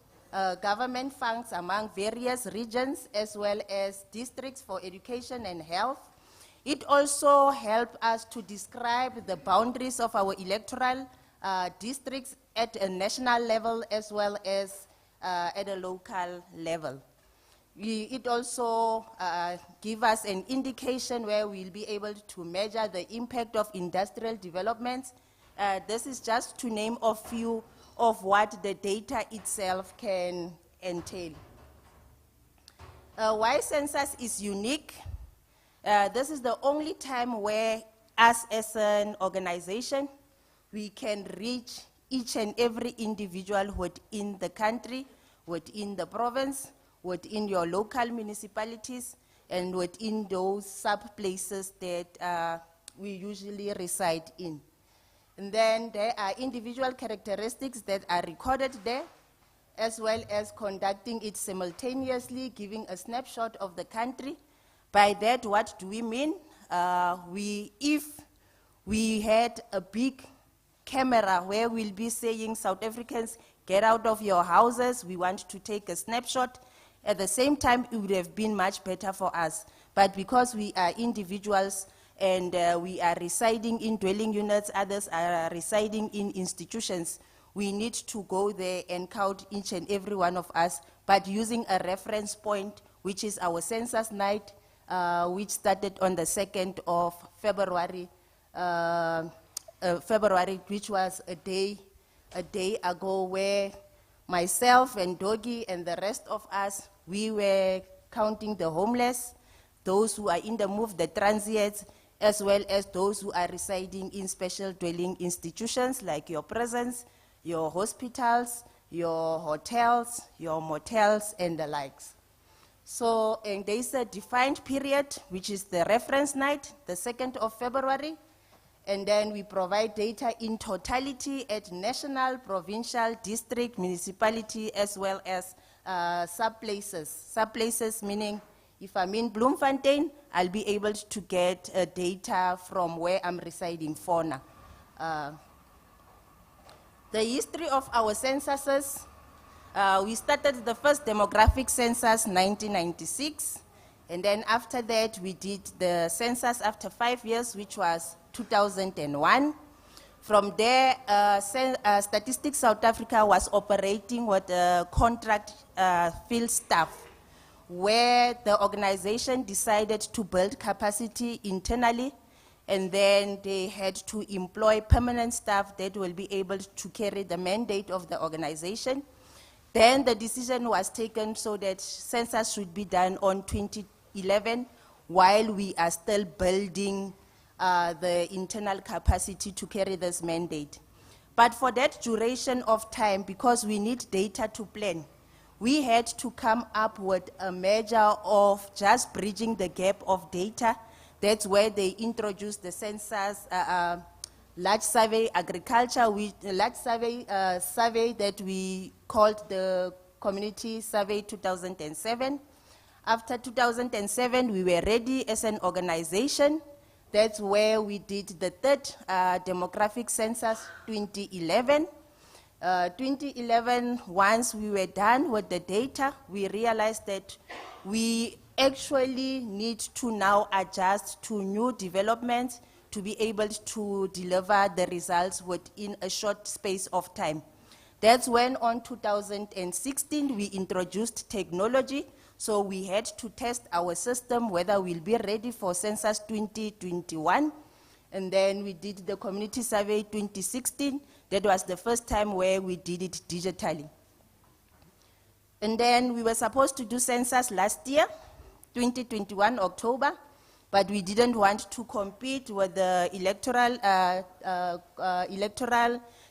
government funds among various regions, as well as districts for education and health. It also helps us to describe the boundaries of our electoral districts at a national level, as well as at a local level. It also gives us an indication where we'll be able to measure the impact of industrial developments. This is just to name a few of what the data itself can entail. Why census is unique? This is the only time where us as an organization, we can reach each and every individual within the country, within the province, within your local municipalities, and within those sub-places that we usually reside in. And then there are individual characteristics that are recorded there, as well as conducting it simultaneously, giving a snapshot of the country. By that, what do we mean? If we had a big camera where we'll be saying, South Africans, get out of your houses, we want to take a snapshot. At the same time, it would have been much better for us. But because we are individuals and we are residing in dwelling units, others are residing in institutions, we need to go there and count each and every one of us, but using a reference point, which is our census night, which started on the 2nd of February, which was a day ago, where myself and Doggy and the rest of us, we were counting the homeless, those who are in the move, the transients, as well as those who are residing in special dwelling institutions like your prisons, your hospitals, your hotels, your motels, and the likes. So, and there is a defined period, which is the reference night, the 2nd of February, and then we provide data in totality at national, provincial, district, municipality, as well as sub-places. Sub-places meaning if I'm in Bloemfontein, I'll be able to get data from where I'm residing for now. The history of our censuses, we started the first demographic census 1996, and then after that we did the census after 5 years, which was 2001. From there, Statistics South Africa was operating with contract field staff, where the organization decided to build capacity internally, and then they had to employ permanent staff that will be able to carry the mandate of the organization. Then the decision was taken so that census should be done on 2011, while we are still building the internal capacity to carry this mandate. But for that duration of time, because we need data to plan, we had to come up with a measure of just bridging the gap of data. That's where they introduced the census, large survey agriculture, large survey that we called the Community Survey 2007. After 2007, we were ready as an organization. That's where we did the third demographic census, 2011. 2011, once we were done with the data, we realized that we actually need to now adjust to new developments to be able to deliver the results within a short space of time. That's when on 2016, we introduced technology. So we had to test our system, whether we'll be ready for census 2021. And then we did the community survey 2016. That was the first time where we did it digitally. And then we were supposed to do census last year, 2021 October, but we didn't want to compete with the electoral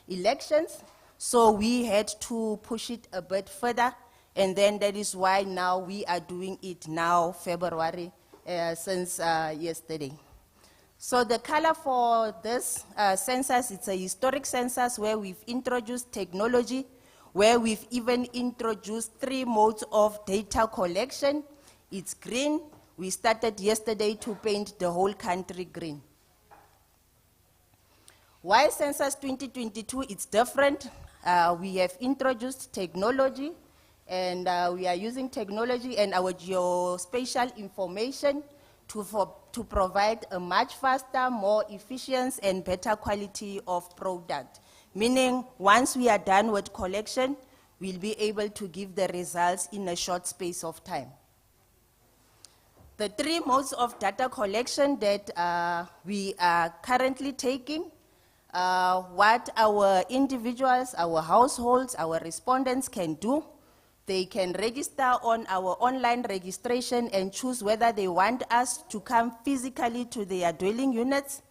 elections. So we had to push it a bit further. And then that is why now we are doing it now, February, since yesterday. So the color for this census, it's a historic census where we've introduced technology, where we've even introduced 3 modes of data collection. It's green. We started yesterday to paint the whole country green. While census 2022, it's different. We have introduced technology, and we are using technology and our geospatial information to provide a much faster, more efficient, and better quality of product. Meaning, once we are done with collection, we'll be able to give the results in a short space of time. The 3 modes of data collection that we are currently taking, what our individuals, our households, our respondents can do. They can register on our online registration and choose whether they want us to come physically to their dwelling units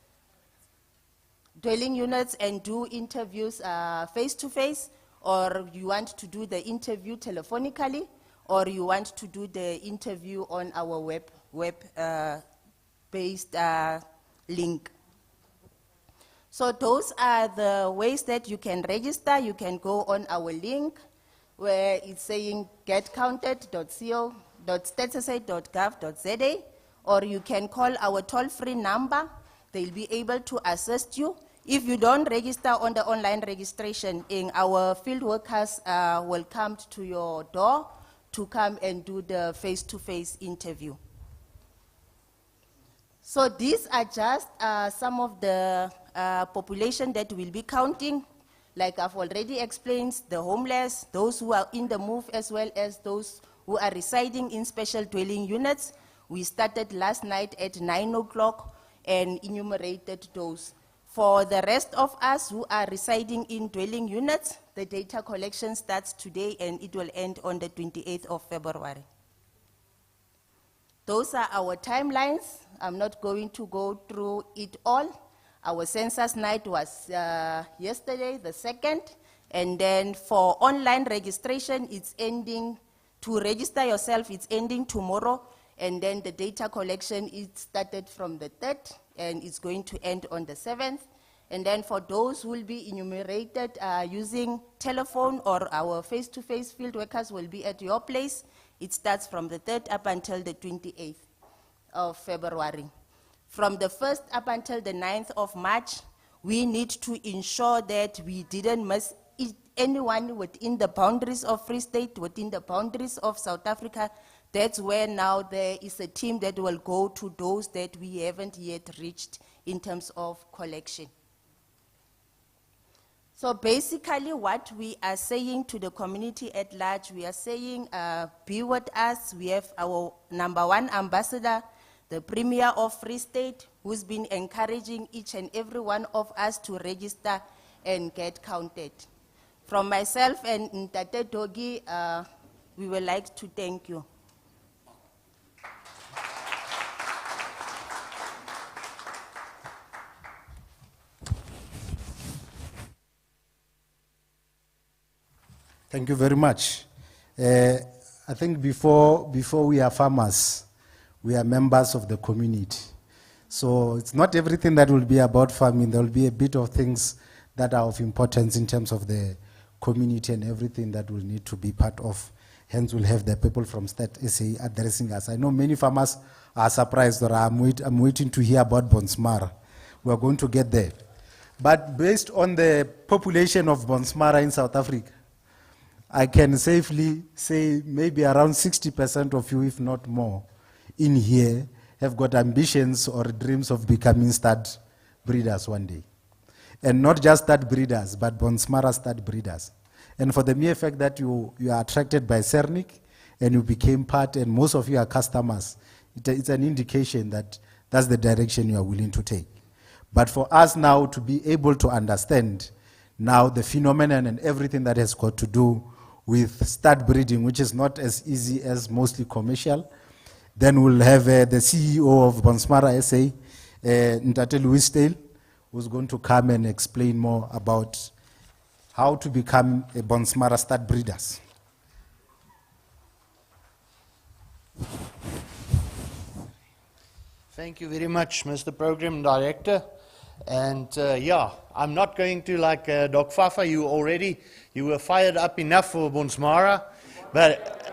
and do interviews face-to-face, or you want to do the interview telephonically, or you want to do the interview on our web-based link. So those are the ways that you can register. You can go on our link where it's saying getcounted.co.statsa.gov.za, or you can call our toll-free number. They'll be able to assist you. If you don't register on the online registration, our field workers will come to your door to come and do the face-to-face interview. So these are just some of the population that we'll be counting. Like I've already explained, the homeless, those who are in the move, as well as those who are residing in special dwelling units. We started last night at 9 o'clock and enumerated those. For the rest of us who are residing in dwelling units, the data collection starts today and it will end on the 28th of February. Those are our timelines. I'm not going to go through it all. Our census night was yesterday, the 2nd, and then for online registration, it's ending, to register yourself, it's ending tomorrow, and then the data collection, it started from the 3rd, and it's going to end on the 7th. And then for those who will be enumerated using telephone, or our face-to-face field workers will be at your place, it starts from the 3rd up until the 28th of February. From the 1st up until the 9th of March, we need to ensure that we didn't miss anyone within the boundaries of Free State, within the boundaries of South Africa. That's where now there is a team that will go to those that we haven't yet reached in terms of collection. So basically what we are saying to the community at large, we are saying, be with us. We have our #1 ambassador, the Premier of Free State, who's been encouraging each and every one of us to register and get counted. From myself and Ntate Dogi, we would like to thank you. Thank you very much. I think before we are farmers, we are members of the community. So it's not everything that will be about farming. There will be a bit of things that are of importance in terms of the community and everything that will need to be part of. Hence, we'll have the people from State SA addressing us. I know many farmers are surprised, or I'm waiting to hear about Bonsmara. We're going to get there. But based on the population of Bonsmara in South Africa, I can safely say maybe around 60% of you, if not more, in here have got ambitions or dreams of becoming stud breeders one day. And not just stud breeders, but Bonsmara stud breeders. And for the mere fact that you are attracted by Sernick and you became part, and most of you are customers, it's an indication that that's the direction you are willing to take. But for us now to be able to understand now the phenomenon and everything that has got to do with stud breeding, which is not as easy as mostly commercial, then we'll have the CEO of Bonsmara SA, Ntate Louis Stale, who's going to come and explain more about how to become a Bonsmara stud breeders. Thank you very much, Mr. Program Director. And yeah, I'm not going to, like Doc Fafa, you were fired up enough for Bonsmara, but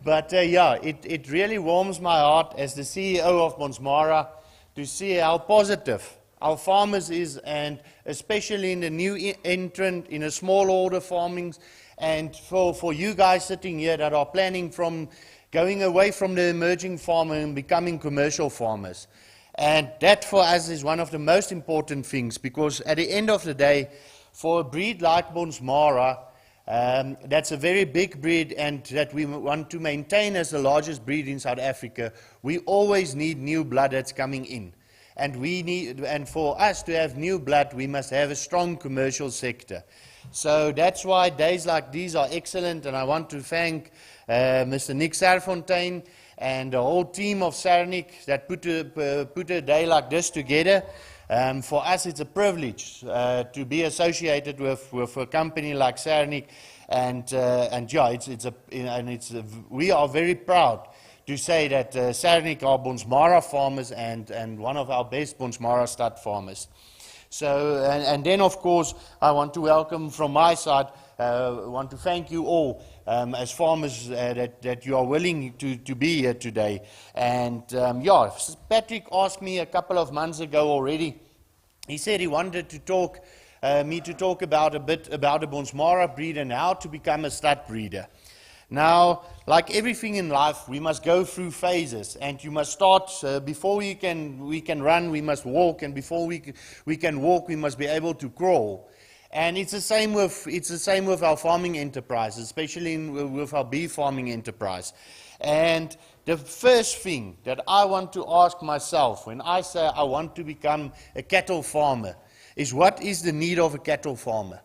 but yeah, it really warms my heart as the CEO of Bonsmara to see how positive our farmers is, and especially in the new entrant in a small order farming, and for you guys sitting here that are planning from going away from the emerging farmer and becoming commercial farmers. And that for us is one of the most important things, because at the end of the day, for a breed like Bonsmara, that's a very big breed, and that we want to maintain as the largest breed in South Africa, we always need new blood that's coming in. And for us to have new blood, we must have a strong commercial sector. So that's why days like these are excellent, and I want to thank Mr. Nick Serfontein and the whole team of Sernick that put a day like this together. For us, it's a privilege to be associated with a company like Sernick, and yeah, we are very proud to say that Sernick are Bonsmara farmers and one of our best Bonsmara stud farmers. So, and then of course, I want to welcome from my side, want to thank you all as farmers that you are willing to be here today. And yeah, Patrick asked me a couple of months ago already. He said he wanted to talk, me to talk about a bit about a Bonsmara breed and how to become a stud breeder. Now, like everything in life, we must go through phases, and you must start before we can run. We must walk, and before we can walk, we must be able to crawl. And it's the same with our farming enterprise, especially with our beef farming enterprise. And the first thing that I want to ask myself when I say I want to become a cattle farmer is, what is the need of a cattle farmer?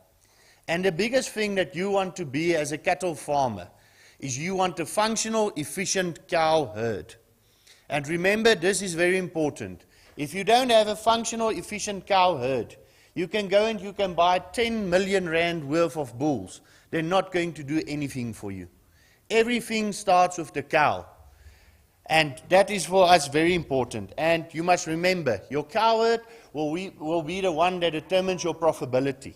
And the biggest thing that you want to be as a cattle farmer is you want a functional, efficient cow herd. And remember, this is very important. If you don't have a functional, efficient cow herd, you can go and you can buy 10 million rand worth of bulls. They're not going to do anything for you. Everything starts with the cow. And that is for us very important. And you must remember, your cow herd will be the one that determines your profitability.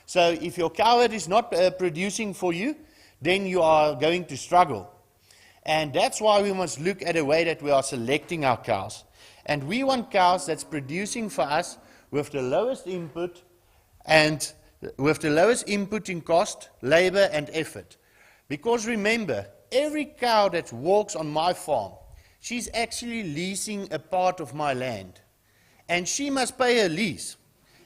So if your cow herd is not producing for you, then you are going to struggle. And that's why we must look at the way that we are selecting our cows. And we want cows that's producing for us with the lowest input, and with the lowest input in cost, labor and effort. Because remember, every cow that walks on my farm, she's actually leasing a part of my land. And she must pay a lease.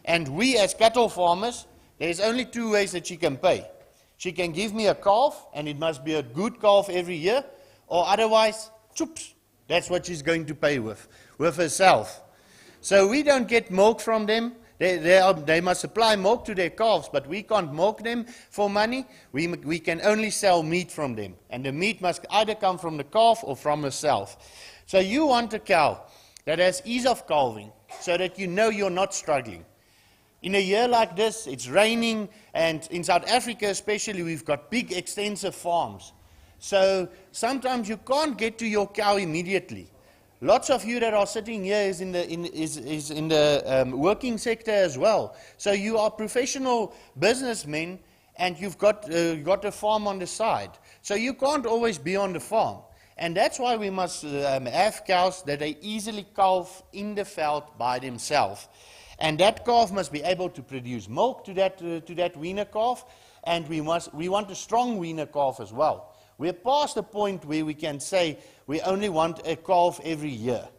And we as cattle farmers, there's only two ways that she can pay. She can give me a calf, and it must be a good calf every year, or otherwise, choops, that's what she's going to pay with herself. So we don't get milk from them. They must supply milk to their calves, but we can't milk them for money. We can only sell meat from them, and the meat must either come from the calf or from herself. So you want a cow that has ease of calving, so that you know you're not struggling. In a year like this, it's raining, and in South Africa especially, we've got big extensive farms. So sometimes you can't get to your cow immediately. Lots of you that are sitting here is in the working sector as well. So you are professional businessmen, and you've got a farm on the side. So you can't always be on the farm. And that's why we must have cows that they easily calve in the veld by themselves. And that calf must be able to produce milk to that weaner calf, and we want a strong weaner calf as well. We're past the point where we can say we only want a calf every year,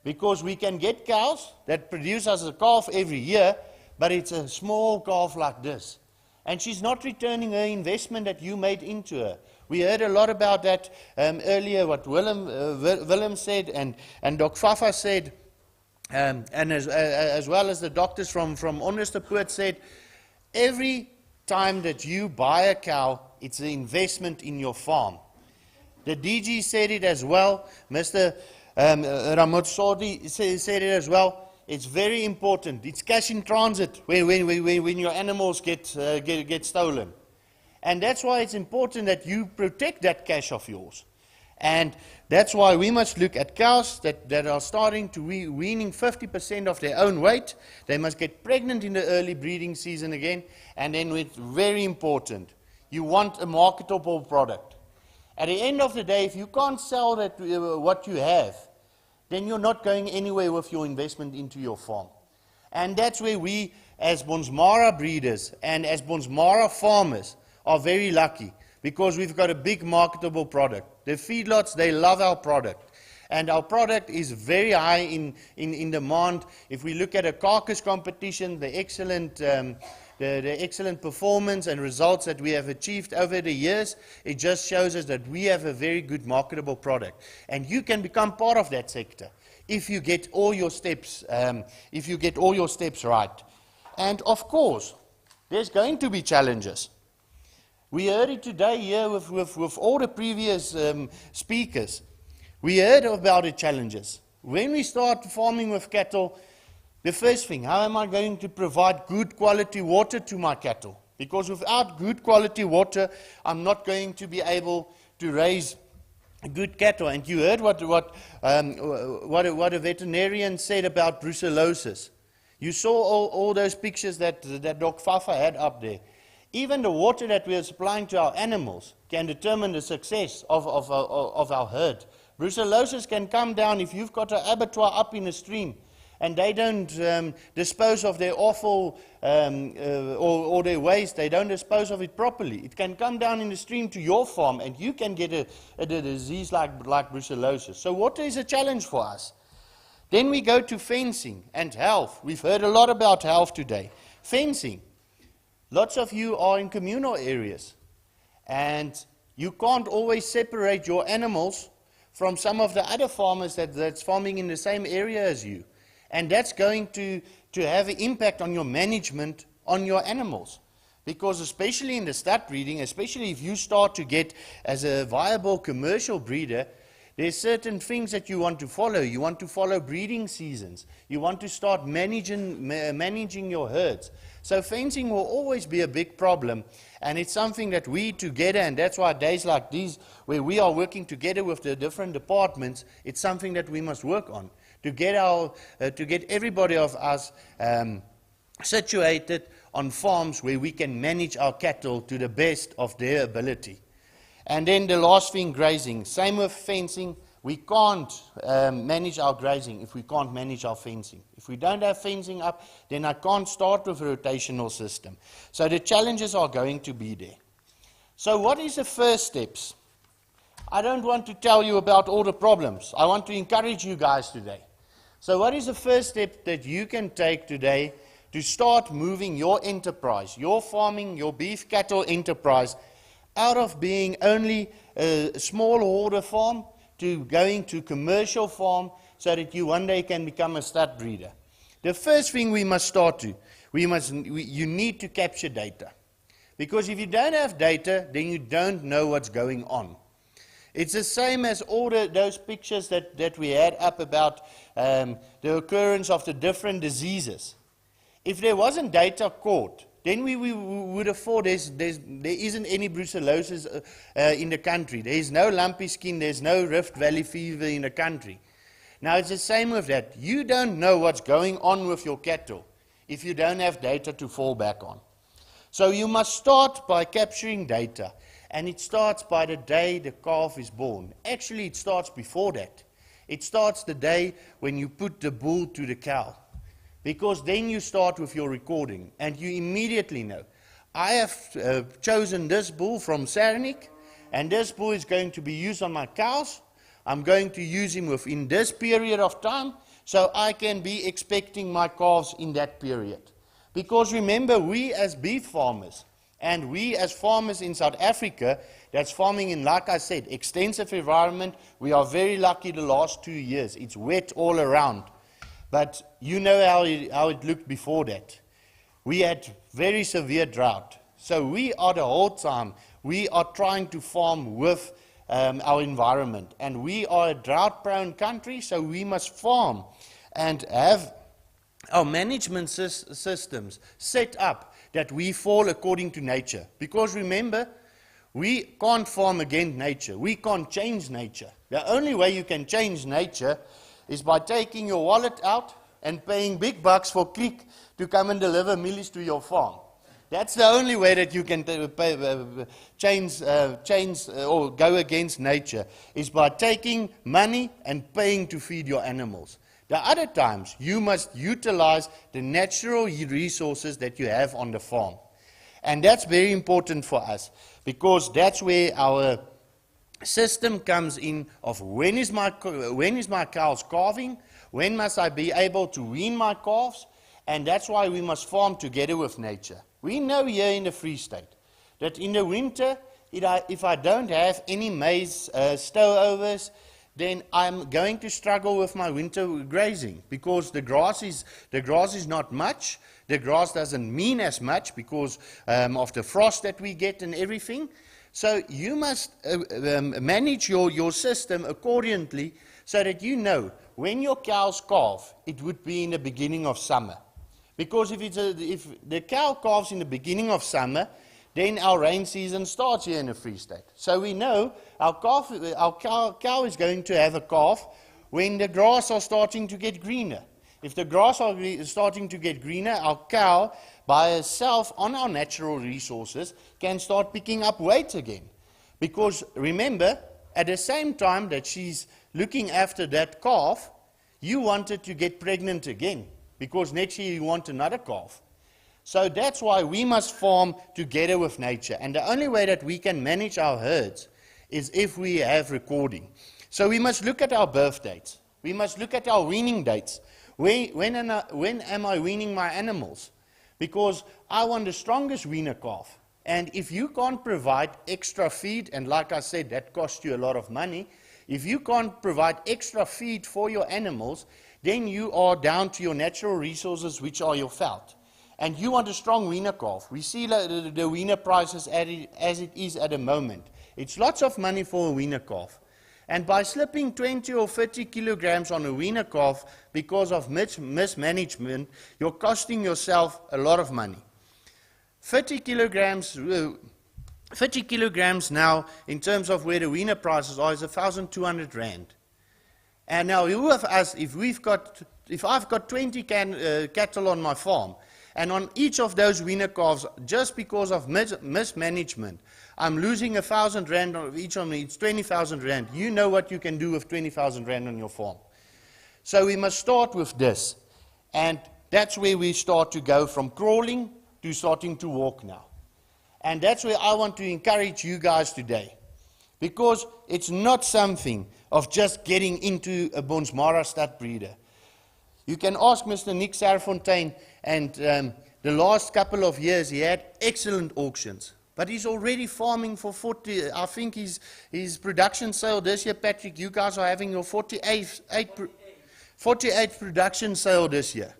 because we can get cows that produce us a calf every year, but it's a small calf like this, and she's not returning her investment that you made into her. We heard a lot about that earlier, what Willem said and Doc Fafa said. And as well as the doctors from Onderstepoort said, every time that you buy a cow, it's an investment in your farm. The DG said it as well. Mr. Ramotsodi said it as well. It's very important. It's cash in transit when your animals get stolen. And that's why it's important that you protect that cash of yours. And that's why we must look at cows that are starting to weaning 50% of their own weight. They must get pregnant in the early breeding season again. And then it's very important, you want a marketable product. At the end of the day, if you can't sell what you have, then you're not going anywhere with your investment into your farm. And that's where we, as Bonsmara breeders and as Bonsmara farmers, are very lucky, because we've got a big marketable product. The feedlots, they love our product. And our product is very high in demand. If we look at a carcass competition, the excellent performance and results that we have achieved over the years, it just shows us that we have a very good marketable product. And you can become part of that sector if you get all your steps, right. And of course, there's going to be challenges. We heard it today here with all the previous speakers. We heard about the challenges. When we start farming with cattle, The first thing, how am I going to provide good quality water to my cattle? Because without good quality water, I'm not going to be able to raise good cattle. And you heard what a veterinarian said about brucellosis. You saw all those pictures that Dr. Fafa had up there. Even the water that we are supplying to our animals can determine the success of our herd. Brucellosis can come down if you've got an abattoir up in a stream and they don't dispose of their offal or their waste, they don't dispose of it properly. It can come down in the stream to your farm and you can get a disease like brucellosis. So water is a challenge for us. Then we go to fencing and health. We've heard a lot about health today. Fencing. Lots of you are in communal areas and you can't always separate your animals from some of the other farmers that's farming in the same area as you. And that's going to have an impact on your management on your animals. Because especially in the stud breeding, especially if you start to get as a viable commercial breeder, there's certain things that you want to follow. You want to follow breeding seasons. You want to start managing your herds. So fencing will always be a big problem. And it's something that we together, and that's why days like these, where we are working together with the different departments, it's something that we must work on. To get everybody of us situated on farms where we can manage our cattle to the best of their ability. And then the last thing, grazing. Same with fencing. We can't manage our grazing if we can't manage our fencing. If we don't have fencing up, then I can't start with a rotational system. So the challenges are going to be there. So what is the first steps? I don't want to tell you about all the problems. I want to encourage you guys today. So what is the first step that you can take today to start moving your enterprise, your farming, your beef cattle enterprise, out of being only a small hoarder farm to going to commercial farm so that you one day can become a stud breeder? The first thing we must start to, you need to capture data. Because if you don't have data, then you don't know what's going on. It's the same as all those pictures that we had up about the occurrence of the different diseases. If there wasn't data caught, then we would have thought there isn't any brucellosis in the country. There is no lumpy skin, there's no Rift Valley fever in the country. Now it's the same with that. You don't know what's going on with your cattle if you don't have data to fall back on. So you must start by capturing data. And it starts by the day the calf is born. Actually, it starts before that. It starts the day when you put the bull to the cow. Because then you start with your recording, and you immediately know. I have chosen this bull from Sernick, and this bull is going to be used on my cows. I'm going to use him within this period of time, so I can be expecting my calves in that period. Because remember, we as beef farmers, and we as farmers in South Africa, that's farming in, like I said, extensive environment, we are very lucky the last 2 years. It's wet all around. But you know how it looked before that. We had very severe drought. So we are the whole time, we are trying to farm with our environment. And we are a drought-prone country, so we must farm and have our management systems set up that we fall according to nature. Because remember, we can't farm against nature. We can't change nature. The only way you can change nature is by taking your wallet out and paying big bucks for Creek to come and deliver mealies to your farm. That's the only way that you can change or go against nature, is by taking money and paying to feed your animals. The other times, you must utilize the natural resources that you have on the farm. And that's very important for us, because that's where our system comes in of when is my cows calving, when must I be able to wean my calves, and that's why we must farm together with nature. We know here in the Free State that in the winter, if I don't have any maize stowovers, then I'm going to struggle with my winter grazing, because the grass is not much. The grass doesn't mean as much because of the frost that we get and everything. So you must manage your system accordingly so that you know when your cows calve, it would be in the beginning of summer. Because if the cow calves in the beginning of summer, then our rain season starts here in the Free State. So we know our cow is going to have a calf when the grass are starting to get greener. If the grass are starting to get greener, our cow by herself on our natural resources can start picking up weight again. Because remember, at the same time that she's looking after that calf, you want her to get pregnant again. Because next year you want another calf. So that's why we must farm together with nature. And the only way that we can manage our herds is if we have recording. So we must look at our birth dates. We must look at our weaning dates. When am I weaning my animals? Because I want the strongest weaner calf. And if you can't provide extra feed, and like I said, that costs you a lot of money, if you can't provide extra feed for your animals, then you are down to your natural resources, which are your felt. And you want a strong weaner calf. We see the weaner prices as it is at the moment. It's lots of money for a weaner calf. And by slipping 20 or 30 kilograms on a weaner calf because of mismanagement, you're costing yourself a lot of money. 30 kilograms now, in terms of where the weaner prices are, is 1,200 rand. And now, who of us, if I've got 20 cattle on my farm, and on each of those weaner calves, just because of mismanagement, I'm losing 1,000 rand on each of me, it's 20,000 rand. You know what you can do with 20,000 rand on your farm. So we must start with this. And that's where we start to go from crawling to starting to walk now. And that's where I want to encourage you guys today. Because it's not something of just getting into a Bonsmara stud breeder. You can ask Mr. Nick Serfontein, and the last couple of years he had excellent auctions. But he's already farming for 40, I think his production sale this year, Patrick, you guys are having your 48th production sale this year.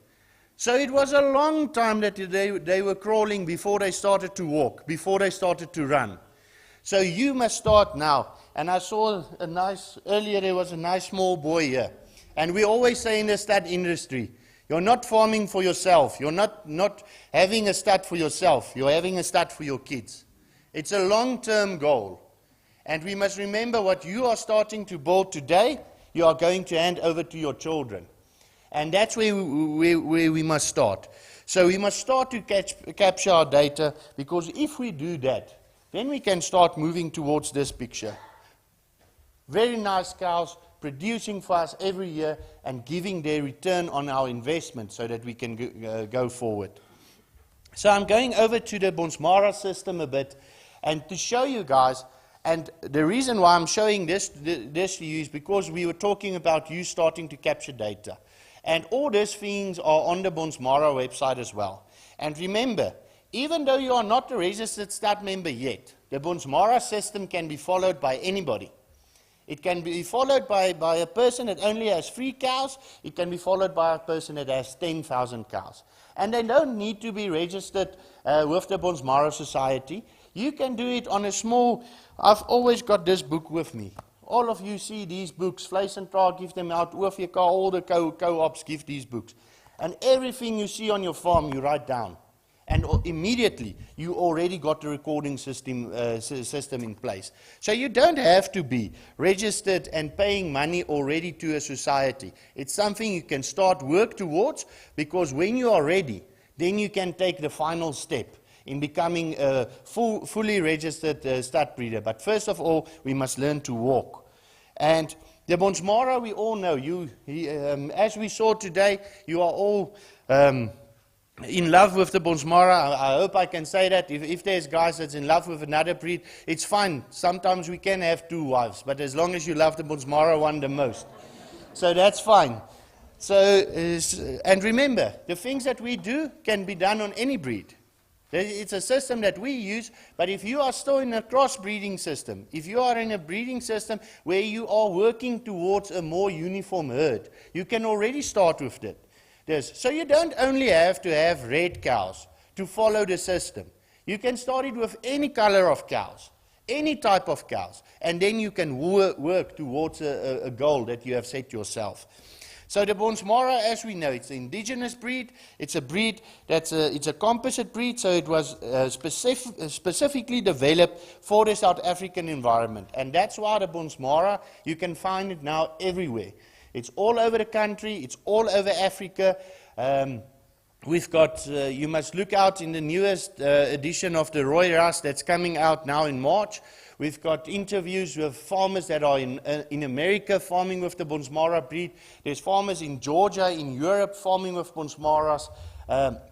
So it was a long time that they were crawling before they started to walk, before they started to run. So you must start now. And I saw earlier there was a nice small boy here. And we always say in the stud industry, you're not farming for yourself. You're not having a stud for yourself. You're having a stud for your kids. It's a long-term goal. And we must remember what you are starting to build today, you are going to hand over to your children. And that's where we must start. So we must start to capture our data, because if we do that, then we can start moving towards this picture. Very nice cows producing for us every year and giving their return on our investment so that we can go forward. So I'm going over to the Bonsmara system a bit, and to show you guys, and the reason why I'm showing this to you is because we were talking about you starting to capture data. And all these things are on the Bonsmara website as well. And remember, even though you are not a registered stud member yet, the Bonsmara system can be followed by anybody. It can be followed by a person that only has 3 cows. It can be followed by a person that has 10,000 cows. And they don't need to be registered with the Bonsmara Society. You can do it on a small... I've always got this book with me. All of you see these books. Vleis and Traal give them out. OVK, all the co-ops give these books. And everything you see on your farm, you write down. And immediately, you already got the recording system in place. So you don't have to be registered and paying money already to a society. It's something you can start work towards, because when you are ready, then you can take the final step in becoming a fully registered stud breeder. But first of all, we must learn to walk. And the Bonsmara, we all know. As we saw today, you are all... in love with the Bonsmara. I hope I can say that. If there's guys that's in love with another breed, it's fine. Sometimes we can have 2 wives, but as long as you love the Bonsmara one the most. So that's fine. So, and remember, the things that we do can be done on any breed. It's a system that we use, but if you are still in a crossbreeding system, if you are in a breeding system where you are working towards a more uniform herd, you can already start with it. So you don't only have to have red cows to follow the system. You can start it with any color of cows. any type of cows, and then you can work towards a goal that you have set yourself. So the Bonsmara, as we know, it's an indigenous breed. It's a breed it's a composite breed, so it was specifically developed for the South African environment. And that's why the Bonsmara, you can find it now everywhere. It's all over the country, it's all over Africa. We've got, you must look out in the newest edition of the Roy Ras that's coming out now in March. We've got interviews with farmers that are in America farming with the Bonsmara breed. There's farmers in Georgia, in Europe farming with Bonsmaras.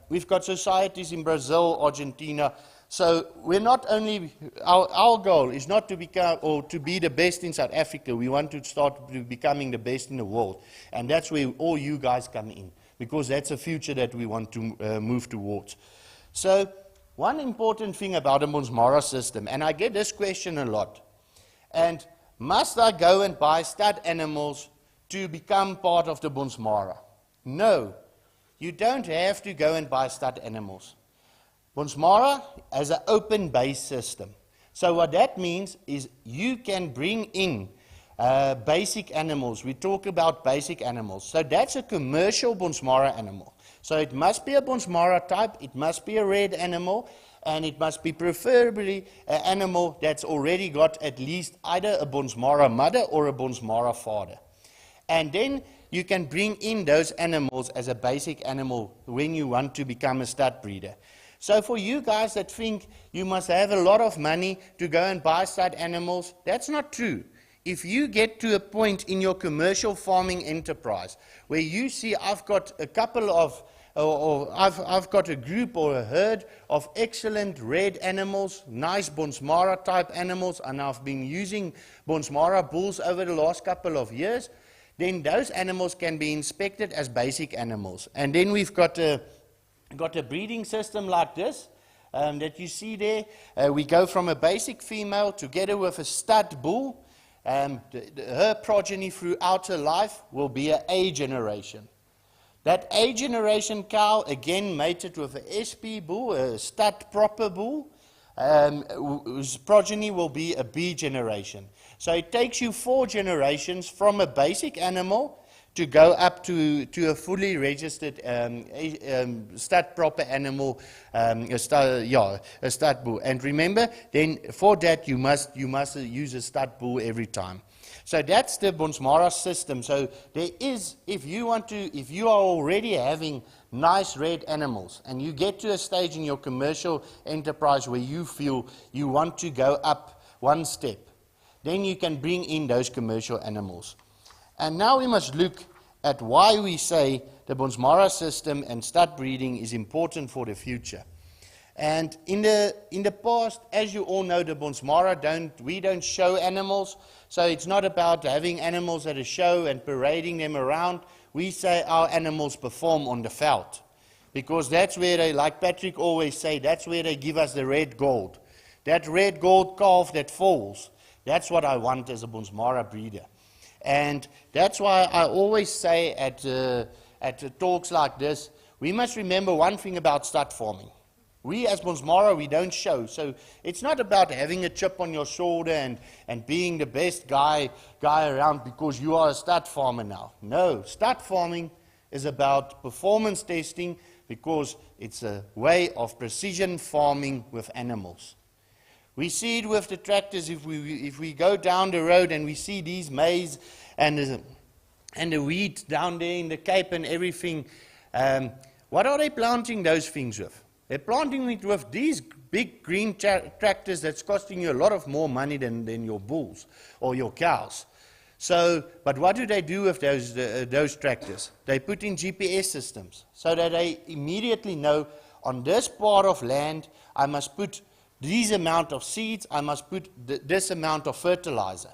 We've got societies in Brazil, Argentina. So we're not only, our goal is not to become or to be the best in South Africa. We want to start becoming the best in the world. And that's where all you guys come in, because that's a future that we want to move towards. So one important thing about the Bonsmara system, and I get this question a lot, and must I go and buy stud animals to become part of the Bonsmara? No, you don't have to go and buy stud animals. Bonsmara has an open base system. So what that means is you can bring in basic animals. We talk about basic animals. So that's a commercial Bonsmara animal. So it must be a Bonsmara type, it must be a red animal, and it must be preferably an animal that's already got at least either a Bonsmara mother or a Bonsmara father. And then you can bring in those animals as a basic animal when you want to become a stud breeder. So for you guys that think you must have a lot of money to go and buy stud animals, that's not true. If you get to a point in your commercial farming enterprise where you see I've got a couple of, or I've got a group or a herd of excellent red animals, nice Bonsmara type animals, and I've been using Bonsmara bulls over the last couple of years, then those animals can be inspected as basic animals. And then we've got a breeding system like this that you see there. We go from a basic female together with a stud bull. Her progeny throughout her life will be an A generation. That A generation cow again mated with an SP bull, a stud proper bull, whose progeny will be a B generation. So it takes you 4 generations from a basic animal to go up to a fully registered stud proper animal, a stud bull. And remember, then for that you must use a stud bull every time. So that's the Bonsmara system. So there is, if you are already having nice red animals and you get to a stage in your commercial enterprise where you feel you want to go up one step, then you can bring in those commercial animals. And now we must look at why we say the Bonsmara system and stud breeding is important for the future. And in the past, as you all know, the Bonsmara we don't show animals, so it's not about having animals at a show and parading them around. We say our animals perform on the veld, because that's where they, like Patrick always say, that's where they give us the red gold. That red gold calf that falls, that's what I want as a Bonsmara breeder. And that's why I always say at talks like this, we must remember one thing about stud farming. We as Bonsmara, we don't show. So it's not about having a chip on your shoulder and being the best guy around because you are a stud farmer now. No, stud farming is about performance testing because it's a way of precision farming with animals. We see it with the tractors. If we go down the road and we see these maize and the wheat down there in the Cape and everything, what are they planting those things with? They're planting it with these big green tractors that's costing you a lot of more money than your bulls or your cows. So, but what do they do with those tractors? They put in GPS systems so that they immediately know on this part of land I must put this amount of seeds, I must put this amount of fertilizer.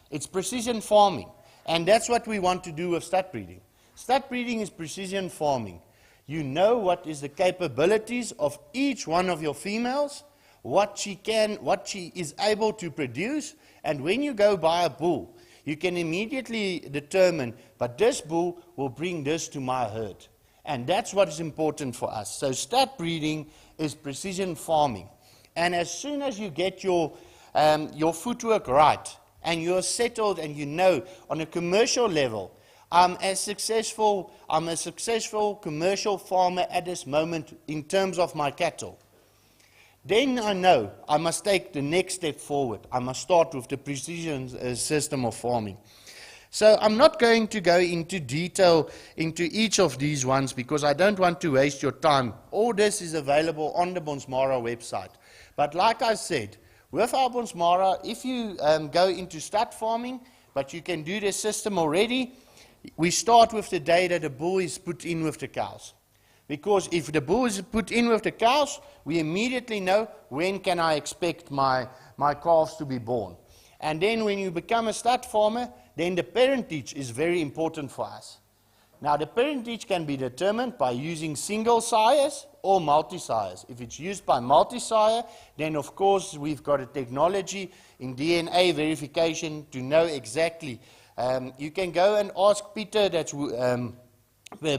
It's precision farming, and that's what we want to do with stud breeding. Stud breeding is precision farming. You know what is the capabilities of each one of your females, what she is able to produce, and when you go buy a bull, you can immediately determine, but this bull will bring this to my herd. And that's what is important for us. So stud breeding is precision farming. And as soon as you get your your footwork right, and you're settled and you know on a commercial level, I'm a successful commercial farmer at this moment in terms of my cattle. Then I know I must take the next step forward. I must start with the precision system of farming. So I'm not going to go into detail into each of these ones because I don't want to waste your time. All this is available on the Bonsmara website. But like I said, with our Bonsmara, if you go into stud farming, but you can do the system already, we start with the day that the bull is put in with the cows. Because if the bull is put in with the cows, we immediately know when can I expect my calves to be born. And then when you become a stud farmer, then the parentage is very important for us. Now the parentage can be determined by using single sires or multi-sires. If it's used by multi-sire, then of course we've got a technology in DNA verification to know exactly. You can go and ask Peter, that's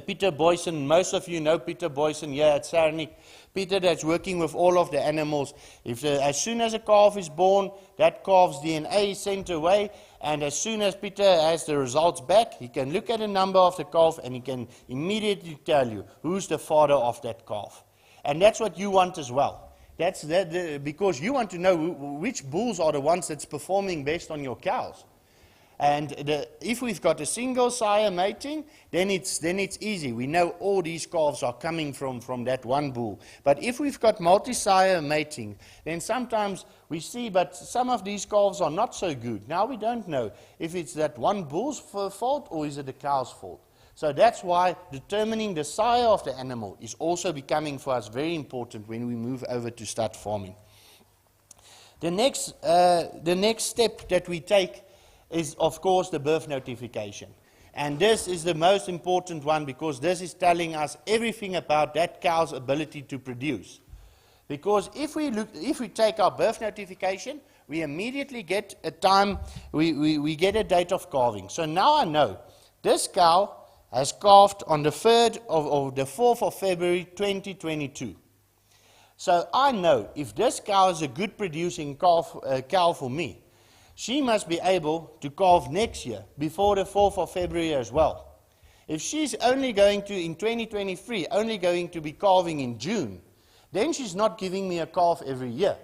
Peter Boyson. Most of you know Peter Boyson here at Sernick. Peter that's working with all of the animals. As soon as a calf is born, that calf's DNA is sent away, and as soon as Peter has the results back, he can look at the number of the calf and he can immediately tell you who's the father of that calf. And that's what you want as well. Because you want to know which bulls are the ones that's performing best on your cows. And if we've got a single sire mating, then it's easy. We know all these calves are coming from that one bull. But if we've got multi-sire mating, then sometimes we see, but some of these calves are not so good. Now we don't know if it's that one bull's fault or is it the cow's fault. So that's why determining the sire of the animal is also becoming for us very important when we move over to stud farming. The next step that we take is, of course, the birth notification. And this is the most important one because this is telling us everything about that cow's ability to produce. Because if we take our birth notification, we immediately get a time, we get a date of calving. So now I know this cow has calved on the 4th of February 2022. So I know if this cow is a good producing cow for me, she must be able to calve next year, before the 4th of February as well. If she's only going to, in 2023, only going to be calving in June, then she's not giving me a calf every year.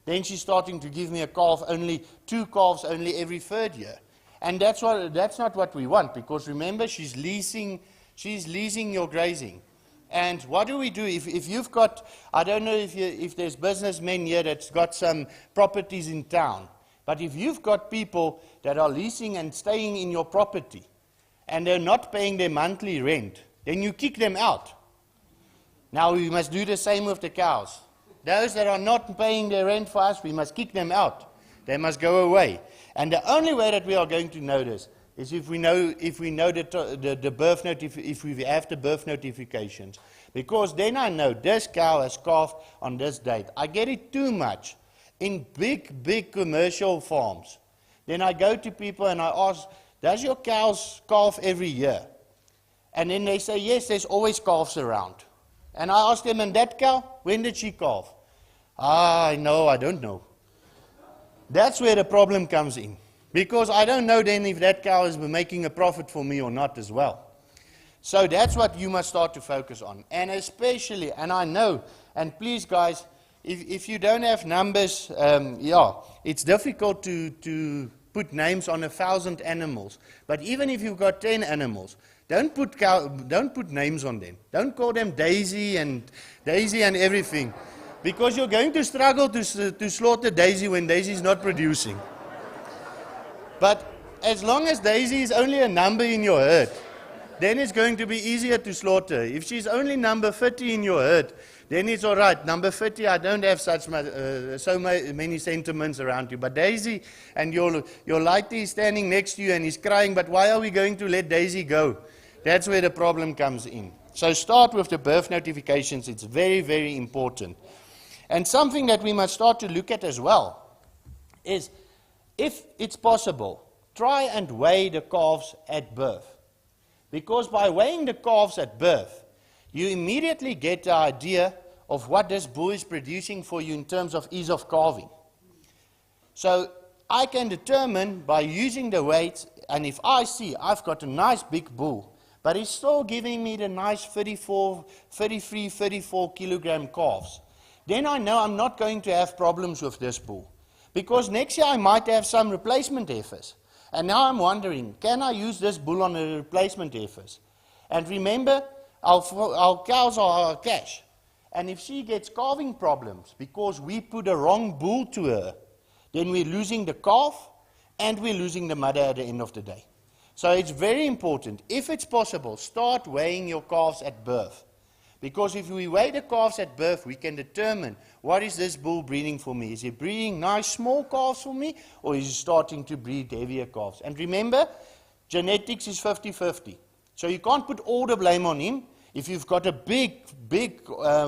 Then she's starting to give me a calf only, 2 calves only every 3rd year. And that's not what we want, because remember, she's leasing your grazing. And what do we do if you've got, I don't know if there's businessmen here that's got some properties in town, but if you've got people that are leasing and staying in your property, and they're not paying their monthly rent, then you kick them out. Now we must do the same with the cows. Those that are not paying their rent for us, we must kick them out. They must go away. And the only way that we are going to know this is if we know the birth if we have the birth notifications. Because then I know this cow has calved on this date. I get it too much in big commercial farms. Then I go to people and I ask, does your cows calve every year? And then they say, yes, there's always calves around. And I ask them, and that cow, when did she calve? No, I don't know. That's where the problem comes in. Because I don't know then if that cow is making a profit for me or not as well. So that's what you must start to focus on. And especially, and I know, and please guys, if you don't have numbers, it's difficult to put names on 1,000 animals. But even if you've got 10 animals, don't put names on them. Don't call them Daisy and everything. Because you're going to struggle to slaughter Daisy when Daisy is not producing. But as long as Daisy is only a number in your herd, then it's going to be easier to slaughter. If she's only number 30 in your herd, then it's all right. Number 30, I don't have so many sentiments around you. But Daisy, and your lighty is standing next to you and he's crying, but why are we going to let Daisy go? That's where the problem comes in. So start with the birth notifications. It's very, very important. And something that we must start to look at as well is, if it's possible, try and weigh the calves at birth. Because by weighing the calves at birth, you immediately get the idea of what this bull is producing for you in terms of ease of calving. So I can determine by using the weights, and if I see I've got a nice big bull, but he's still giving me the nice 33, 34 kilogram calves, then I know I'm not going to have problems with this bull. Because next year I might have some replacement heifers. And now I'm wondering, can I use this bull on a replacement heifers? And remember, our cows are our cash. And if she gets calving problems because we put a wrong bull to her, then we're losing the calf and we're losing the mother at the end of the day. So it's very important, if it's possible, start weighing your calves at birth. Because if we weigh the calves at birth, we can determine what is this bull breeding for me. Is he breeding nice small calves for me, or is he starting to breed heavier calves? And remember, genetics is 50-50. So you can't put all the blame on him. If you've got a big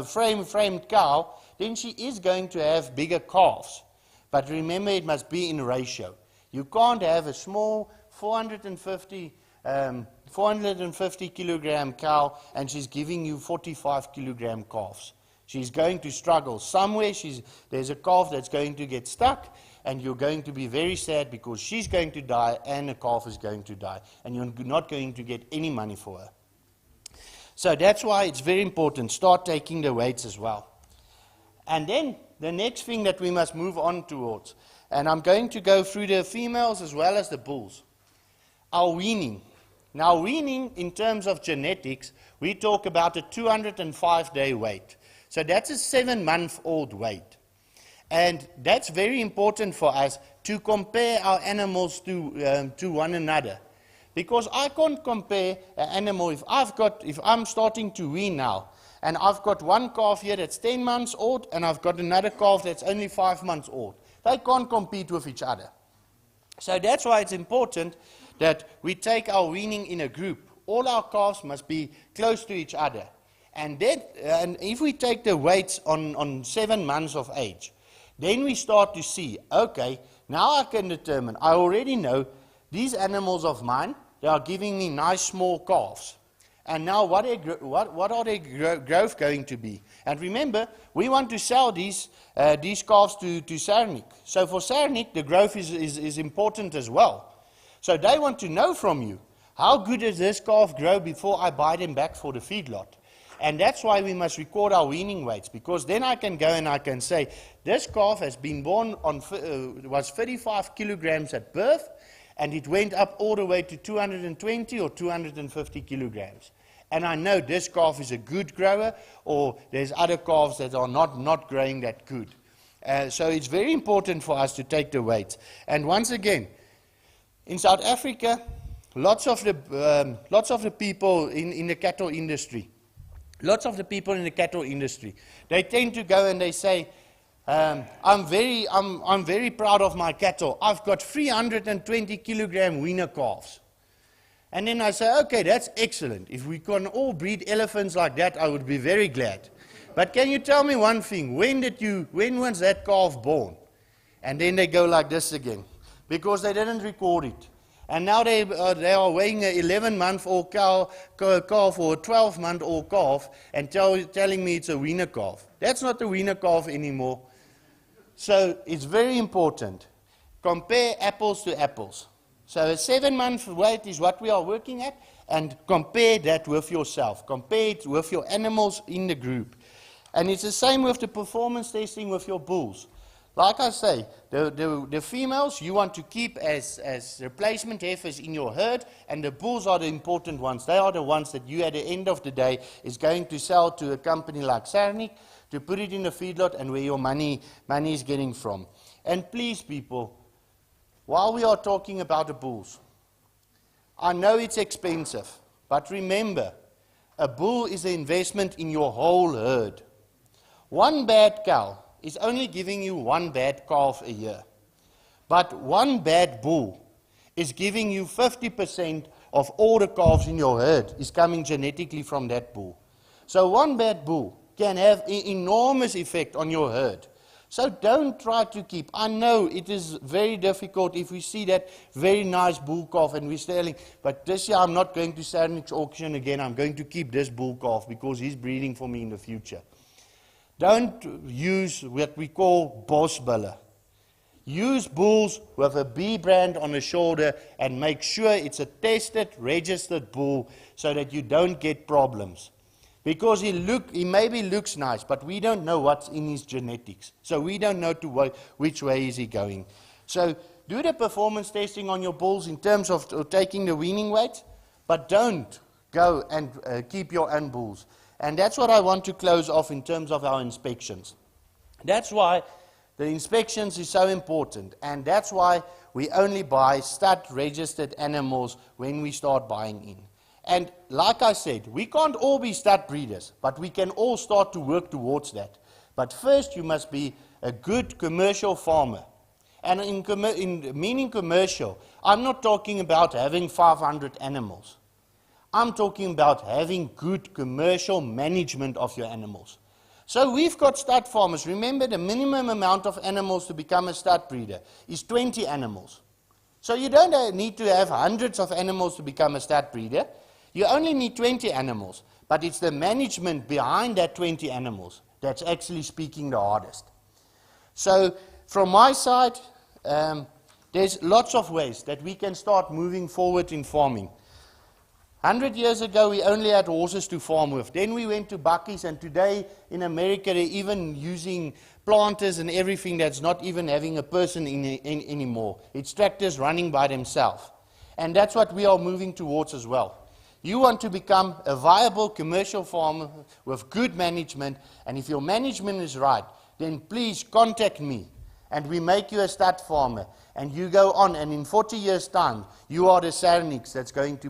framed cow, then she is going to have bigger calves. But remember, it must be in ratio. You can't have a small 450 kilogram cow and she's giving you 45 kilogram calves. She's going to struggle. Somewhere there's a calf that's going to get stuck, and you're going to be very sad because she's going to die and the calf is going to die, and you're not going to get any money for her. So that's why it's very important. Start taking the weights as well. And then the next thing that we must move on towards, and I'm going to go through the females as well as the bulls, our weaning. Now, weaning in terms of genetics, we talk about a 205-day weight. So that's a 7-month-old weight. And that's very important for us to compare our animals to one another. Because I can't compare an animal, if I'm starting to wean now, and I've got one calf here that's 10 months old, and I've got another calf that's only 5 months old. They can't compete with each other. So that's why it's important that we take our weaning in a group. All our calves must be close to each other. And if we take the weights on 7 months of age, then we start to see, okay, now I can determine, I already know these animals of mine, they are giving me nice small calves. And now what are their growth going to be? And remember, we want to sell these calves to Sernick. So for Sernick, the growth is important as well. So they want to know from you, how good does this calf grow before I buy them back for the feedlot? And that's why we must record our weaning weights, because then I can go and I can say, this calf has been born was 35 kilograms at birth, and it went up all the way to 220 or 250 kilograms. And I know this calf is a good grower, or there's other calves that are not growing that good. So it's very important for us to take the weights. And once again, in South Africa, lots of the people in the cattle industry, they tend to go and they say, I'm very proud of my cattle. I've got 320 kilogram weaner calves. And then I say, okay, that's excellent. If we can all breed elephants like that, I would be very glad. But can you tell me one thing? When was that calf born? And then they go like this again, because they didn't record it. And now they are weighing an 11-month-old calf or a 12-month-old calf and telling me it's a weaner calf. That's not a weaner calf anymore. So it's very important. Compare apples to apples. So a 7-month weight is what we are working at, and compare that with yourself. Compare it with your animals in the group. And it's the same with the performance testing with your bulls. Like I say, the females you want to keep as replacement heifers in your herd, and the bulls are the important ones. They are the ones that you at the end of the day is going to sell to a company like Sernick to put it in the feedlot and where your money is getting from. And please, people, while we are talking about the bulls, I know it's expensive, but remember, a bull is an investment in your whole herd. One bad cow is only giving you one bad calf a year. But one bad bull is giving you 50% of all the calves in your herd is coming genetically from that bull. So one bad bull can have an enormous effect on your herd. So don't try to keep. I know it is very difficult if we see that very nice bull calf and we're selling, but this year I'm not going to Sernick's auction again. I'm going to keep this bull calf because he's breeding for me in the future. Don't use what we call bosbulle. Use bulls with a B brand on the shoulder and make sure it's a tested, registered bull so that you don't get problems. Because he maybe looks nice, but we don't know what's in his genetics. So we don't know which way is he going. So do the performance testing on your bulls in terms of taking the weaning weight, but don't go and keep your own bulls. And that's what I want to close off in terms of our inspections. That's why the inspections is so important, and that's why we only buy stud-registered animals when we start buying in. And like I said, we can't all be stud breeders, but we can all start to work towards that. But first, you must be a good commercial farmer. And in meaning commercial, I'm not talking about having 500 animals. I'm talking about having good commercial management of your animals. So we've got stud farmers. Remember, the minimum amount of animals to become a stud breeder is 20 animals. So you don't need to have hundreds of animals to become a stud breeder. You only need 20 animals. But it's the management behind that 20 animals that's actually speaking the hardest. So from my side, there's lots of ways that we can start moving forward in farming. 100 years ago, we only had horses to farm with. Then we went to buckies, and today in America, they're even using planters and everything that's not even having a person in anymore. It's tractors running by themselves. And that's what we are moving towards as well. You want to become a viable commercial farmer with good management, and if your management is right, then please contact me, and we make you a stud farmer. And you go on, and in 40 years' time, you are the Sernicks that's going to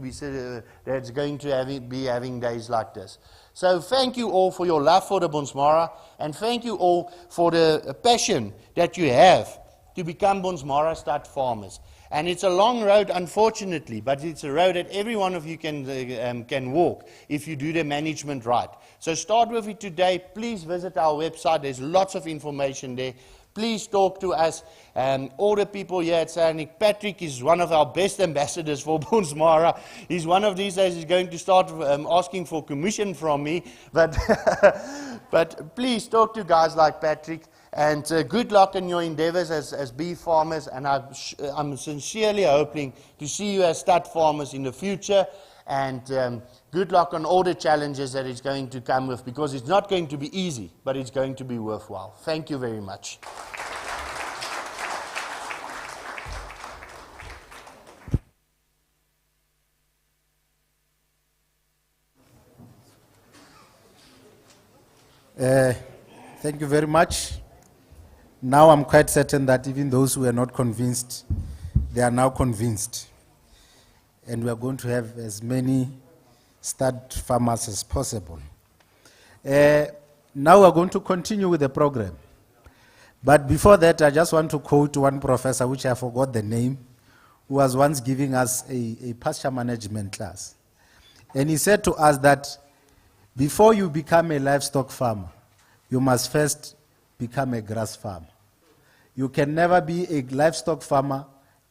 be having days like this. So thank you all for your love for the Bonsmara, and thank you all for the passion that you have to become Bonsmara stud farmers. And it's a long road, unfortunately, but it's a road that every one of you can walk if you do the management right. So start with it today. Please visit our website. There's lots of information there. Please talk to us. All the people here at Sernick. Patrick is one of our best ambassadors for Bonsmara. He's one of these days he's going to start asking for commission from me. But, but please talk to guys like Patrick. And good luck in your endeavors as beef farmers. And I'm sincerely hoping to see you as stud farmers in the future. And good luck on all the challenges that it's going to come with, because it's not going to be easy, but it's going to be worthwhile. Thank you very much. Thank you very much. Now I'm quite certain that even those who are not convinced, they are now convinced. And we are going to have as many stud farmers as possible. Now we're going to continue with the program. But before that, I just want to quote one professor, which I forgot the name, who was once giving us a pasture management class. And he said to us that before you become a livestock farmer, you must first become a grass farmer. You can never be a livestock farmer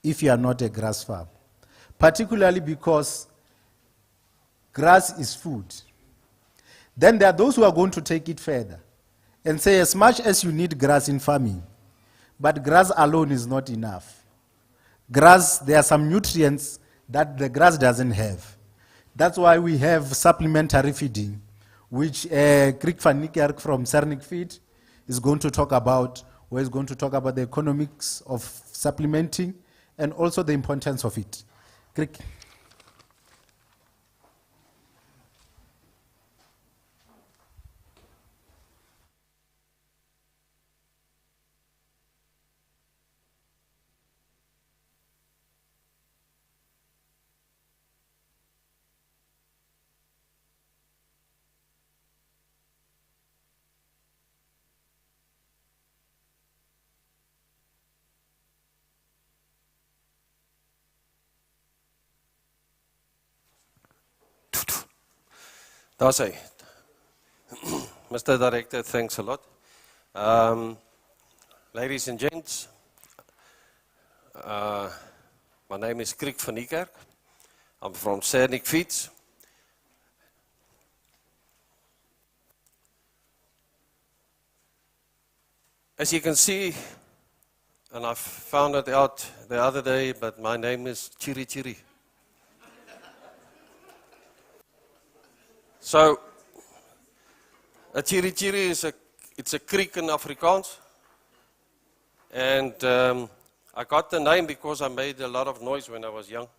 if you are not a grass farmer, particularly because grass is food. Then there are those who are going to take it further and say, as much as you need grass in farming, but grass alone is not enough. Grass, there are some nutrients that the grass doesn't have. That's why we have supplementary feeding, which Griek van Niekerk from Sernick Feed is going to talk about, where he's going to talk about the economics of supplementing and also the importance of it. Griek. Daar's hy. Mr. Director, thanks a lot. Ladies and gents, my name is Griek van Niekerk. I'm from Sernick Feeds. As you can see, and I found it out the other day, but my name is Chiri Chiri. So, a Chiri Chiri is it's a creek in Afrikaans. And I got the name because I made a lot of noise when I was young.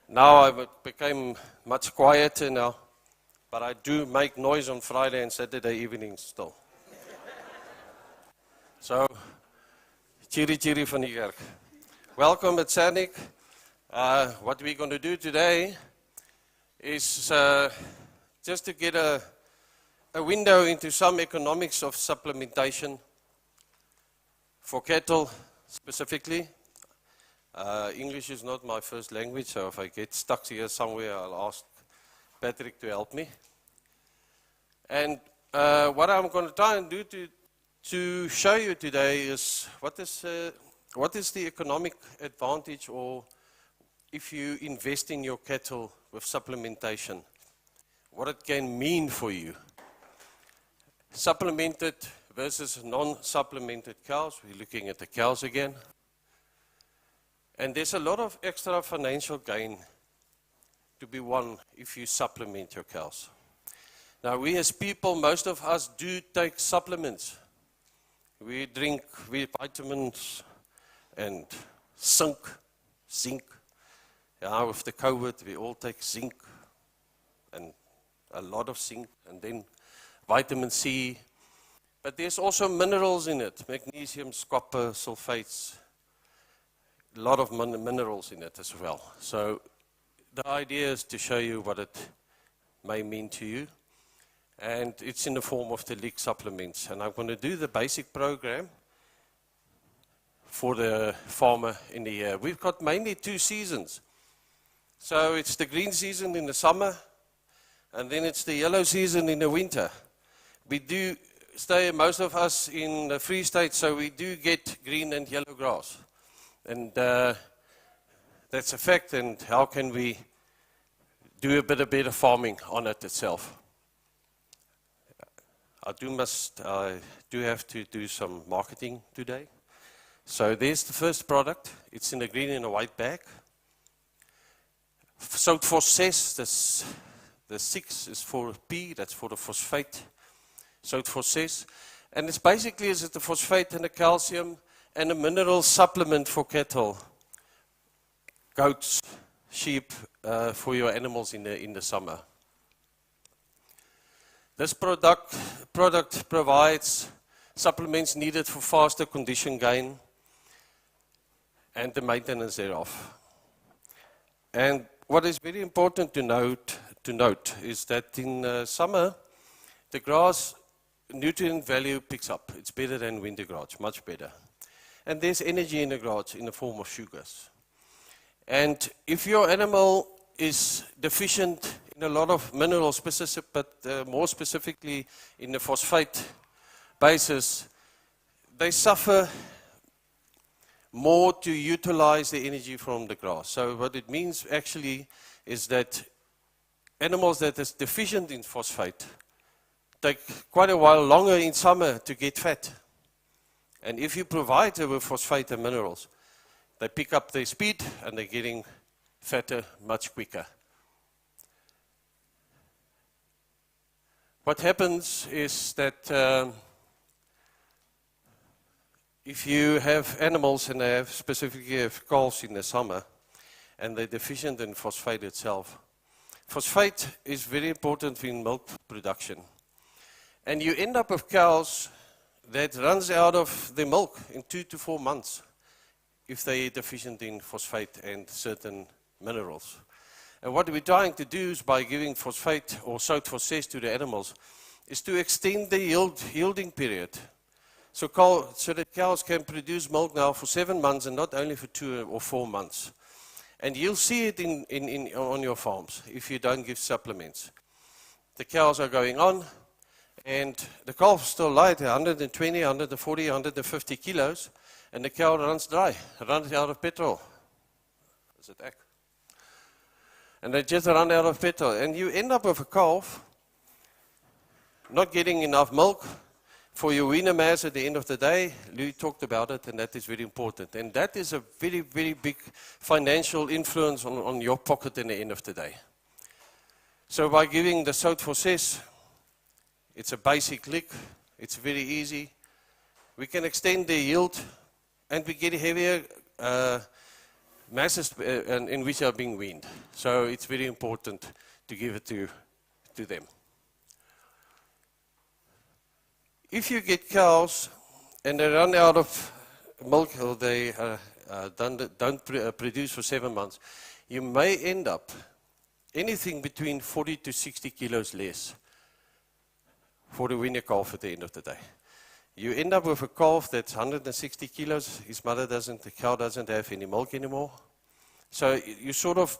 Now I became much quieter now, but I do make noise on Friday and Saturday evenings still. So, Chiri Chiri van die kerk. Welcome at Sernick. What we're going to do today is just to get a window into some economics of supplementation for cattle specifically. English is not my first language, so if I get stuck here somewhere, I'll ask Patrick to help me. And what I'm going to try and do to show you today is what is the economic advantage, or if you invest in your cattle with supplementation, what it can mean for you. Supplemented versus non-supplemented cows. We're looking at the cows again. And there's a lot of extra financial gain to be won if you supplement your cows. Now, we as people, most of us do take supplements. We drink vitamins and zinc. Yeah, with the COVID, we all take zinc and a lot of zinc, and then vitamin C. But there's also minerals in it, magnesium, copper, sulfates, a lot of minerals in it as well. So the idea is to show you what it may mean to you. And it's in the form of the leak supplements. And I'm going to do the basic program for the farmer in the year. We've got mainly 2 seasons. So it's the green season in the summer, and then it's the yellow season in the winter. We do stay, most of us, in the Free State, so we do get green and yellow grass. And that's a fact, and how can we do a bit of better farming on it itself? I do have to do some marketing today. So there's the first product. It's in a green and a white bag. Sout phosphate, the 6 is for P, that's for the phosphate. Sout phosphate. And it's basically the phosphate and the calcium and a mineral supplement for cattle, goats, sheep, for your animals in the summer. This product provides supplements needed for faster condition gain and the maintenance thereof. And what is very important to note is that in summer, the grass nutrient value picks up. It's better than winter grass, much better. And there's energy in the grass in the form of sugars. And if your animal is deficient in a lot of minerals, but more specifically in the phosphate basis, they suffer more to utilize the energy from the grass. So what it means actually is that animals that is deficient in phosphate take quite a while longer in summer to get fat. And if you provide them with phosphate and minerals, they pick up their speed and they're getting fatter much quicker. What happens is that if you have animals and they have specifically have calves in the summer and they're deficient in phosphate itself, phosphate is very important in milk production. And you end up with cows that runs out of the milk in 2 to 4 months if they're deficient in phosphate and certain minerals. And what we're trying to do is by giving phosphate or sout phosphate to the animals is to extend the yielding period. So that cows can produce milk now for 7 months and not only for 2 or 4 months. And you'll see it on your farms if you don't give supplements. The cows are going on, and the calf is still light, 120, 140, 150 kilos, and the cow runs dry, runs out of petrol. Is it egg? And they just run out of petrol. And you end up with a calf not getting enough milk for your weaner mass at the end of the day, Louis talked about it, and that is very important. And that is a very, very big financial influence on your pocket at the end of the day. So by giving the Sout for Cess, it's a basic lick, it's very easy. We can extend the yield, and we get heavier masses in which are being weaned. So it's very important to give it to them. If you get cows and they run out of milk or they don't produce for 7 months, you may end up anything between 40 to 60 kilos less for the weaner calf at the end of the day. You end up with a calf that's 160 kilos. The cow doesn't have any milk anymore. So you sort of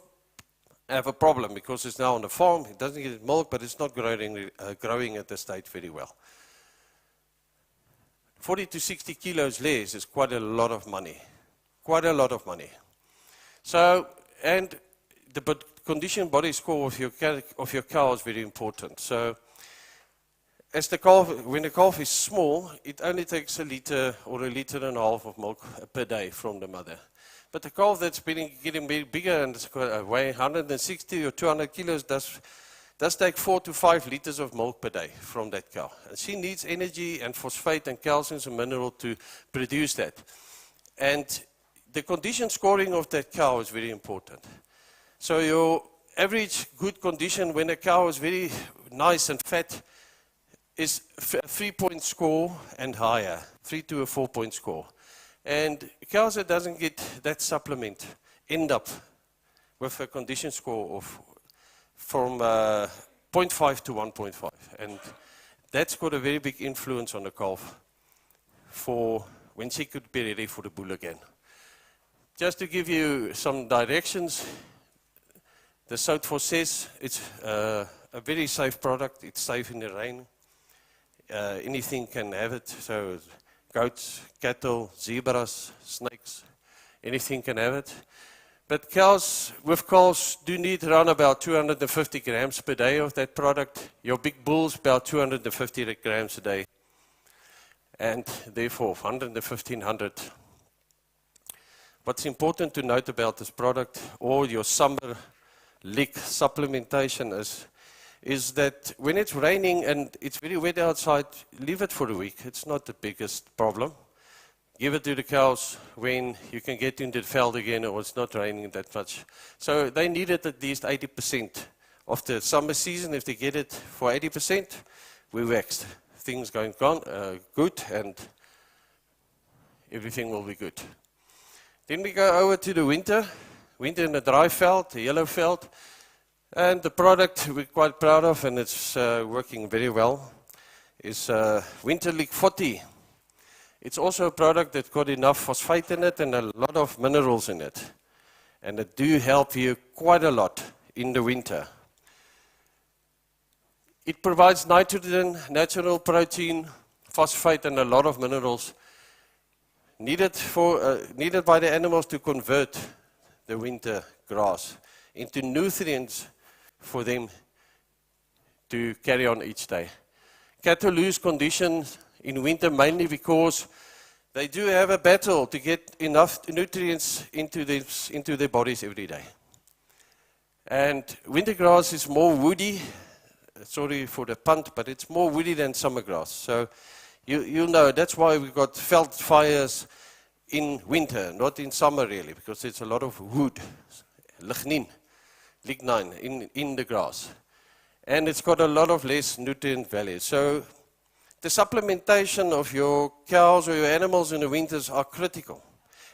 have a problem because it's now on the farm. It doesn't get milk, but it's not growing at the state very well. 40 to 60 kilos less is quite a lot of money. Quite a lot of money. So, and the condition body score of your cow is very important. So, as the calf, when the calf is small, it only takes a liter or a liter and a half of milk per day from the mother. But the calf that's getting bigger and weighing 160 or 200 kilos does take 4 to 5 liters of milk per day from that cow. And she needs energy and phosphate and calcium and mineral to produce that. And the condition scoring of that cow is very important. So your average good condition when a cow is very nice and fat is a 3-point score and higher, 3 to a 4-point score. And cows that doesn't get that supplement end up with a condition score of from 0.5 to 1.5. And that's got a very big influence on the calf for when she could be ready for the bull again. Just to give you some directions, the Sout for Cess, it's a very safe product. It's safe in the rain. Anything can have it. So goats, cattle, zebras, snakes, anything can have it. But cows with calves do need around about 250 grams per day of that product. Your big bulls about 250 grams a day. And therefore 100. What's important to note about this product or your summer lick supplementation is that when it's raining and it's very wet outside, leave it for a week. It's not the biggest problem. Give it to the cows when you can get into the field again or it's not raining that much. So they need it at least 80% of the summer season. If they get it for 80%, we waxed. Things going good and everything will be good. Then we go over to the winter in the dry veld, the yellow veld. And the product we're quite proud of and it's working very well is Winter League 40. It's also a product that's got enough phosphate in it and a lot of minerals in it. And it do help you quite a lot in the winter. It provides nitrogen, natural protein, phosphate and a lot of minerals needed by the animals to convert the winter grass into nutrients for them to carry on each day. Cattle lose conditions in winter mainly because they do have a battle to get enough nutrients into their bodies every day. And winter grass is more woody, sorry for the punt, but it's more woody than summer grass. So you'll know that's why we've got veld fires in winter, not in summer really, because there's a lot of wood, lignin in the grass. And it's got a lot of less nutrient value. So the supplementation of your cows or your animals in the winters are critical.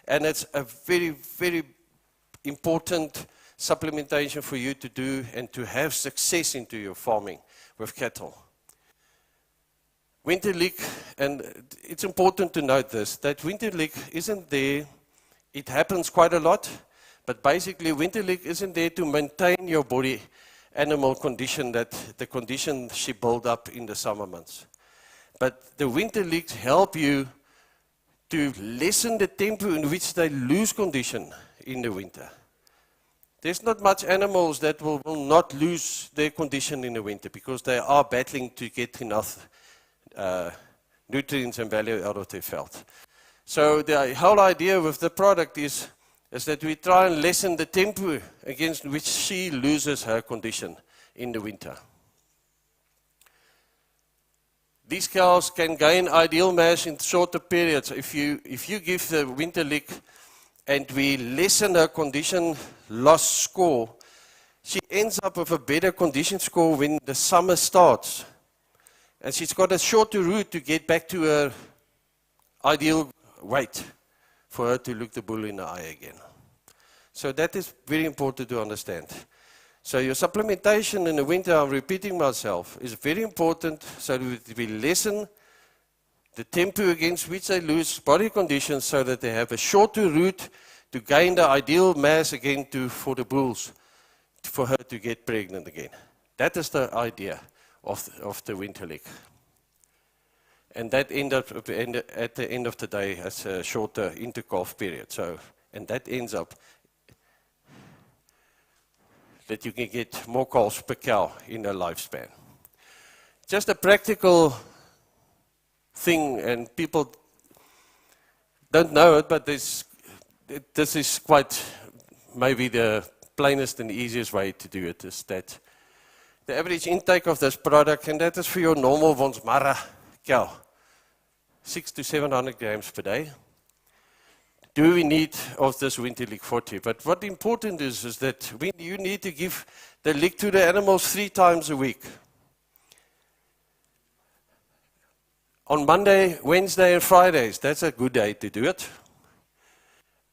And it's a very, very important supplementation for you to do and to have success into your farming with cattle. Winter leak, and it's important to note this, that winter leak isn't there, it happens quite a lot, but basically winter leak isn't there to maintain your body animal condition, that the condition she build up in the summer months. But the winter leaks help you to lessen the tempo in which they lose condition in the winter. There's not much animals that will not lose their condition in the winter because they are battling to get enough nutrients and value out of their veld. So the whole idea with the product is that we try and lessen the tempo against which she loses her condition in the winter. These cows can gain ideal mass in shorter periods. If you give the winter lick and we lessen her condition loss score, she ends up with a better condition score when the summer starts. And she's got a shorter route to get back to her ideal weight for her to look the bull in the eye again. So that is very important to understand. So your supplementation in the winter, I'm repeating myself, is very important so that we lessen the tempo against which they lose body conditions so that they have a shorter route to gain the ideal mass again for the bulls, for her to get pregnant again. That is the idea of the winter lick. And that ends up at the end of the day as a shorter intercalf period. So, and that ends up that you can get more calves per cow in a lifespan. Just a practical thing, and people don't know it, but this is quite maybe the plainest and easiest way to do it, is that the average intake of this product, and that is for your normal Bonsmara cow, 600 to 700 grams per day. Do we need of this winter lick 40? But what important is that you need to give the lick to the animals 3 times a week. On Monday, Wednesday, and Fridays, that's a good day to do it.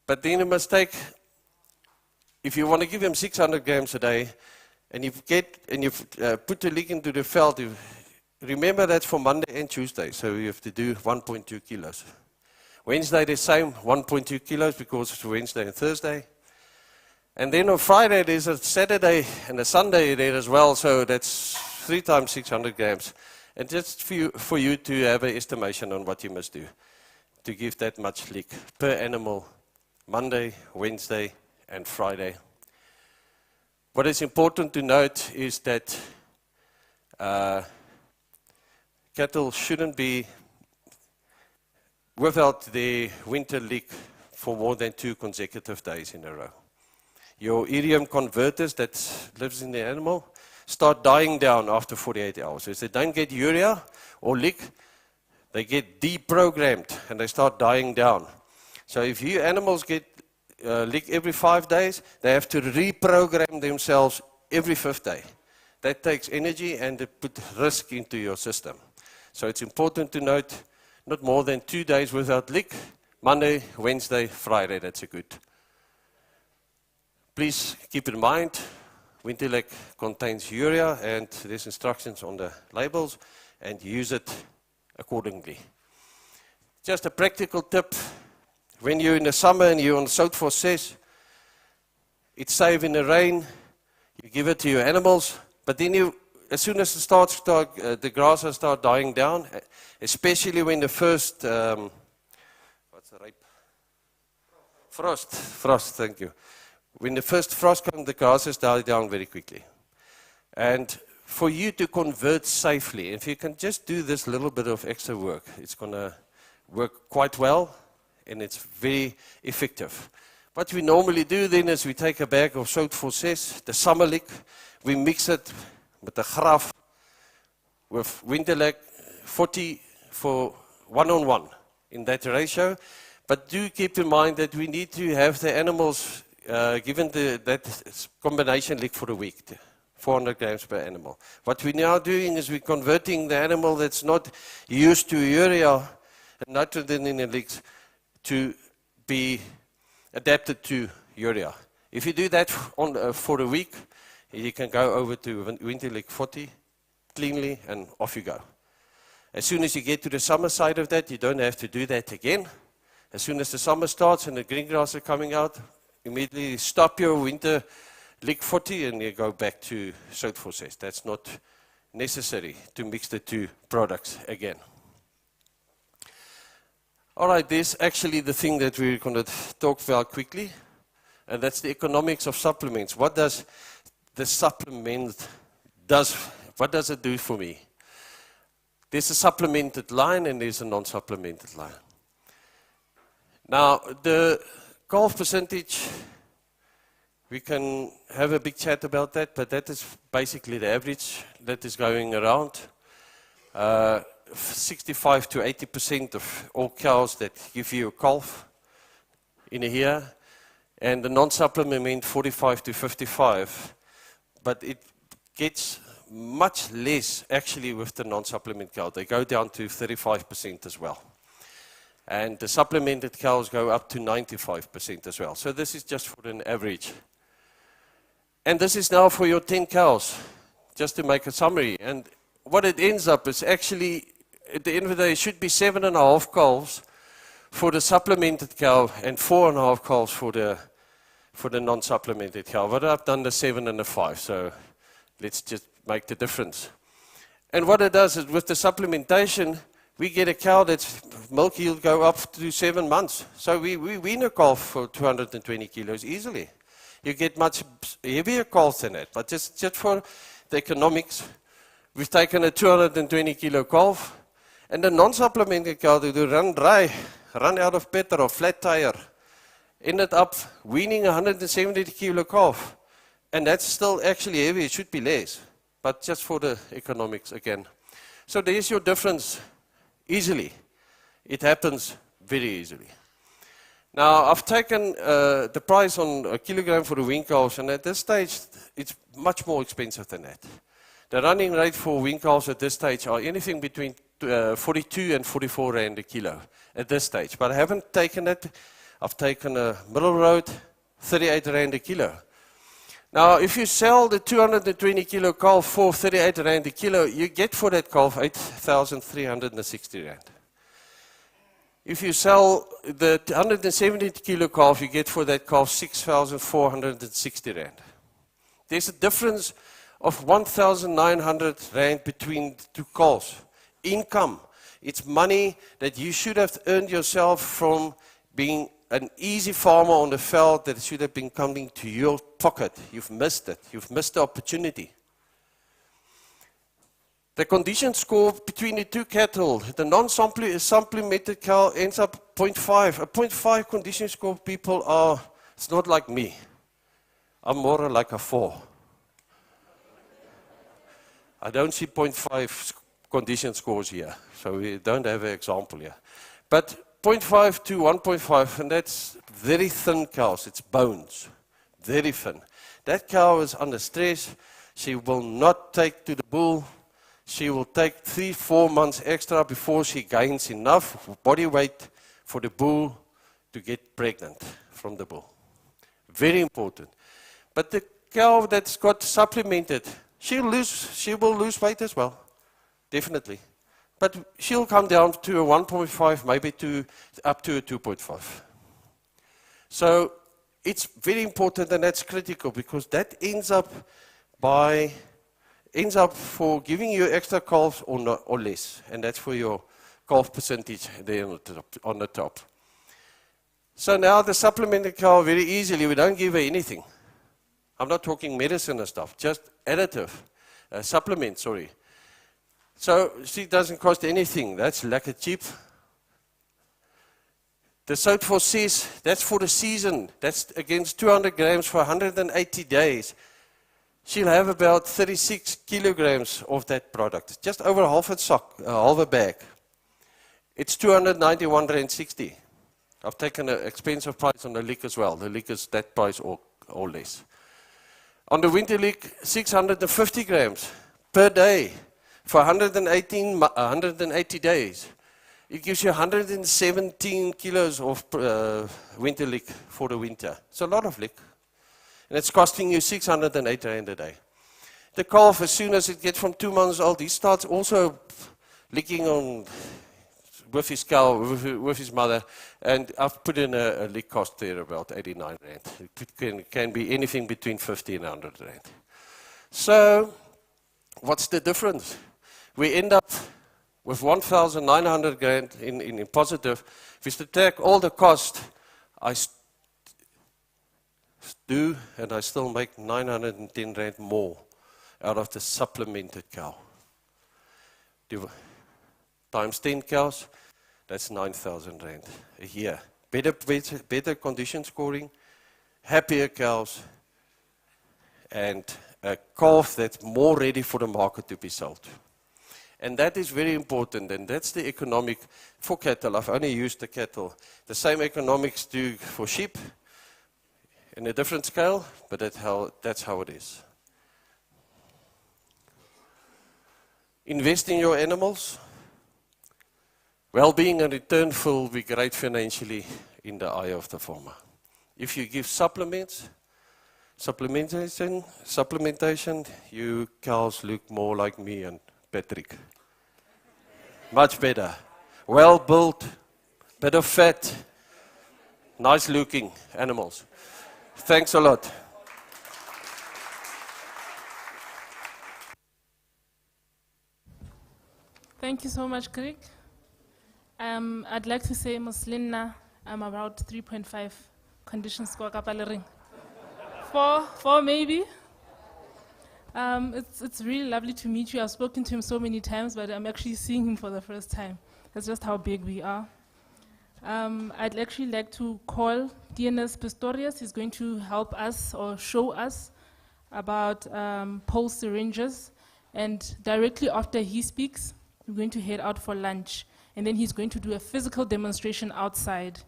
But then you must take, if you want to give them 600 grams a day, and you put the lick into the veld, remember that's for Monday and Tuesday, so you have to do 1.2 kilos. Wednesday the same, 1.2 kilos because it's Wednesday and Thursday. And then on Friday there's a Saturday and a Sunday there as well, so that's 3 times 600 grams. And just for you to have an estimation on what you must do to give that much lick per animal, Monday, Wednesday, and Friday. What is important to note is that cattle shouldn't be without the winter lick for more than 2 consecutive days in a row. Your irium converters that lives in the animal start dying down after 48 hours. So if they don't get urea or lick, they get deprogrammed and they start dying down. So if your animals get lick every 5 days, they have to reprogram themselves every 5th day. That takes energy and it puts risk into your system. So it's important to note, not more than 2 days without lick, Monday, Wednesday, Friday, that's a good. Please keep in mind, winter lick contains urea and there's instructions on the labels, and use it accordingly. Just a practical tip, when you're in the summer and you're on Soutford says, it's safe in the rain, you give it to your animals, but then as soon as the grasses start dying down, especially when the first, frost, thank you. When the first frost comes, the grasses die down very quickly. And for you to convert safely, if you can just do this little bit of extra work, it's going to work quite well, and it's very effective. What we normally do then is we take a bag of Soutford says, the summer lick, we mix it with the graf, with winter lick 40 for 1-on-1 in that ratio. But do keep in mind that we need to have the animals given that combination lick for a week, 400 grams per animal. What we're now doing is we're converting the animal that's not used to urea and nitrogen in the licks to be adapted to urea. If you do that for a week, you can go over to winter lick 40 cleanly and off you go. As soon as you get to the summer side of that, you don't have to do that again. As soon as the summer starts and the green grass are coming out, immediately stop your winter lick 40 and you go back to Soutford says. That's not necessary to mix the 2 products again. All right, there's actually the thing that we're going to talk about quickly, and that's the economics of supplements. What does the supplement what does it do for me? There's a supplemented line and there's a non-supplemented line. Now, the calf percentage, we can have a big chat about that, but that is basically the average that is going around. 65 to 80% of all cows that give you a calf in a year, and the non-supplement 45 to 55. But it gets much less actually with the non-supplement cow. They go down to 35% as well. And the supplemented cows go up to 95% as well. So this is just for an average. And this is now for your 10 cows, just to make a summary. And what it ends up is actually, at the end of the day, it should be 7.5 calves for the supplemented cow and 4.5 calves for the non-supplemented cow. But I've done the 7 and the 5, so let's just make the difference. And what it does is with the supplementation, we get a cow that's milk yield go up to 7 months. So we wean a calf for 220 kilos easily. You get much heavier calves than that. But just for the economics, we've taken a 220 kilo calf, and the non-supplemented cow, they do run dry, run out of petrol, flat tire, ended up weaning a 170 kilo calf. And that's still actually heavy, it should be less, but just for the economics again. So there's your difference easily. It happens very easily. Now, I've taken the price on a kilogram for the wean calves, and at this stage, it's much more expensive than that. The running rate for wean calves at this stage are anything between 42 and 44 rand a kilo at this stage. But I haven't taken it. I've taken a middle road, 38 rand a kilo. Now, if you sell the 220 kilo calf for 38 rand a kilo, you get for that calf 8,360 rand. If you sell the 170 kilo calf, you get for that calf 6,460 rand. There's a difference of 1,900 rand between the two calves. Income. It's money that you should have earned yourself from being an easy farmer on the veld that should have been coming to your pocket. You've missed it. You've missed the opportunity. The condition score between the two cattle, the non-supplemented cow ends up 0.5. A 0.5 condition score, people are, it's not like me. I'm more like a 4. I don't see 0.5 condition scores here, so we don't have an example here. But 0.5 to 1.5, and that's very thin cows, it's bones, very thin. That cow is under stress, she will not take to the bull, she will take 3-4 months extra before she gains enough body weight for the bull to get pregnant from the bull. Very important. But the cow that's got supplemented, she will lose weight as well, definitely. But she'll come down to a 1.5, maybe up to a 2.5. So it's very important, and that's critical, because that ends up for giving you extra calves or less, and that's for your calf percentage there on the top. So now the supplemented cow, very easily, we don't give her anything. I'm not talking medicine and stuff, just additive, supplement, sorry. So she doesn't cost anything. That's lekker cheap. The soat for cis, that's for the season. That's against 200 grams for 180 days. She'll have about 36 kilograms of that product. Just over half a bag. It's 291.60. I've taken an expensive price on the lick as well. The lick is that price or less. On the winter lick, 650 grams per day. For 180 days, it gives you 117 kilos of winter lick for the winter. It's a lot of lick. And it's costing you 608 rand a day. The calf, as soon as it gets from 2 months old, he starts also licking on with his cow, with his mother. And I've put in a lick cost there about 89 rand. It can be anything between 50 and 100 rand. So, what's the difference? We end up with 1,900 rand in positive. If we subtract all the cost, I do, and I still make 910 rand more out of the supplemented cow. times 10 cows, that's 9,000 rand a year. Better condition scoring, happier cows, and a calf that's more ready for the market to be sold. And that is very important, and that's the economic for cattle. I've only used the cattle. The same economics do for sheep in a different scale, but that's how it is. Invest in your animals. Well-being and return will be great financially in the eye of the farmer. If you give supplementation, you cows look more like me and Patrick. Much better. Well built, bit of fat, nice looking animals. Thanks a lot. Thank you so much, Craig. I'd like to say, Muslinna, I'm about 3.5 condition score kapalering. Four maybe. It's really lovely to meet you. I've spoken to him so many times, but I'm actually seeing him for the first time. That's just how big we are. I'd actually like to call DNS Pistorius. He's going to help us or show us about pulse syringes. And directly after he speaks, we're going to head out for lunch. And then he's going to do a physical demonstration outside.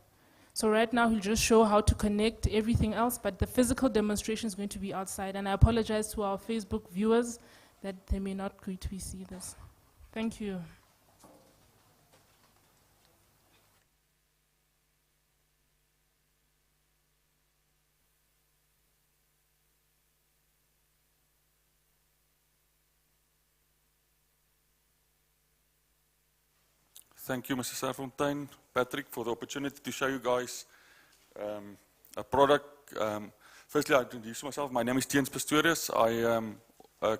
So right now he'll just show how to connect everything else, but the physical demonstration is going to be outside. And I apologize to our Facebook viewers that they may not going to see this. Thank you. Thank you, Mr. Serfontein, Patrick, for the opportunity to show you guys a product. Firstly, I introduce myself. My name is Tiens Pistorius. I am a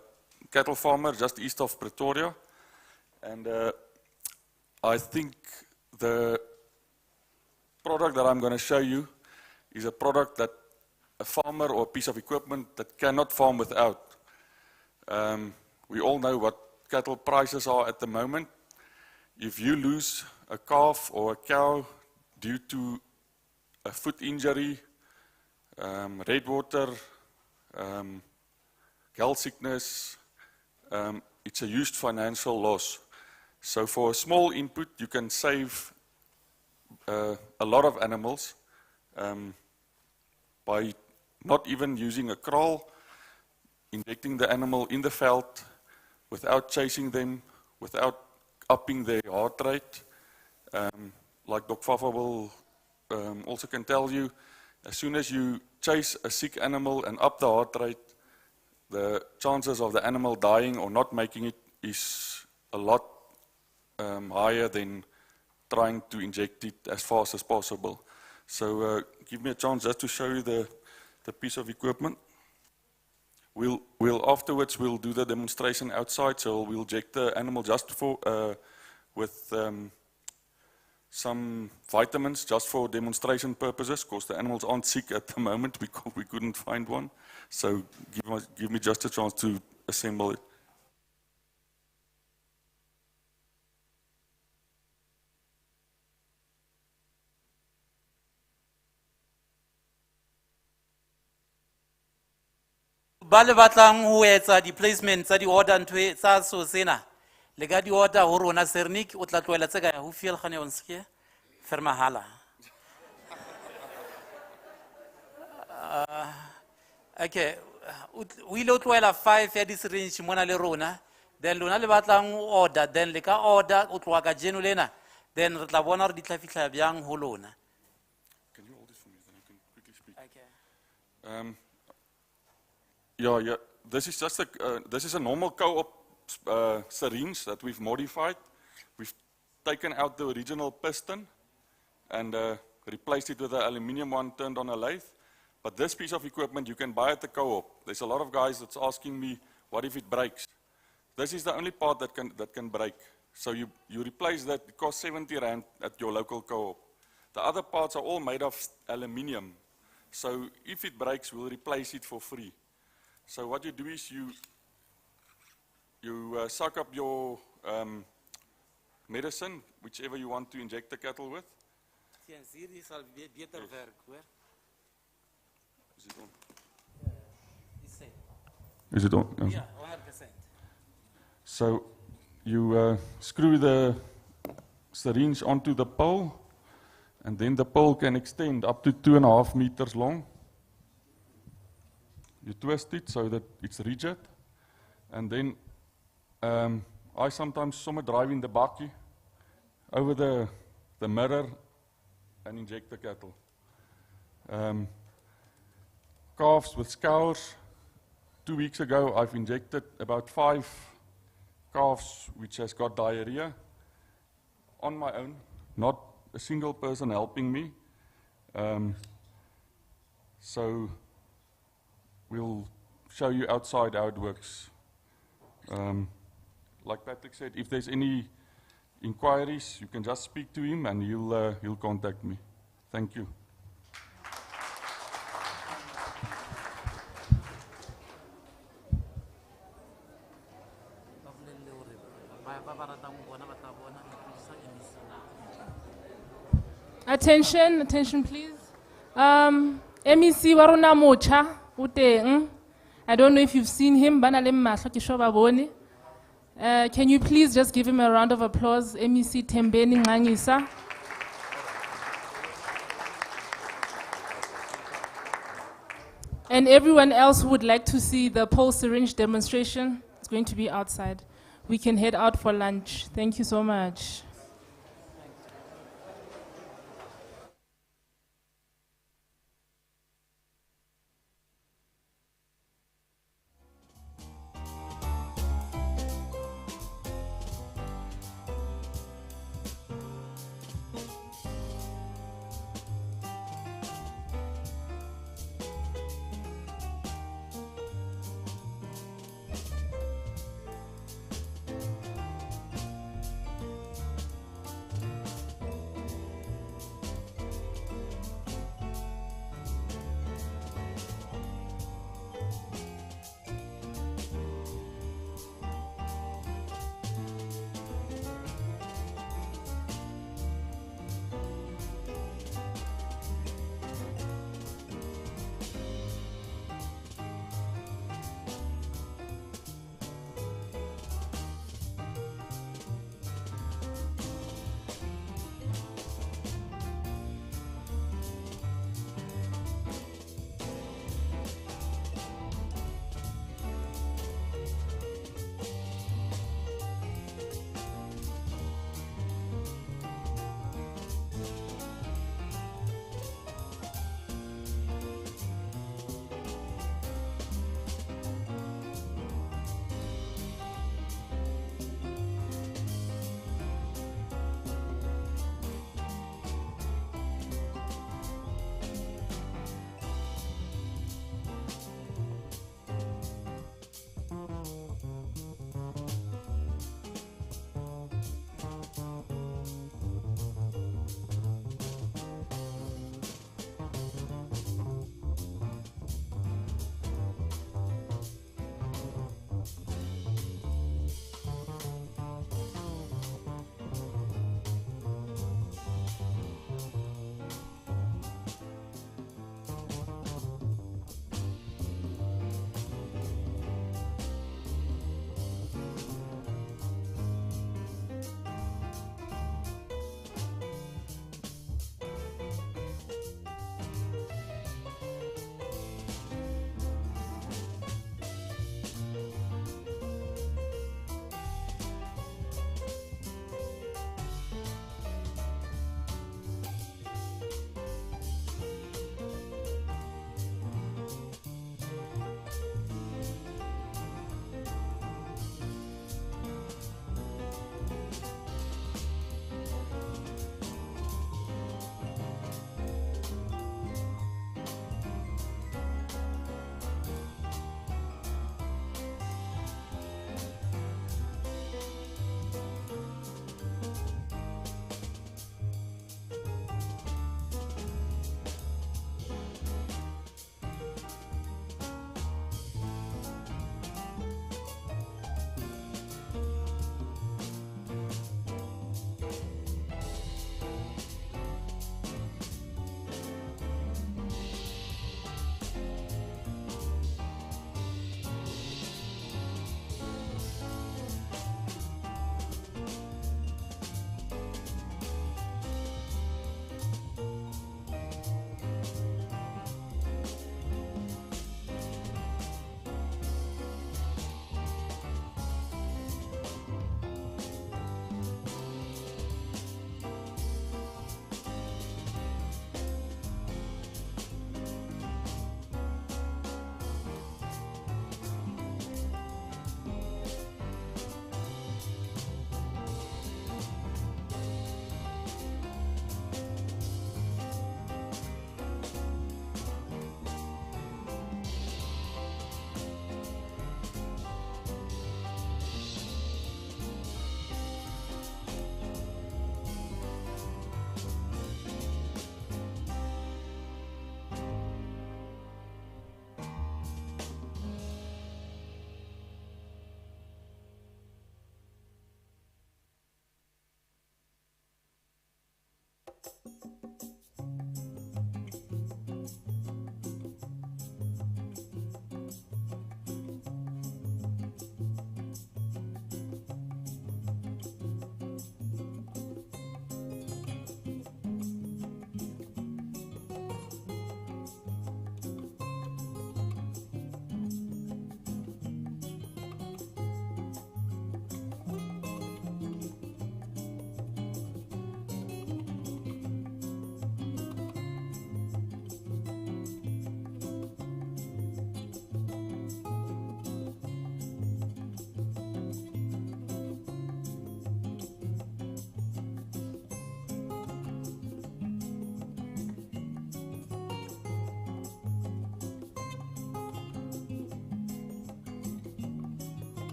cattle farmer just east of Pretoria. And I think the product that I'm going to show you is a product that a farmer or a piece of equipment that cannot farm without. We all know what cattle prices are at the moment. If you lose a calf or a cow due to a foot injury, red water, gall sickness, it's a huge financial loss. So for a small input, you can save a lot of animals by not even using a kraal, injecting the animal in the veld without chasing them, without upping their heart rate. Like Dr. Fafa will also can tell you, as soon as you chase a sick animal and up the heart rate, the chances of the animal dying or not making it is a lot higher than trying to inject it as fast as possible. So give me a chance just to show you the piece of equipment. Afterwards we'll do the demonstration outside, so we'll inject the animal just for with some vitamins just for demonstration purposes, because the animals aren't sick at the moment because we couldn't find one. So give me just a chance to assemble it. Ba le batlang ho etsa di-placement tsa di-order ntwe tsa so sena le ka di-order ho rona Sernick o tla tloela tse ka ya hoeveel gaan jy ons gee vir mahala. Okay, o ile o tloela 5 ya di-syringe mona le rona, then lona le batlang ho order, then le ka order o tloa ka jeno lena, then re tla bona hore di tla fihla bjang ho lona. Can you hold this for me, then I can quickly speak? Okay. Yeah, this is just this is a normal co-op syringe that we've modified. We've taken out the original piston and replaced it with an aluminium one turned on a lathe. But this piece of equipment you can buy at the co-op. There's a lot of guys that's asking me, what if it breaks? This is the only part that can break. So you replace that, it costs 70 rand at your local co-op. The other parts are all made of aluminium. So if it breaks, we'll replace it for free. So what you do is you suck up your medicine, whichever you want to inject the cattle with. Is it on? Is it on? Yeah, 100%. So you screw the syringe onto the pole, and then the pole can extend up to 2.5 meters long. You twist it so that it's rigid, and then I sometimes drive in the bakkie over the mirror and inject the cattle. Calves with scours. 2 weeks ago, I've injected about 5 calves which has got diarrhea on my own, not a single person helping me. So we'll show you outside how it works. Like Patrick said, if there's any inquiries, you can just speak to him and he'll contact me. Thank you. Attention, attention please. MEC wa rona motjha o teng. I don't know if you've seen him, bana le mahlo ke sho ba bone. Can you please just give him a round of applause, MEC Thembeni Ngangisa. And everyone else who would like to see the pulse syringe demonstration, it's going to be outside. We can head out for lunch. Thank you so much.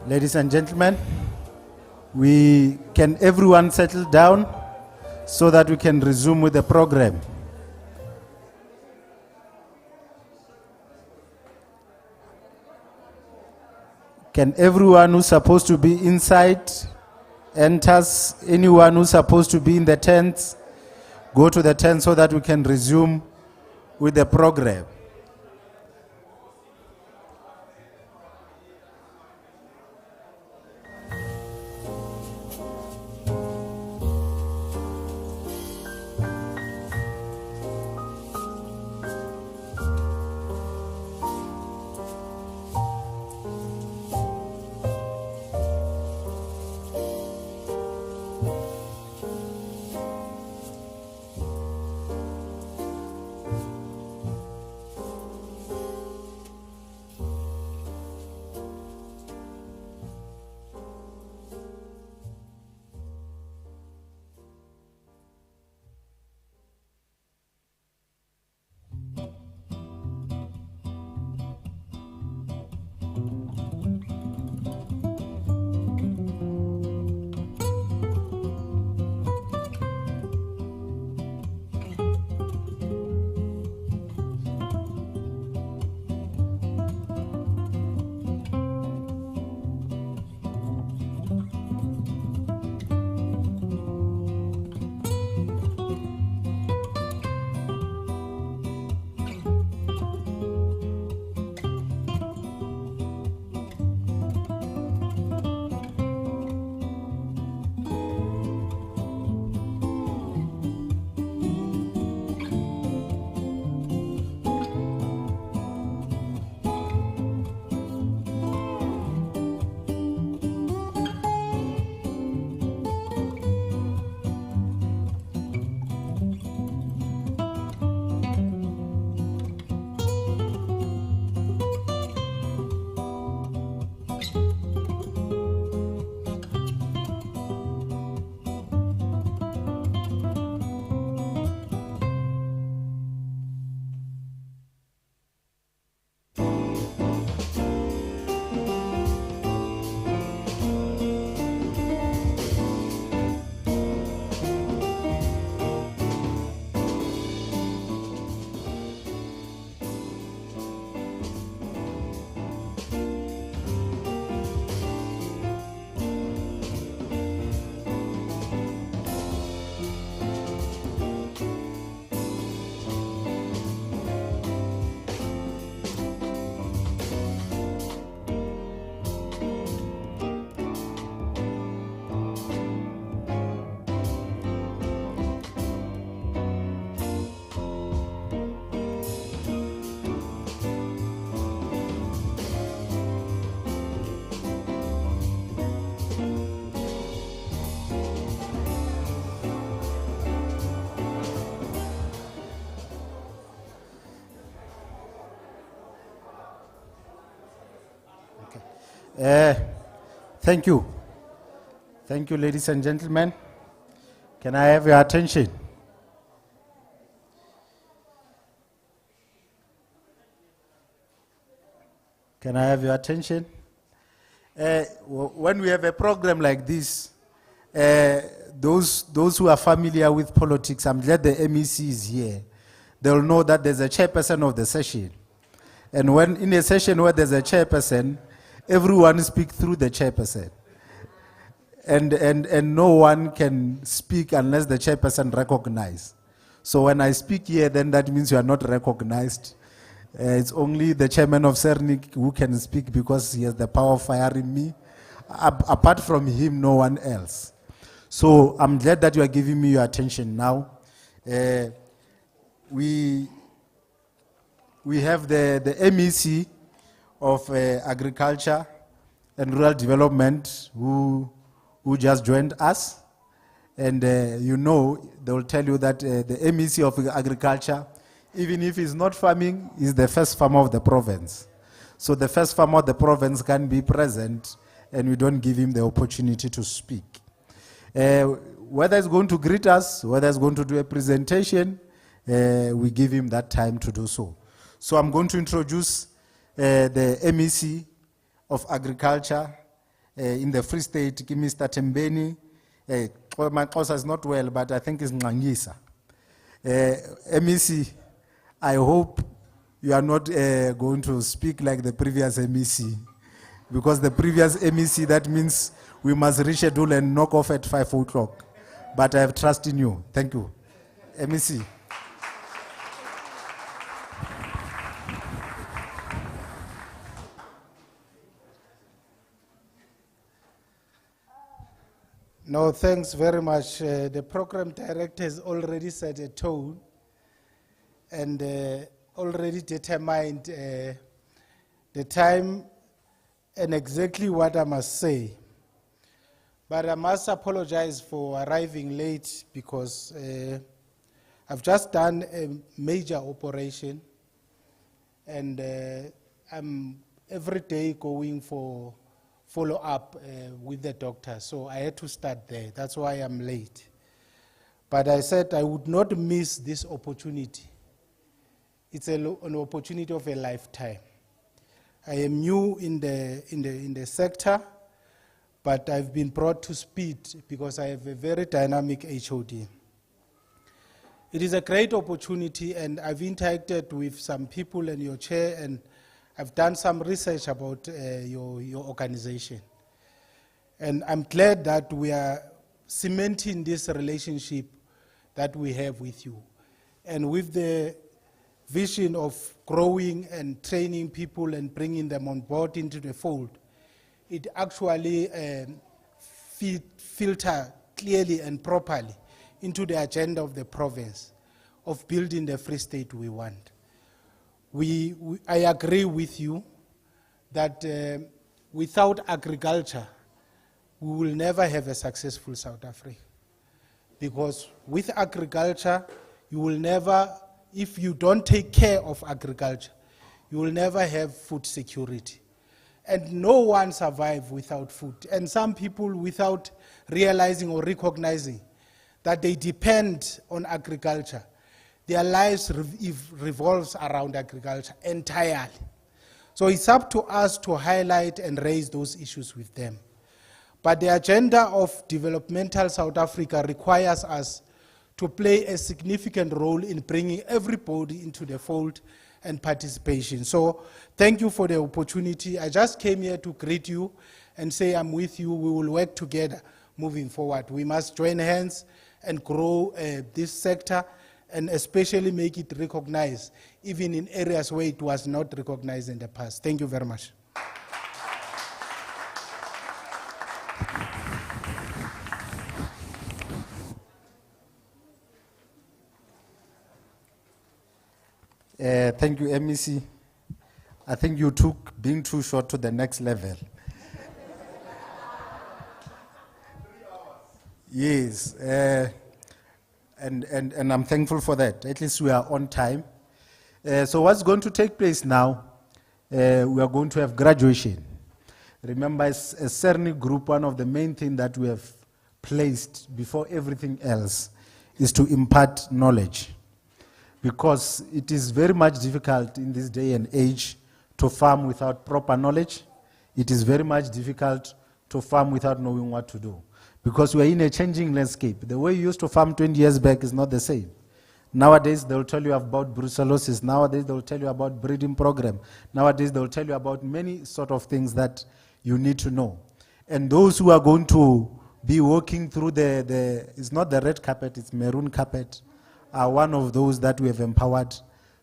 Ladies and gentlemen, can everyone settle down so that we can resume with the program? Can everyone who's supposed to be inside enters? Anyone who's supposed to be in the tents, go to the tent so that we can resume with the program. Thank you. Thank you, ladies and gentlemen. Can I have your attention? Can I have your attention? When we have a program like this, those who are familiar with politics, I'm glad the MEC is here. They'll know that there's a chairperson of the session. And when in a session where there's a chairperson, everyone speaks through the chairperson. And no one can speak unless the chairperson recognizes. So when I speak here, then that means you are not recognized. It's only the chairman of Sernick who can speak because he has the power of firing me. Apart from him, no one else. So I'm glad that you are giving me your attention now. We have the MEC of Agriculture and Rural Development who just joined us. And you know, they will tell you that the MEC of Agriculture, even if he's not farming, is the first farmer of the province. So the first farmer of the province can be present and we don't give him the opportunity to speak. Whether he's going to greet us, whether he's going to do a presentation, we give him that time to do so. So I'm going to introduce the MEC of Agriculture in the Free State, Mr. Tembeni. My Xhosa is not well, but I think it's Ngangisa. MEC, I hope you are not going to speak like the previous MEC, because the previous MEC, that means we must reschedule and knock off at 5 o'clock. But I have trust in you. Thank you. MEC. No, thanks very much. The program director has already set a tone and already determined the time and exactly what I must say. But I must apologize for arriving late because I've just done a major operation and I'm every day going for follow-up with the doctor, so I had to start there. That's why I'm late. But I said I would not miss this opportunity. It's an opportunity of a lifetime. I am new in the sector, but I've been brought to speed because I have a very dynamic HOD. It is a great opportunity, and I've interacted with some people and your chair, and I've done some research about your organization. And I'm glad that we are cementing this relationship that we have with you. And with the vision of growing and training people and bringing them on board into the fold, it actually filter clearly and properly into the agenda of the province of building the Free State we want. I agree with you that without agriculture, we will never have a successful South Africa. Because with agriculture, you will never, if you don't take care of agriculture, you will never have food security. And no one survives without food. And some people, without realizing or recognizing that they depend on agriculture, their lives revolves around agriculture entirely. So it's up to us to highlight and raise those issues with them. But the agenda of developmental South Africa requires us to play a significant role in bringing everybody into the fold and participation. So thank you for the opportunity. I just came here to greet you and say I'm with you. We will work together moving forward. We must join hands and grow this sector, and especially make it recognized, even in areas where it was not recognized in the past. Thank you very much. Thank you, MEC. I think you took being too short to the next level. Yes. And I'm thankful for that. At least we are on time. So what's going to take place now, we are going to have graduation. Remember, as a Sernick group, one of the main things that we have placed before everything else is to impart knowledge. Because it is very much difficult in this day and age to farm without proper knowledge. It is very much difficult to farm without knowing what to do. Because we are in a changing landscape. The way you used to farm 20 years back is not the same. Nowadays, they'll tell you about brucellosis. Nowadays, they'll tell you about breeding program. Nowadays, they'll tell you about many sort of things that you need to know. And those who are going to be walking through it's not the red carpet, it's maroon carpet, are one of those that we have empowered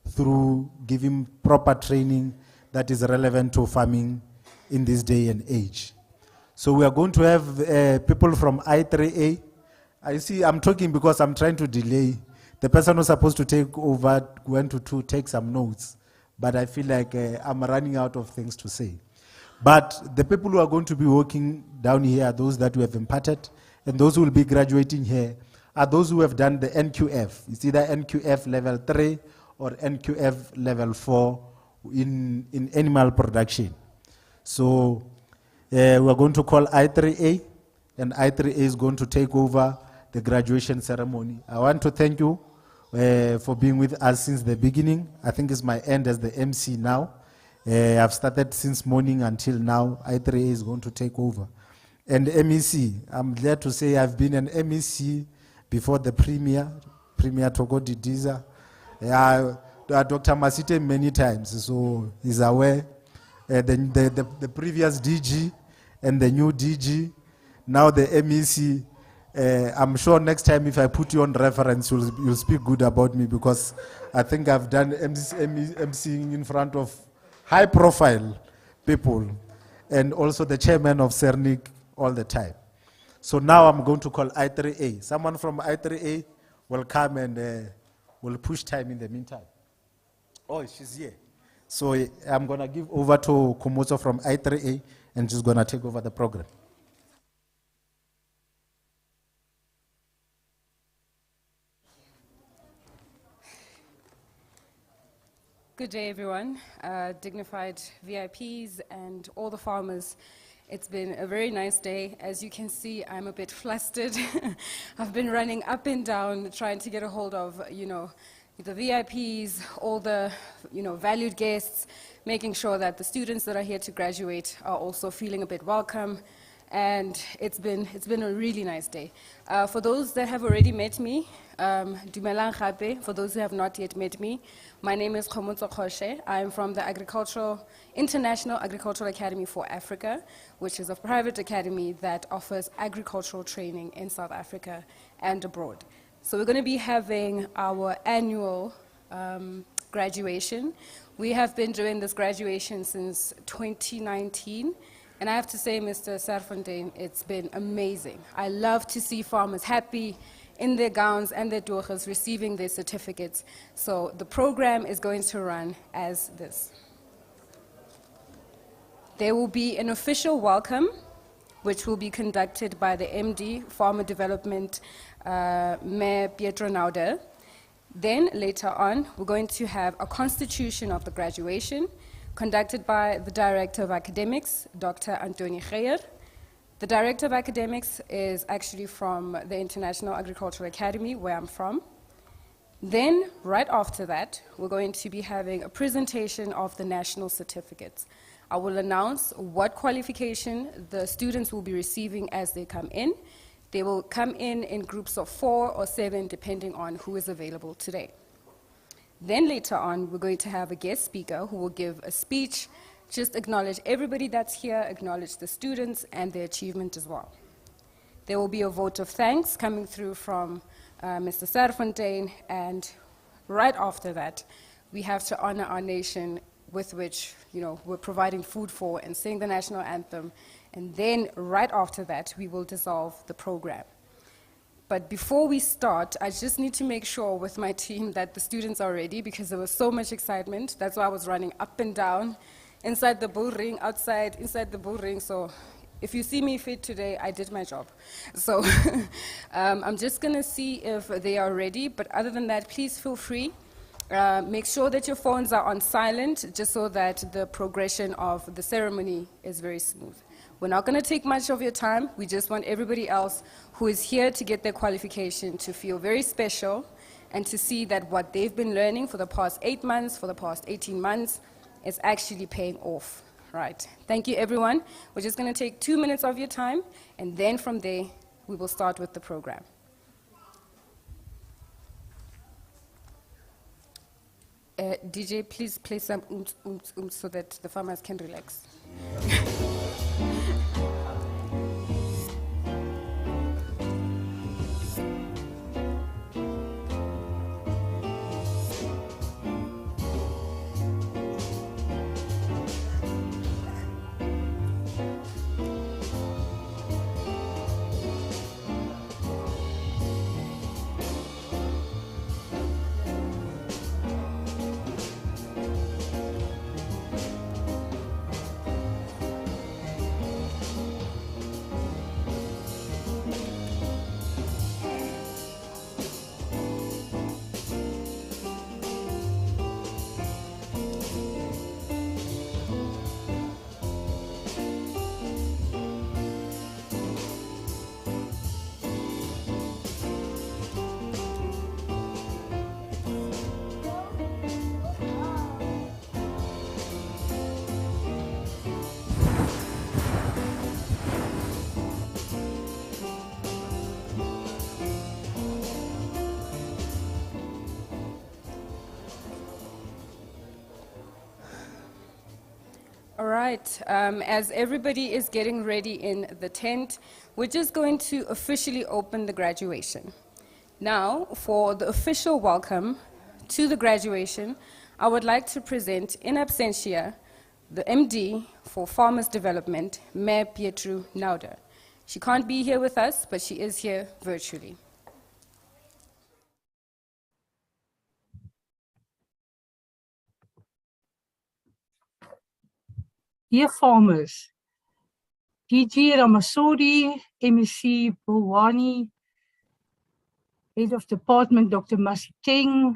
through giving proper training that is relevant to farming in this day and age. So we are going to have people from I3A. I see I'm talking because I'm trying to delay. The person who's supposed to take over went to take some notes, but I feel like I'm running out of things to say. But the people who are going to be working down here are those that we have imparted, and those who will be graduating here are those who have done the NQF. It's either NQF level 3 or NQF level 4 in animal production. So we're going to call I3A, and I3A is going to take over the graduation ceremony. I want to thank you for being with us since the beginning. I think it's my end as the MC now. I've started since morning until now. I3A is going to take over. and MEC. I'm glad to say I've been an MEC before the Premier Togodi Diza. Yeah, Dr. Masite many times, so he's aware. The previous DG and the new DG, now the MEC. I'm sure next time if I put you on reference, you'll speak good about me, because I think I've done MCing in front of high-profile people, and also the chairman of Sernick all the time. So now I'm going to call I3A. Someone from I3A will come and will push time in the meantime. Oh, she's here. So I'm going to give over to Kumoso from I3A, and she's going to take over the program. Good day, everyone. Dignified VIPs and all the farmers. It's been a very nice day. As you can see, I'm a bit flustered. I've been running up and down trying to get a hold of, the VIPs, all the, valued guests, making sure that the students that are here to graduate are also feeling a bit welcome. And it's been a really nice day. For those that have already met me, Dumelang Gape. For those who have not yet met me, my name is Khomotso Khoshe. I'm from the International Agricultural Academy for Africa, which is a private academy that offers agricultural training in South Africa and abroad. So we're going to be having our annual graduation. We have been doing this graduation since 2019. And I have to say, Mr. Serfontein, it's been amazing. I love to see farmers happy in their gowns and their dochas receiving their certificates. So the program is going to run as this. There will be an official welcome, which will be conducted by the MD, Farmer Development, Mayor Pietro Nauder. Then later on, we're going to have a constitution of the graduation, conducted by the Director of Academics, Dr. Antoni Geyer. The Director of Academics is actually from the International Agricultural Academy, where I'm from. Then, right after that, we're going to be having a presentation of the national certificates. I will announce what qualification the students will be receiving as they come in. They will come in groups of 4 or 7, depending on who is available today. Then later on, we're going to have a guest speaker who will give a speech, just acknowledge everybody that's here, acknowledge the students and their achievement as well. There will be a vote of thanks coming through from Mr. Serfontein, and right after that, we have to honor our nation, with which we're providing food for, and sing the national anthem. And then right after that, we will dissolve the program. But before we start, I just need to make sure with my team that the students are ready, because there was so much excitement. That's why I was running up and down, inside the bull ring, outside, inside the bull ring. So if you see me fit today, I did my job. So I'm just going to see if they are ready. But other than that, please feel free. Make sure that your phones are on silent, just so that the progression of the ceremony is very smooth. We're not going to take much of your time. We just want everybody else who is here to get their qualification to feel very special, and to see that what they've been learning for the past 8 months, for the past 18 months, is actually paying off. Right. Thank you, everyone. We're just going to take 2 minutes of your time, and then from there, we will start with the program. DJ, please play some so that the farmers can relax. All right, as everybody is getting ready in the tent, we're just going to officially open the graduation. Now, for the official welcome to the graduation, I would like to present in absentia the MD for Farmers Development, Mayor Pietro Nauder. She can't be here with us, but she is here virtually. Dear farmers, DG Ramasori, MEC Bulwani, Head of Department Dr. Masiteng,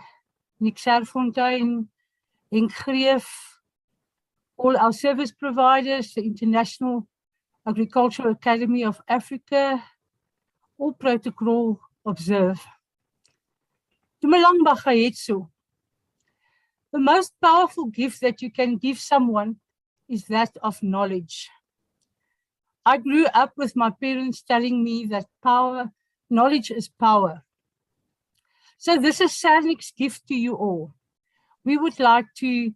Nick Serfontein, Henk Greef, all our service providers, the International Agricultural Academy of Africa, all protocol observe. Dumelang bagaetso. The most powerful gift that you can give someone is that of knowledge. I grew up with my parents telling me that knowledge is power. So this is Sernick's gift to you all. We would like to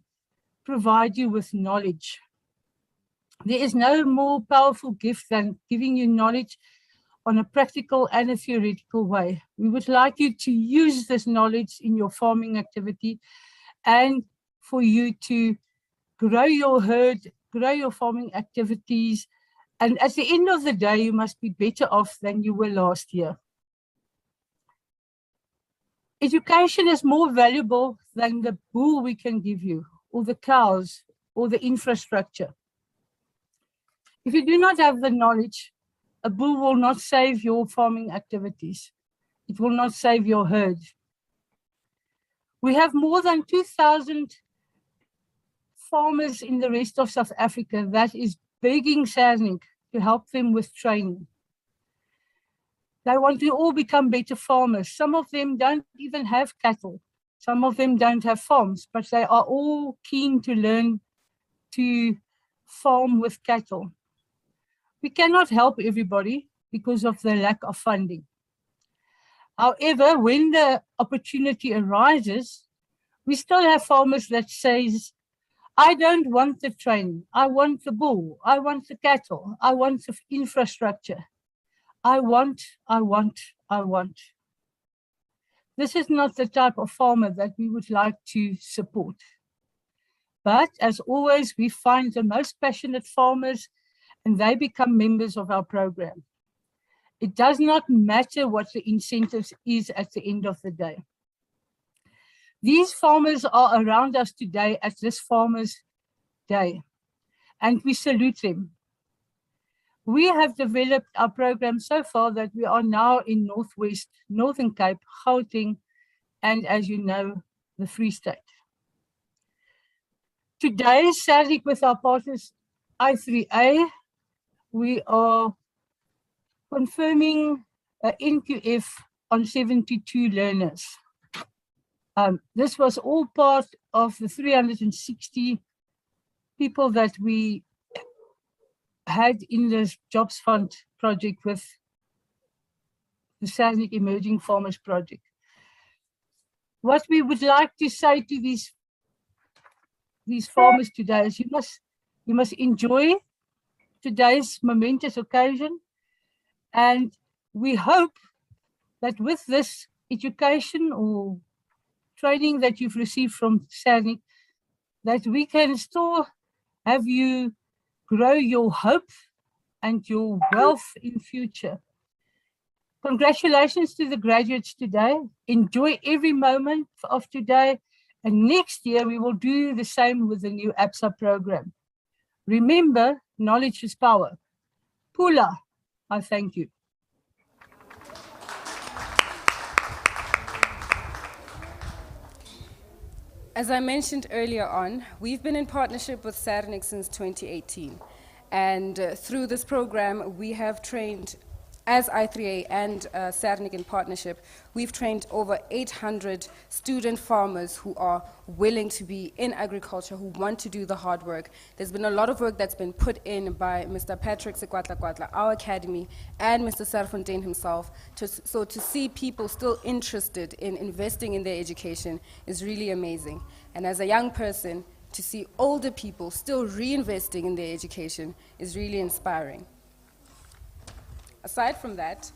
provide you with knowledge. There is no more powerful gift than giving you knowledge on a practical and a theoretical way. We would like you to use this knowledge in your farming activity and for you to grow your herd, grow your farming activities, and at the end of the day, you must be better off than you were last year. Education is more valuable than the bull we can give you, or the cows, or the infrastructure. If you do not have the knowledge, a bull will not save your farming activities. It will not save your herd. We have more than 2,000 farmers in the rest of South Africa that is begging Sernick to help them with training. They want to all become better farmers. Some of them don't even have cattle. Some of them don't have farms, but they are all keen to learn to farm with cattle. We cannot help everybody because of the lack of funding. However, when the opportunity arises, we still have farmers that says, I don't want the training. I want the bull. I want the cattle. I want the infrastructure. I want. This is not the type of farmer that we would like to support. But as always, we find the most passionate farmers and they become members of our program. It does not matter what the incentives is at the end of the day. These farmers are around us today at this Farmers' Day, and we salute them. We have developed our program so far that we are now in Northwest, Northern Cape, Gauteng, and as you know, the Free State. Today, Sernick with our partners I3A, we are confirming an NQF on 72 learners. This was all part of the 360 people that we had in this Jobs Fund project with the Sernick Emerging Farmers Project. What we would like to say to these farmers today is you must enjoy today's momentous occasion, and we hope that with this education or training that you've received from Sernick, that we can still have you grow your hope and your wealth in future. Congratulations to the graduates today. Enjoy every moment of today, and next year we will do the same with the new ABSA program. Remember, knowledge is power. Pula, I thank you. As I mentioned earlier on, we've been in partnership with Sernick since 2018. And through this program, we have trained, as I3A and Sernick in partnership, we've trained over 800 student farmers who are willing to be in agriculture, who want to do the hard work. There's been a lot of work that's been put in by Mr. Patrick Sekwatla, our academy, and Mr. Serfontein himself. So to see people still interested in investing in their education is really amazing. And as a young person, to see older people still reinvesting in their education is really inspiring. Aside from that,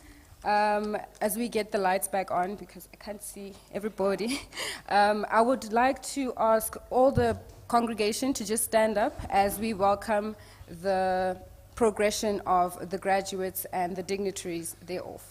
as we get the lights back on, because I can't see everybody, I would like to ask all the congregation to just stand up as we welcome the progression of the graduates and the dignitaries thereof.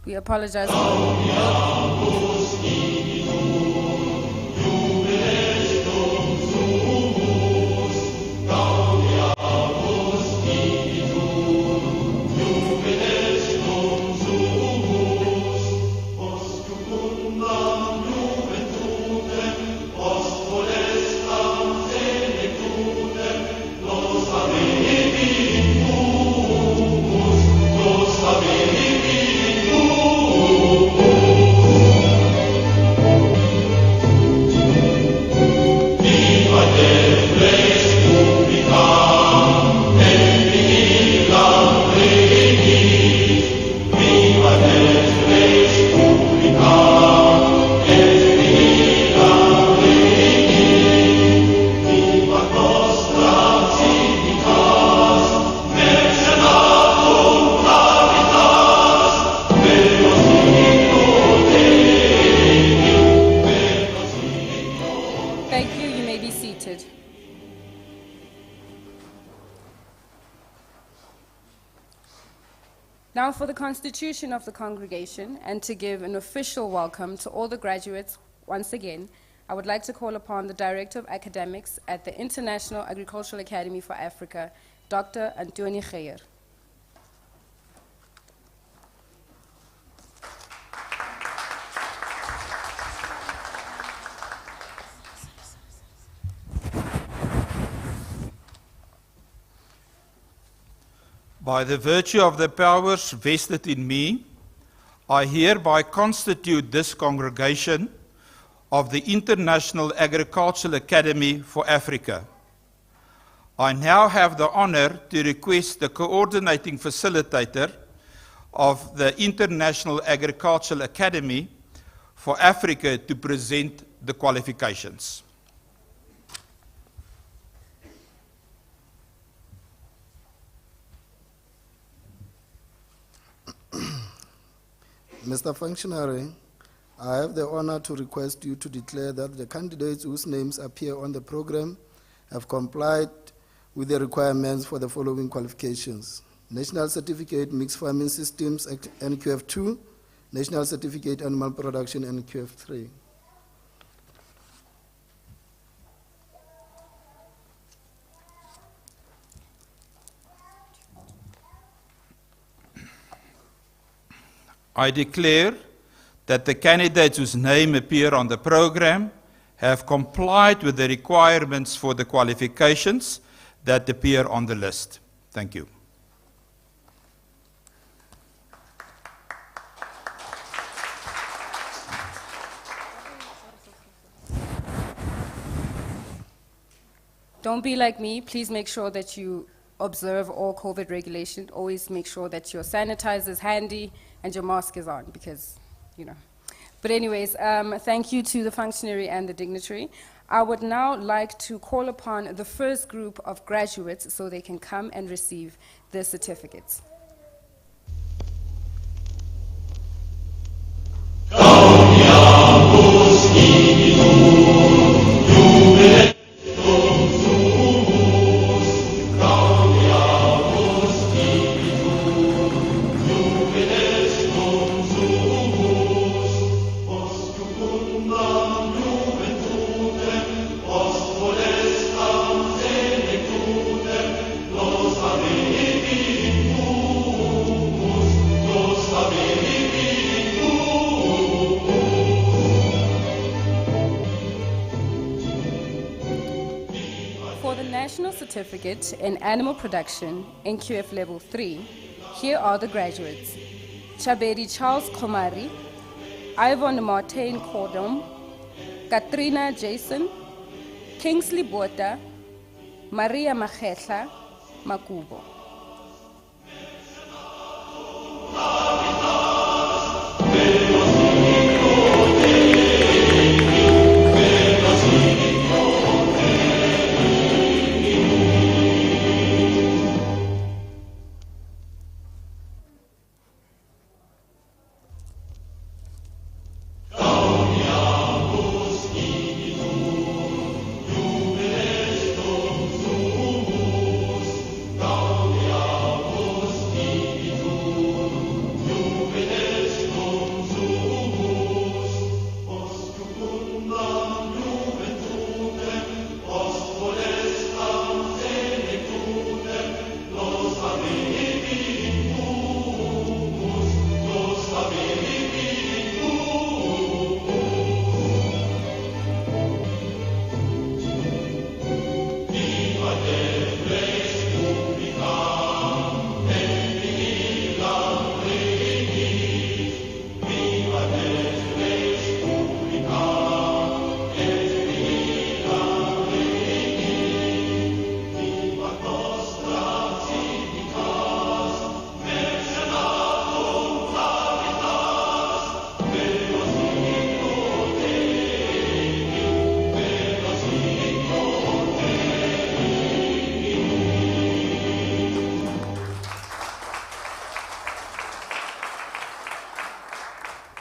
We apologize Now for the constitution of the congregation, and to give an official welcome to all the graduates once again, I would like to call upon the Director of Academics at the International Agricultural Academy for Africa, Dr. Antoni Geyer. By the virtue of the powers vested in me, I hereby constitute this congregation of the International Agricultural Academy for Africa. I now have the honor to request the coordinating facilitator of the International Agricultural Academy for Africa to present the qualifications. Mr. Functionary, I have the honor to request you to declare that the candidates whose names appear on the program have complied with the requirements for the following qualifications: National Certificate Mixed Farming Systems NQF2, National Certificate Animal Production NQF3. I declare that the candidates whose name appear on the program have complied with the requirements for the qualifications that appear on the list. Thank you. Don't be like me. Please make sure that you observe all COVID regulations. Always make sure that your sanitizer is handy and your mask is on, because, you know. But anyways, thank you to the functionary and the dignitary. I would now like to call upon the first group of graduates so they can come and receive their certificates. Los National Certificate in Animal Production, NQF Level 3, here are the graduates. Chabedi Charles Komari, Ivan Martin Cordom, Katrina Jason, Kingsley Bota, Maria Makhetla Makubo.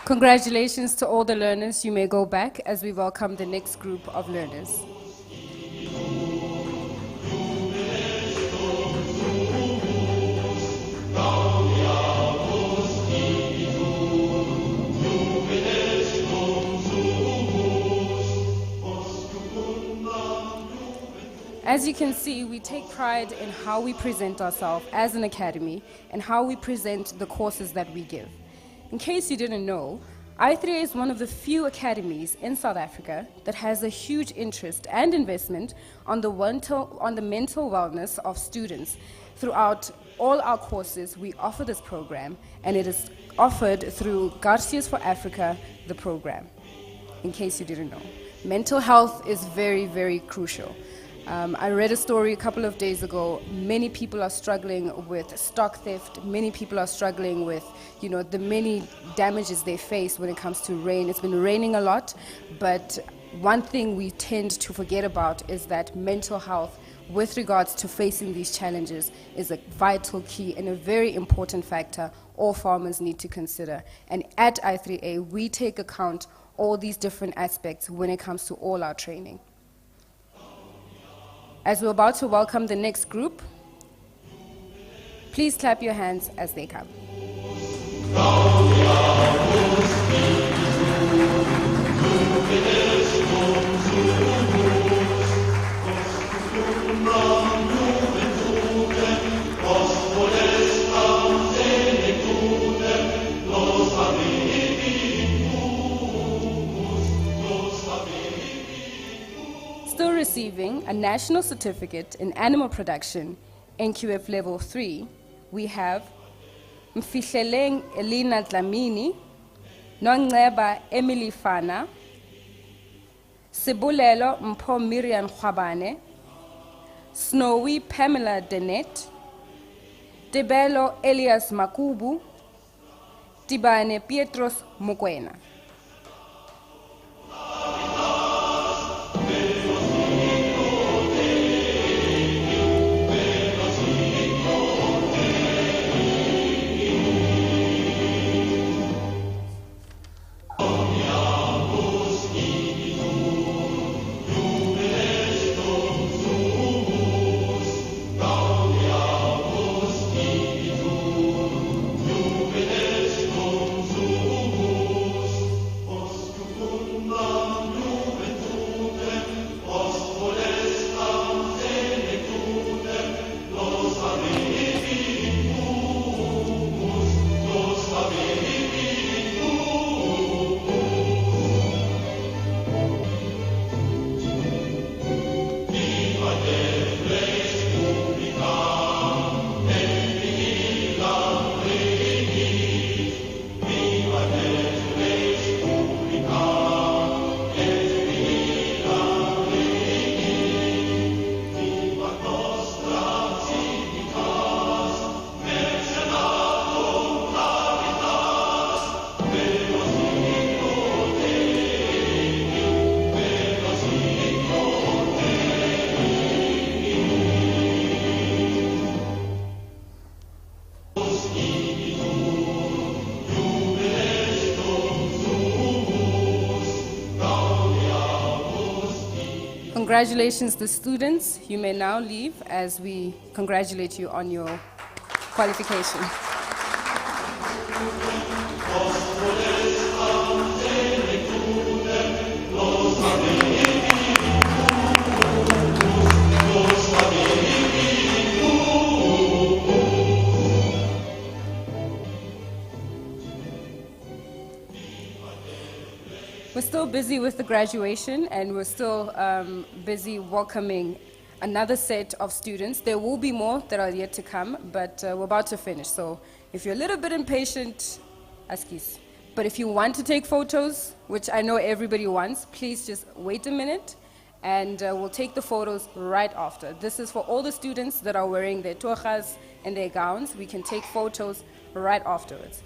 Congratulations to all the learners. You may go back as we welcome the next group of learners. As you can see, we take pride in how we present ourselves as an academy and how we present the courses that we give. In case you didn't know, I3A is one of the few academies in South Africa that has a huge interest and investment on the mental wellness of students. Throughout all our courses, we offer this program, and it is offered through Garcias for Africa, the program, in case you didn't know. Mental health is very, very crucial. I read a story a couple of days ago. Many people are struggling with stock theft. Many people are struggling with, the many damages they face when it comes to rain. It's been raining a lot, but one thing we tend to forget about is that mental health, with regards to facing these challenges, is a vital key and a very important factor all farmers need to consider. And at I3A, we take account all these different aspects when it comes to all our training. As we're about to welcome the next group, please clap your hands as they come. Still receiving a national certificate in animal production, NQF Level 3, we have Mfihleleng Elina Dlamini, Nongceba Emily Fana, Sibulelo Mpho Miriam Khwabane, Snowy Pamela Denet, Tebelo Elias Makubu, Tibane Pietros Mokwena. Congratulations, the students. You may now leave as we congratulate you on your qualification. We're still busy with the graduation, and we're still busy welcoming another set of students. There will be more that are yet to come, but we're about to finish. So if you're a little bit impatient, excuse. But if you want to take photos, which I know everybody wants, please just wait a minute, and we'll take the photos right after. This is for all the students that are wearing their togas and their gowns. We can take photos right afterwards.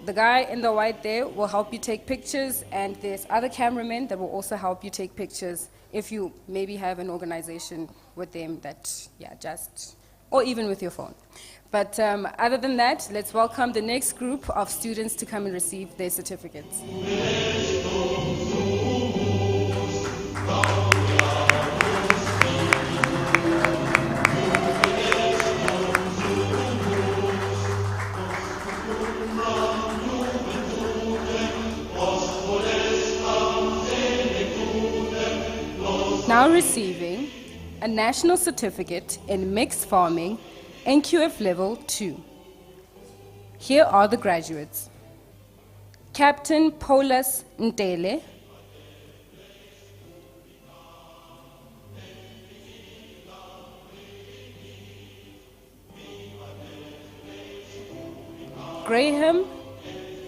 The guy in the white there will help you take pictures, and there's other cameramen that will also help you take pictures if you maybe have an organization with them that, or even with your phone. But other than that, let's welcome the next group of students to come and receive their certificates. Now receiving a national certificate in mixed farming, NQF level 2. Here are the graduates. Captain Paulus Ntele, Graham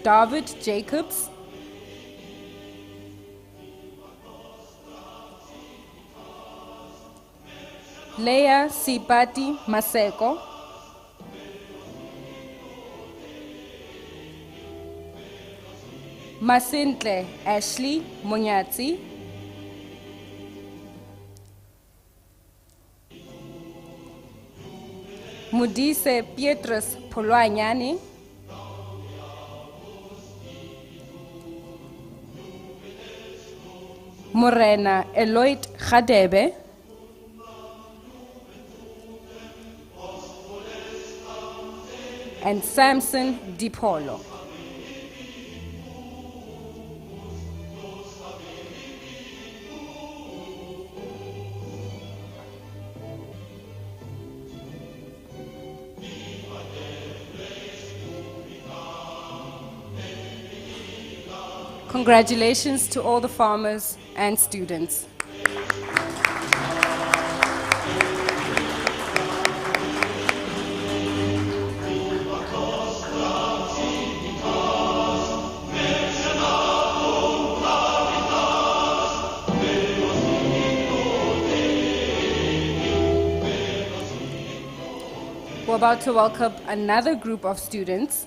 David Jacobs, Leah Sipati Maseko, Masintle Ashley Monyatsi, Mudise Pietrus Polwanyani, Morena Eloit Khadebe, and Samson DiPolo. Congratulations to all the farmers and students. We're about to welcome another group of students.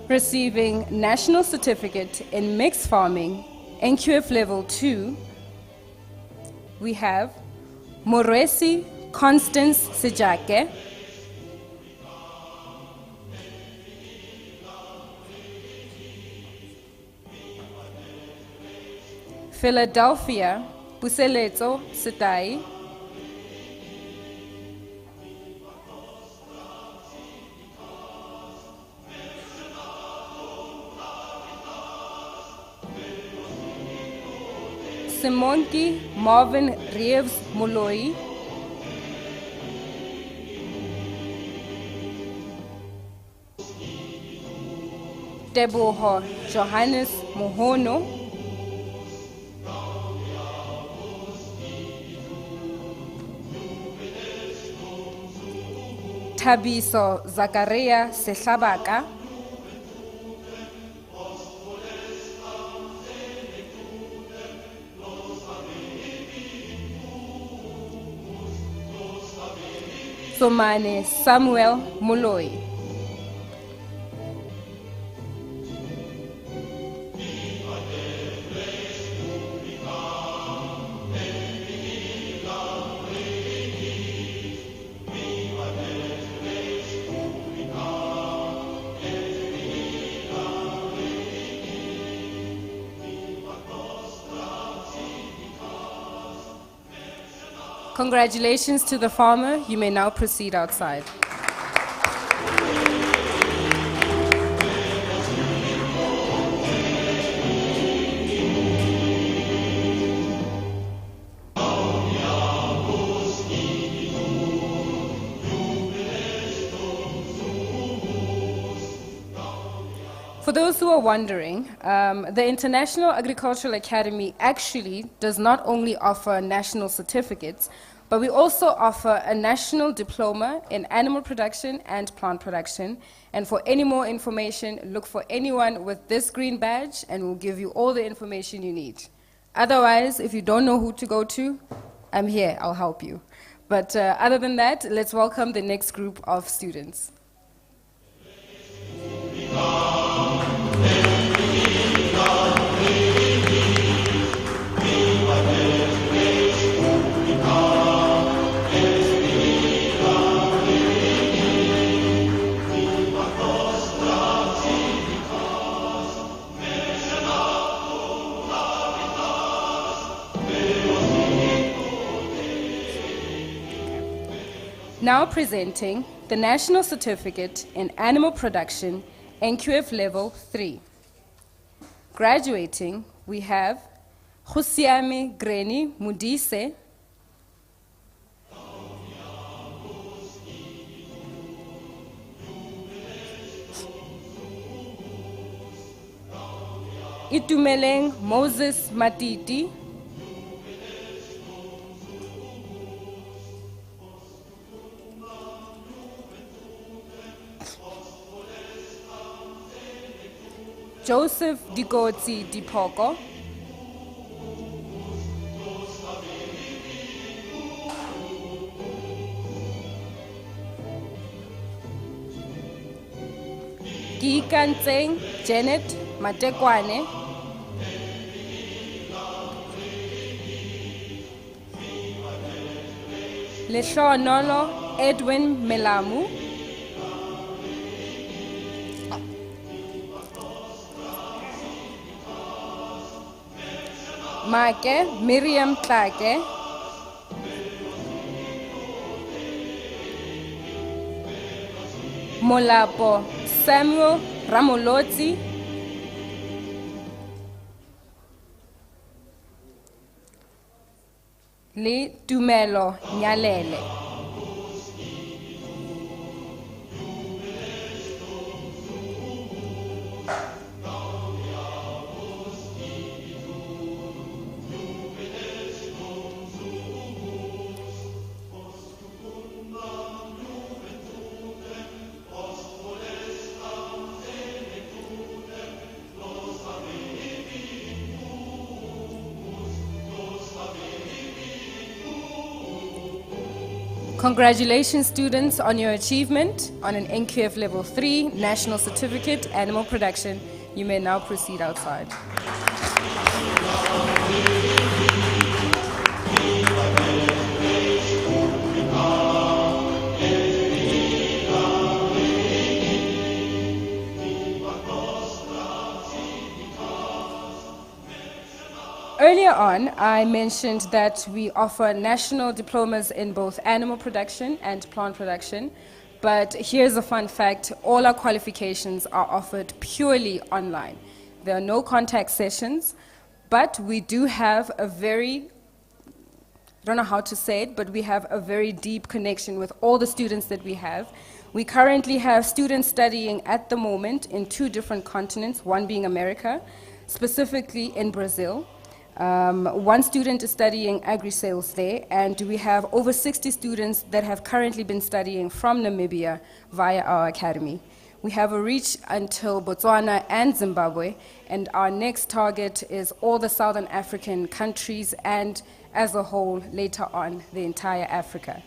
Receiving National Certificate in Mixed Farming, NQF Level 2, we have Moresi Constance Sejake, Philadelphia Puseletso Setai, Simonki Marvin Reeves Moloi, Teboho Johannes Mohono, Tabiso Zakaria Sehlabaka, Somane Samuel Moloi. Congratulations to the farmer. You may now proceed outside. For those who are wondering, the International Agricultural Academy actually does not only offer national certificates, but we also offer a national diploma in animal production and plant production. And for any more information, look for anyone with this green badge and we'll give you all the information you need. Otherwise, if you don't know who to go to, I'm here, I'll help you. But other than that, let's welcome the next group of students. Now presenting the National Certificate in Animal Production, NQF Level 3. Graduating, we have Khusiame Greni Mudise, Itumeleng Moses Matiti, Joseph Dikotsi Dipoko, Gikantseng Janet Matekwane, Lehlonolo Edwin Melamu, Make Miriam Tlake, Molapo Samuel Ramolotsi, le Tumelo Nyalele. Congratulations, students, on your achievement on an NQF Level 3 National Certificate, Animal Production. You may now proceed outside. Earlier on, I mentioned that we offer national diplomas in both animal production and plant production, but here's a fun fact: all our qualifications are offered purely online. There are no contact sessions, but we do have a very, I don't know how to say it, but we have a very deep connection with all the students that we have. We currently have students studying at the moment in 2 different continents, one being America, specifically in Brazil. 1 student is studying agri-sales there, and we have over 60 students that have currently been studying from Namibia via our academy. We have a reach until Botswana and Zimbabwe, and our next target is all the Southern African countries and, as a whole, later on, the entire Africa.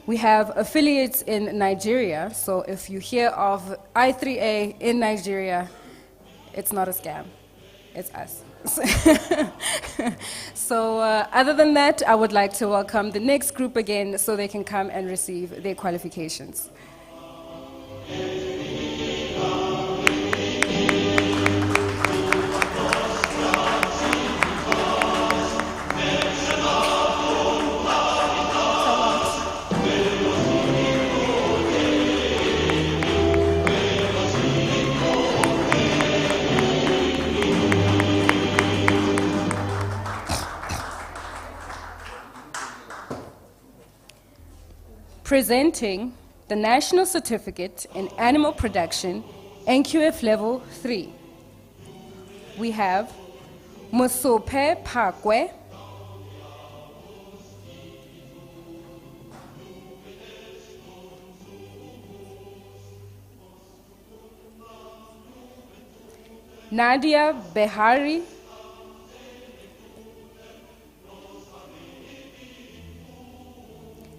We have affiliates in Nigeria, so if you hear of I3A in Nigeria, it's not a scam, it's us. So other than that, I would like to welcome the next group again so they can come and receive their qualifications. Presenting the National Certificate in Animal Production, NQF Level 3. We have Mosope Pakwe, Nadia Behari,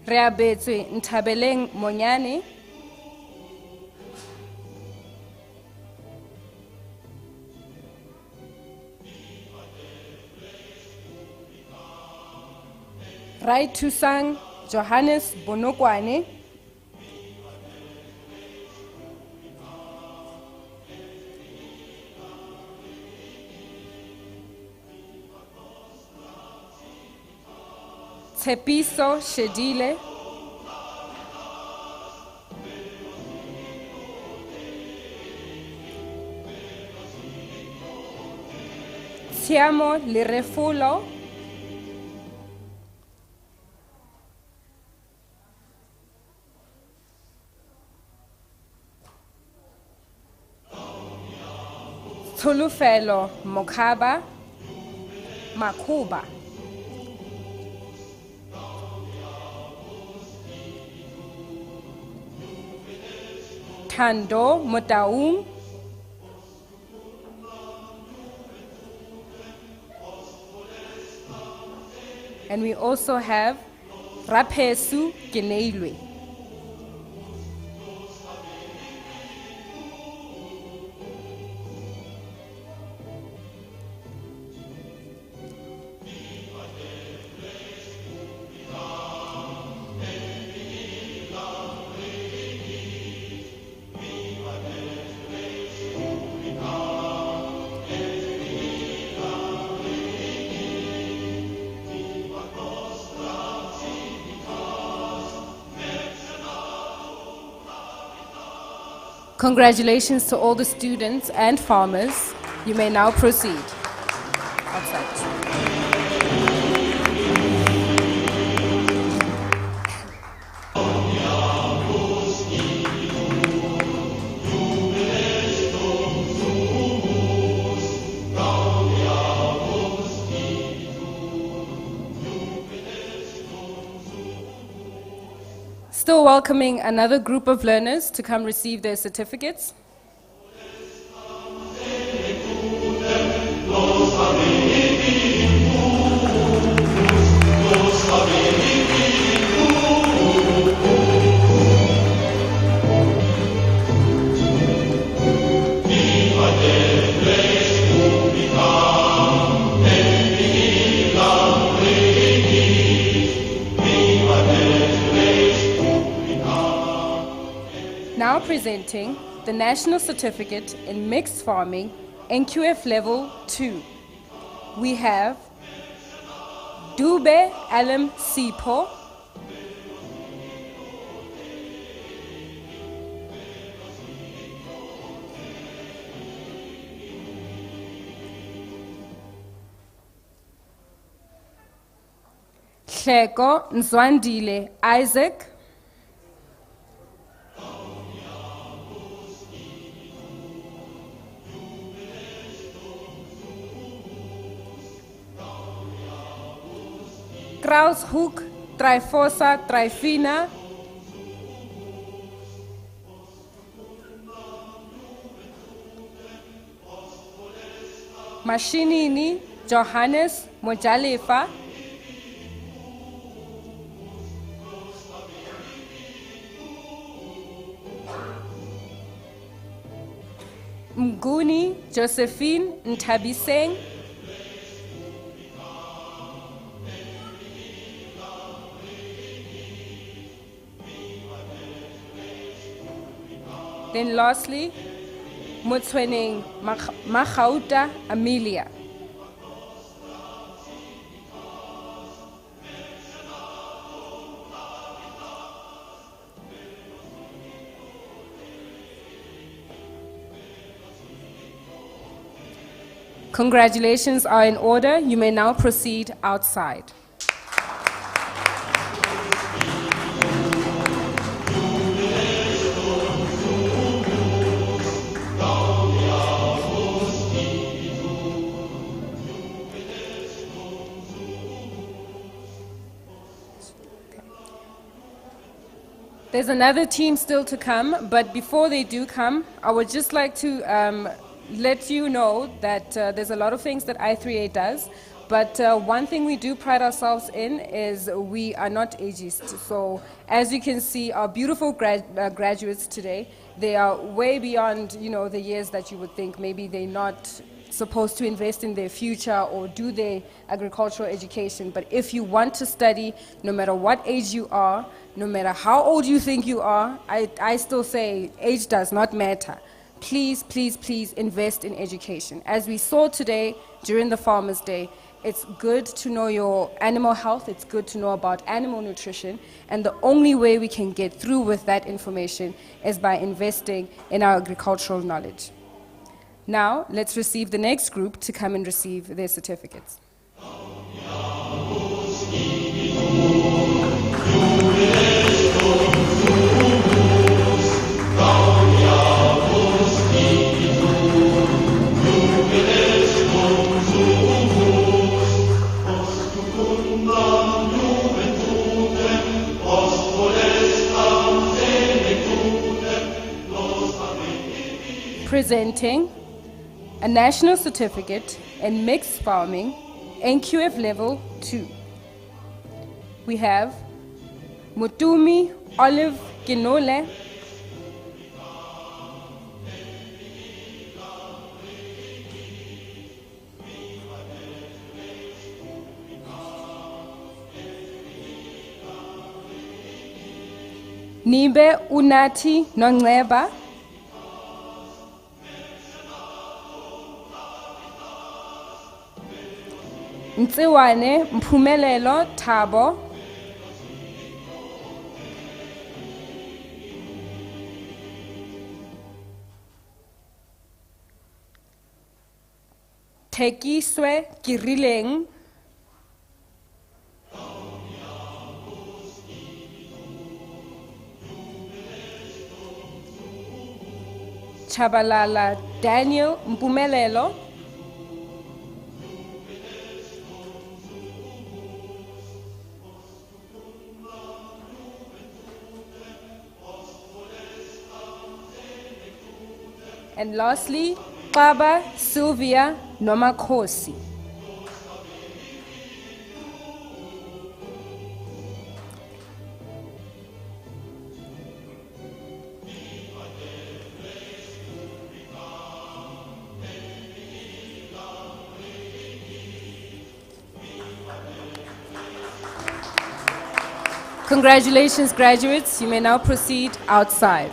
Reabetswe Ntabeleng Monyane, Rai Tusang Johannes Bonokwane, Tepiso Shedile, Tiamo Lirefulo, Tulufelo Mokaba Makuba, Tando Motaung, and we also have Rapesu Geneilwe. Congratulations to all the students and farmers. You may now proceed. Outside. Still welcoming another group of learners to come receive their certificates. Now presenting the National Certificate in Mixed Farming, NQF Level 2. We have Dube Alam Sipo, Hleko Nzwandile Isaac, Kraushoek Trifosa Trifina, Mashinini Johannes Mojalefa, Mguni Josephine Ntabiseng. Then lastly, Motsweneng Magauta Amelia. Congratulations are in order. You may now proceed outside. There's another team still to come, but before they do come, I would just like to let you know that there's a lot of things that I3A does, but one thing we do pride ourselves in is we are not ageist. So as you can see, our beautiful graduates today, they are way beyond, the years that you would think maybe they're not supposed to invest in their future or do their agricultural education. But if you want to study, no matter what age you are, no matter how old you think you are, I still say age does not matter. Please, please, please invest in education. As we saw today during the Farmers' Day, it's good to know your animal health, it's good to know about animal nutrition, and the only way we can get through with that information is by investing in our agricultural knowledge. Now, let's receive the next group to come and receive their certificates. Presenting a national certificate in mixed farming, NQF level 2. We have Mutumi Olive Ginole, Nibe Unati Nongeba, Ntsiwane Mpumelelo Thabo, Thekiswe Kirileng, Chabalala Daniel Mpumelelo, and lastly, Baba Sylvia Nomakhosi. Congratulations, graduates. You may now proceed outside.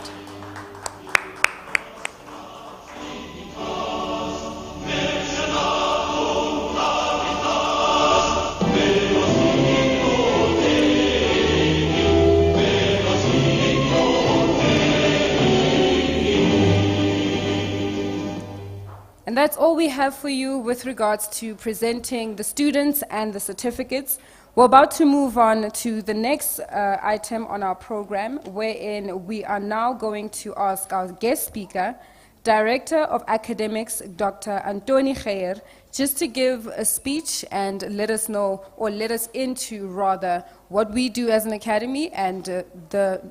And that's all we have for you with regards to presenting the students and the certificates. We're about to move on to the next item on our program, wherein we are now going to ask our guest speaker, Director of Academics, Dr. Antoni Geyer, just to give a speech and let us know, or let us into rather, what we do as an academy and the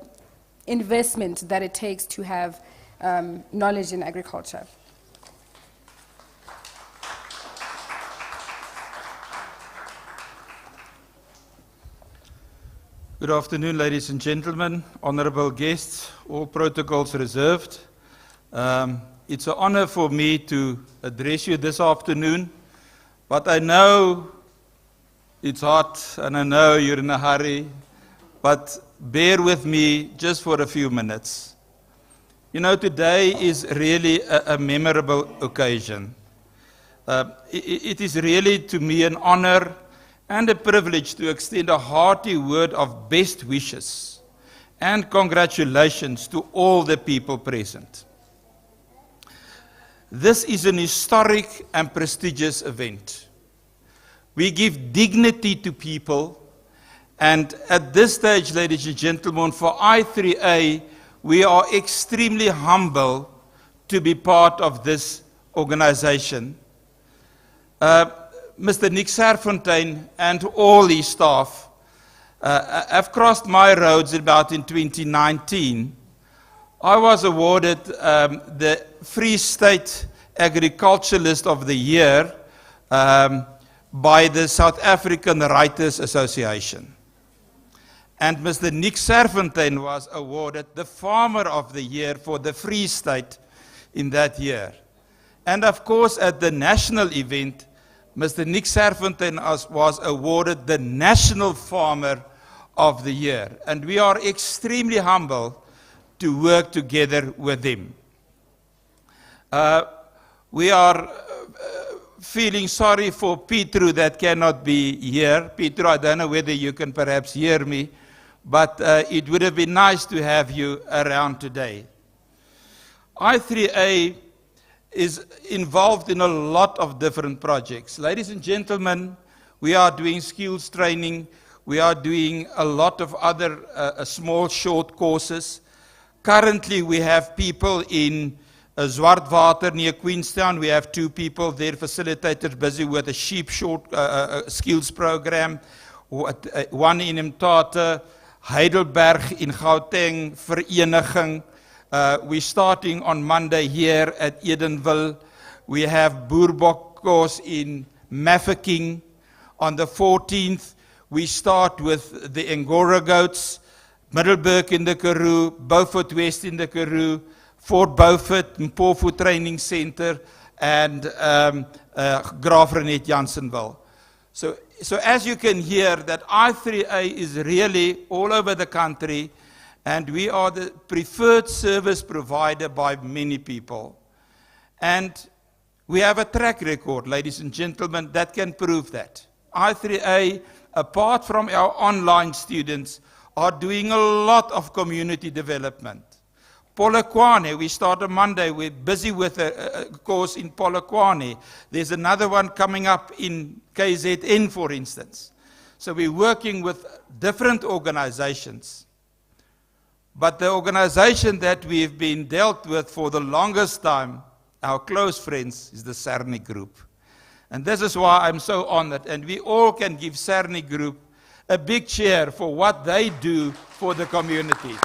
investment that it takes to have knowledge in agriculture. Good afternoon, ladies and gentlemen, honorable guests, all protocols reserved. It's an honor for me to address you this afternoon, but I know it's hot and I know you're in a hurry, but bear with me just for a few minutes. You know, today is really a memorable occasion. It is really to me an honor and a privilege to extend a hearty word of best wishes and congratulations to all the people present. This is an historic and prestigious event. We give dignity to people, and at this stage, ladies and gentlemen, for I3A, we are extremely humble to be part of this organization. Mr. Nick Serfontein and all his staff have crossed my roads about in 2019. I was awarded the Free State Agriculturalist of the Year by the South African Writers Association. And Mr. Nick Serfontein was awarded the Farmer of the Year for the Free State in that year. And of course, at the national event, Mr. Nick Serfontein was awarded the National Farmer of the Year. And we are extremely humble to work together with him. We are feeling sorry for Petru that cannot be here. Petru, I don't know whether you can perhaps hear me, but it would have been nice to have you around today. I3A is involved in a lot of different projects. Ladies and gentlemen, we are doing skills training. We are doing a lot of other small, short courses. Currently, we have people in Zwartwater near Queenstown. We have 2 people there, facilitators busy with a sheep short skills program. One in Mthatha, Heidelberg in Gauteng, Vereniging. We're starting on Monday here at Edenville. We have Boerbok course in Mafeking. On the 14th, we start with the Angora goats, Middelburg in the Karoo, Beaufort West in the Karoo, Fort Beaufort, Mpofu Training Center, and Graaf Renet Jansenville. So as you can hear, that I3A is really all over the country, and we are the preferred service provider by many people. And we have a track record, ladies and gentlemen, that can prove that. I3A, apart from our online students, are doing a lot of community development. Polokwane, we start on Monday. We're busy with a course in Polokwane. There's another one coming up in KZN, for instance. So we're working with different organizations. But the organization that we've been dealt with for the longest time, our close friends, is the Sernick Group. And this is why I'm so honored. And we all can give Sernick Group a big cheer for what they do for the community.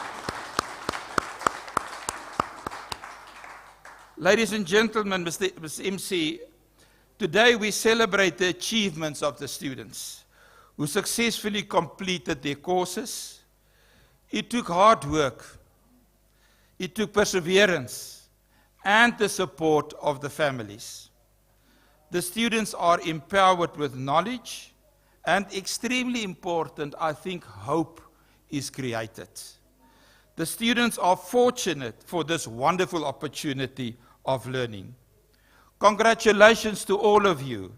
Ladies and gentlemen, Mr. MC, today we celebrate the achievements of the students who successfully completed their courses. It took hard work, it took perseverance, and the support of the families. The students are empowered with knowledge, and extremely important, I think, hope is created. The students are fortunate for this wonderful opportunity of learning. Congratulations to all of you.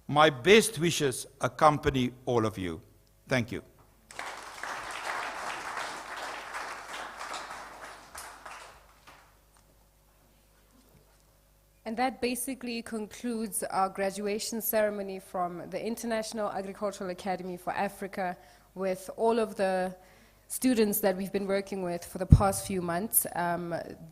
My best wishes accompany all of you. Thank you. And that basically concludes our graduation ceremony from the International Agricultural Academy for Africa, with all of the students that we've been working with for the past few months.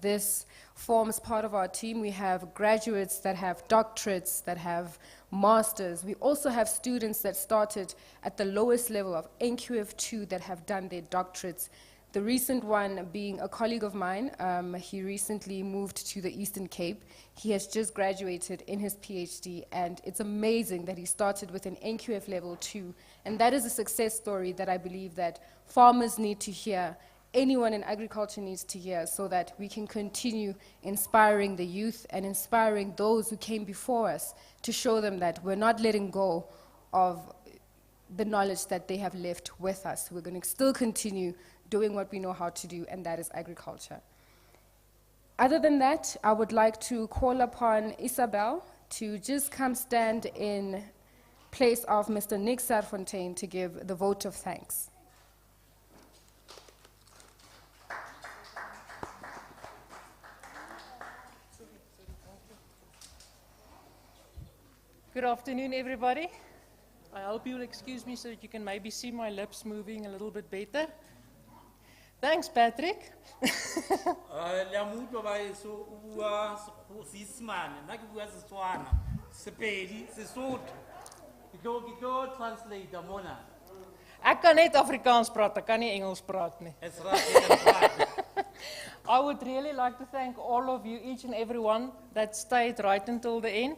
This forms part of our team. We have graduates that have doctorates, that have masters. We also have students that started at the lowest level of NQF2 that have done their doctorates. The recent one being a colleague of mine. He recently moved to the Eastern Cape. He has just graduated in his PhD, and it's amazing that he started with an NQF level 2. And that is a success story that I believe that farmers need to hear anyone in agriculture needs to hear so that we can continue inspiring the youth and inspiring those who came before us to show them that we're not letting go of the knowledge that they have left with us. We're going to still continue doing what we know how to do, and that is agriculture. Other than that, I would like to call upon Isabel to just come stand in place of Mr. Nick Serfontein to give the vote of thanks. Good afternoon, everybody. I hope you'll excuse me so that you can maybe see my lips moving a little bit better. Thanks, Patrick. Ek kan net Afrikaans praat, ek kan nie Engels praat nie. I would really like to thank all of you, each and every one that stayed right until the end.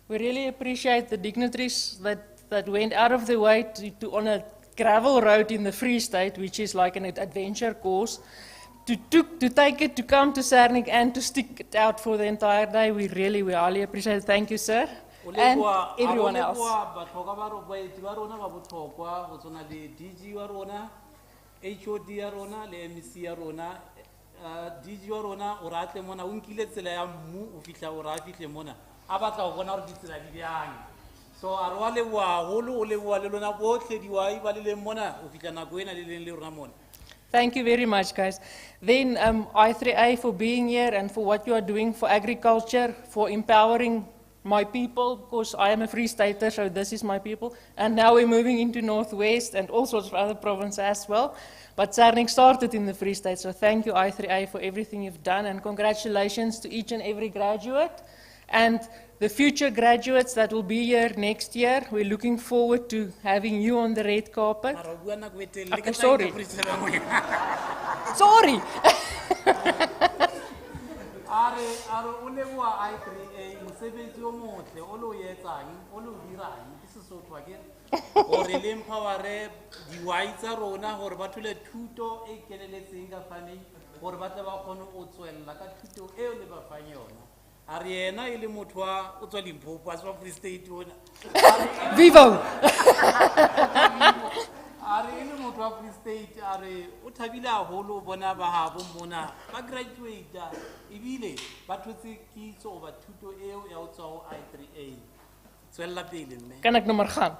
We really appreciate the dignitaries that went out of their way to on a gravel road in the Free State, which is like an adventure course, to take it to come to Sernick and to stick it out for the entire day. We highly appreciate it. Thank you, sir. And everyone else. HOD ya rona le MEC ya rona DG wa rona o ratle mona o nkile tsela ya mmu o fihla o ra fihle mona a batla go bona re ditsela di bjang so a re wa leboa holo o leboa le lona botlhe diwai ba le leng mona o fihla nako ena le leng le rona mona. Thank you very much, guys. Then I3A for being here and for what you are doing for agriculture, for empowering my people, because I am a Free Stater, so this is my people. And now we're moving into Northwest and all sorts of other provinces as well. But Sernick started in the Free State, so thank you, I3A, for everything you've done. And congratulations to each and every graduate. And the future graduates that will be here next year, we're looking forward to having you on the red carpet. Okay, sorry. Sorry. Are o leboa I3A mosebetsi o motle o lo etsang o lo dirang ke Sesotho ke o re le empowere diwai tsa rona gore ba thole thuto e keleletseng ka fane gore ba tle ba kgone o tswella ka thuto e o le ba fang yona a re yena e le motho wa o tswa Limpopo a tswa Free State ona Vivo a re e le motho wa Free State a re o thabile haholo o bona ba habo mona ba graduate ibile ba thotse kitso ba thuto eo ya o tswa ho I3A tswella pele mme Kan ek nou maar gaan?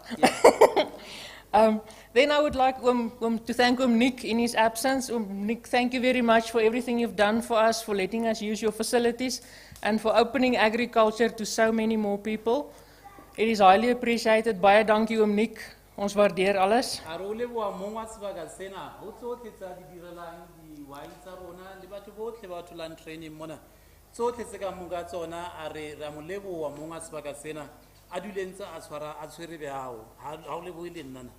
Then I would like to thank Nick in his absence. Nick, thank you very much for everything you've done for us, for letting us use your facilities, and for opening agriculture to so many more people. It is highly appreciated. Baie dankie Nick. Ons waardeer alles. A re o leboa monga sebaka sena ho tsotlhe tsa di direlang di wai tsa rona le batho botlhe ba tholang training mona tsotlhe se ka monga tsona a re ra mo leboa monga sebaka sena a dulentse a tshwara a tshwere beao ha o leboe le nna na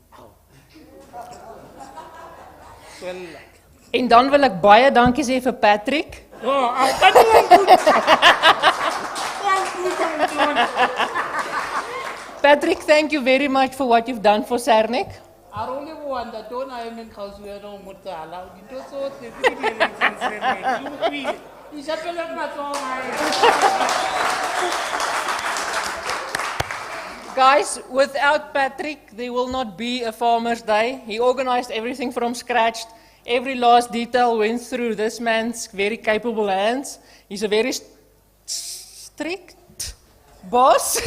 swella En dan wil ek baie dankie sê vir Patrick. Patrick, thank you very much for what you've done for Sernick. A re o leboa ntatona a emeng kgausi wena o motala dintho tsotlhe tse di diretseng Sernick di utlwile di shapele matsogo Guys, without Patrick, there will not be a Farmer's Day. He organized everything from scratch. Every last detail went through this man's very capable hands. He's a very strict boss.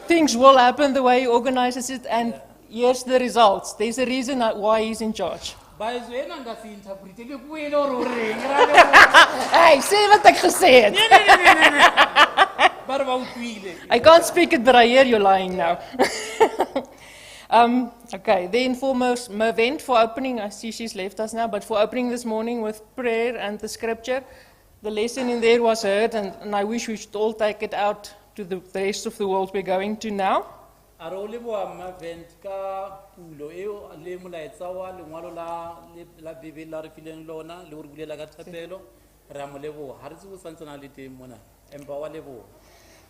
Things will happen the way he organizes it, and here's the results. There's a reason why he's in charge. Hey, say wat ek gesê het. I can't speak it, but I hear you lying now. Okay, then for Mervent for opening, I see she's left us now, but for opening this morning with prayer and the scripture, the lesson in there was heard, and I wish we should all take it out to the rest of the world we're going to now. A re o leboa Mervent ka pulo eo le molaetsa wa lengwalo la Bibele la re fileng lona le go bulela ka thapelo re a mo leboa ha re tse go santsana le teng mona empa wa leboa.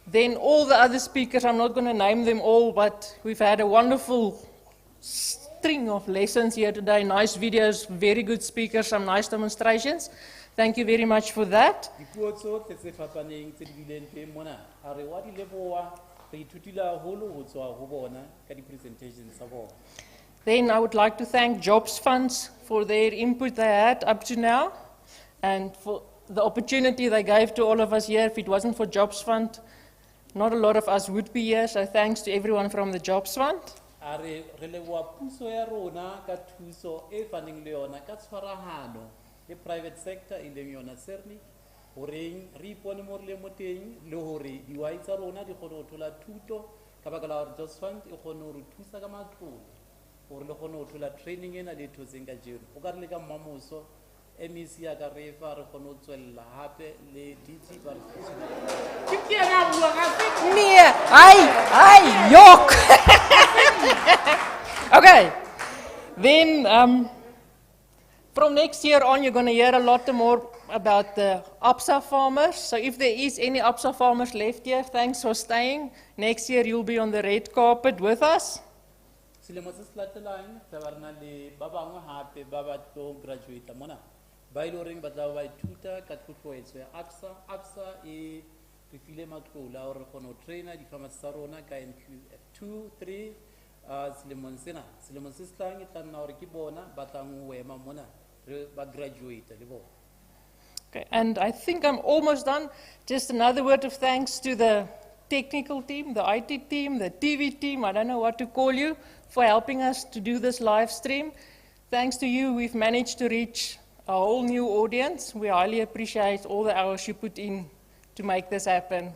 Then all the other speakers, I'm not going to name them all, but we've had a wonderful string of lessons here today. Nice videos, very good speakers, some nice demonstrations. Thank you very much for that. Dipuo tsohle tse fapaneng tse di bileng teng mona, a re wa di leboha, re ithutile haholo ho tswa ho bona ka di-presentations tsa bona. Then I would like to thank Jobs Funds for their input they had up to now and for the opportunity they gave to all of us here. If it wasn't for Jobs Fund, not a lot of us would be here, so thanks to everyone from the Jobs Fund. A re leboha puso ya rona ka thuso e faneng le yona ka tshwarahano le private sector e leng yona Sernick, horeng re ipone mo re leng mo teng le hore dihwai tsa rona di kgone ho thola thuto ka baka la hore Jobs Fund e kgone ho re thusa ka matlole hore le kgone ho thola training ena le thotseng ka jeno. O ka re le ka mmamoso MEC ya ka re fa re kgone ho tswella hape le DG ba re Yok! Okay, then from next year on, you're going to hear a lot more about the APSA farmers. So if there is any APSA farmers left here, thanks for staying. Next year, you'll be on the red carpet with us. Selemo se se latelang tla ba rena le ba bangwe hape ba ba tlo graduate mona ba ile horeng ba tla ba ithuta ka tlhotlhoetso ya APSA e re file matlole a hore kgone ho traina di-farmers tsa rona ka NQ2-3 selemong sena. Selemong se se tlang e tla nna hore ke bona ba tlang ho ema mona re ba graduate le bona. Okay, and I think I'm almost done. Just another word of thanks to the technical team, the IT team, the TV team, I don't know what to call you, for helping us to do this live stream. Thanks to you, we've managed to reach a whole new audience. We highly appreciate all the hours you put in to make this happen.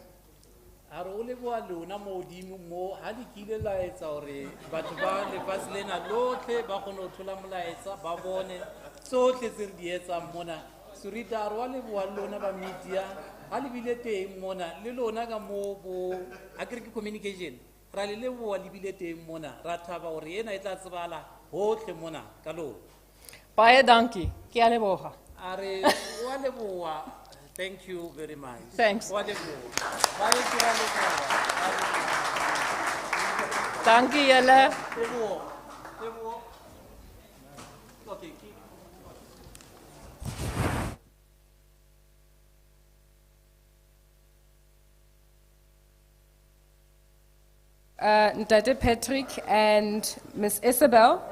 A re o leboha lona mo hodimo mo ha di kile la etsa hore batho ba lefatshe lena lotlhe ba kgone ho thola molaetsa ba bone tsohle tse re di etsang mona. Surita a re wa leboha lona ba media ha le bile teng mona le lona ka mo bo agriculture communication ra le leboha le bile teng mona ra thaba hore ena e tla tsebala hohle mona ka lona. Baie dankie. Ke a leboha. A re wa leboha. Thank you very much. Thanks. Wa leboha. Baie ke a leboha. Dankie julle. Leboha. Leboha. Okay. Ntate Patrick and Miss Isabel.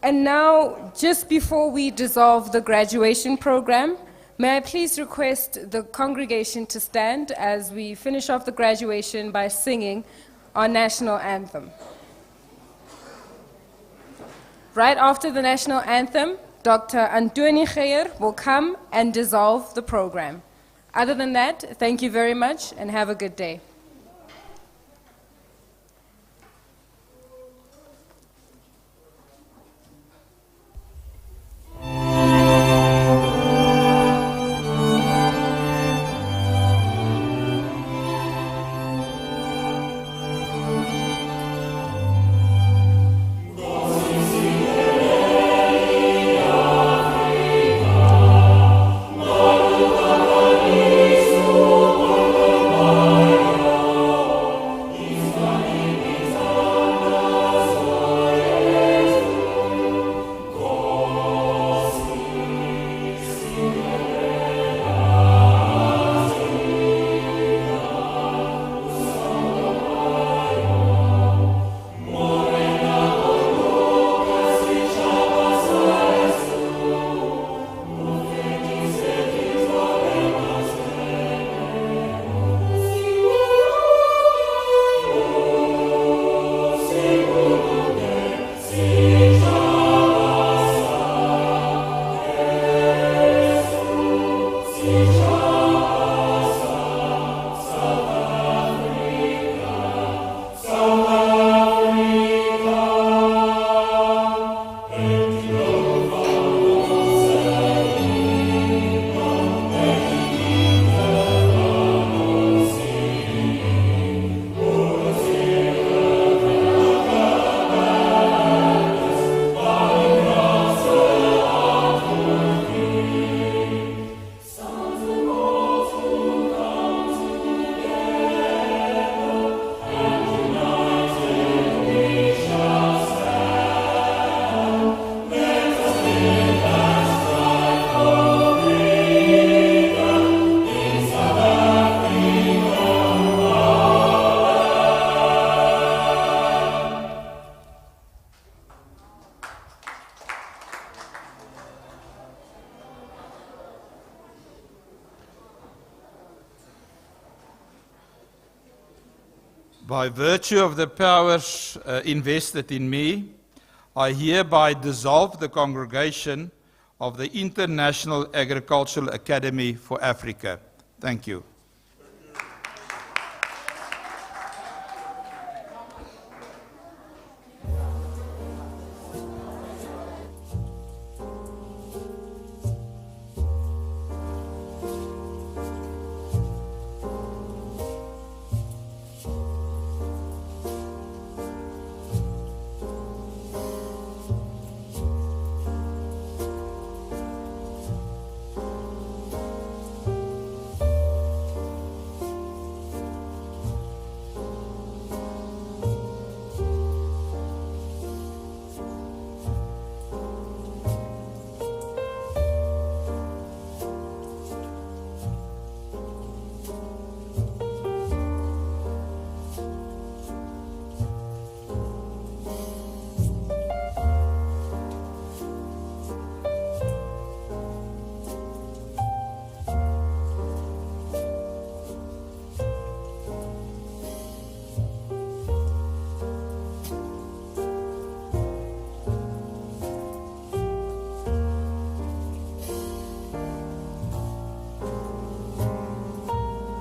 And now, just before we dissolve the graduation program, may I please request the congregation to stand as we finish off the graduation by singing our national anthem. Right after the national anthem, Dr. Antoni Geyer will come and dissolve the program. Other than that, thank you very much and have a good day. Bye. By virtue of the powers invested in me, I hereby dissolve the congregation of the International Agricultural Academy for Africa. Thank you.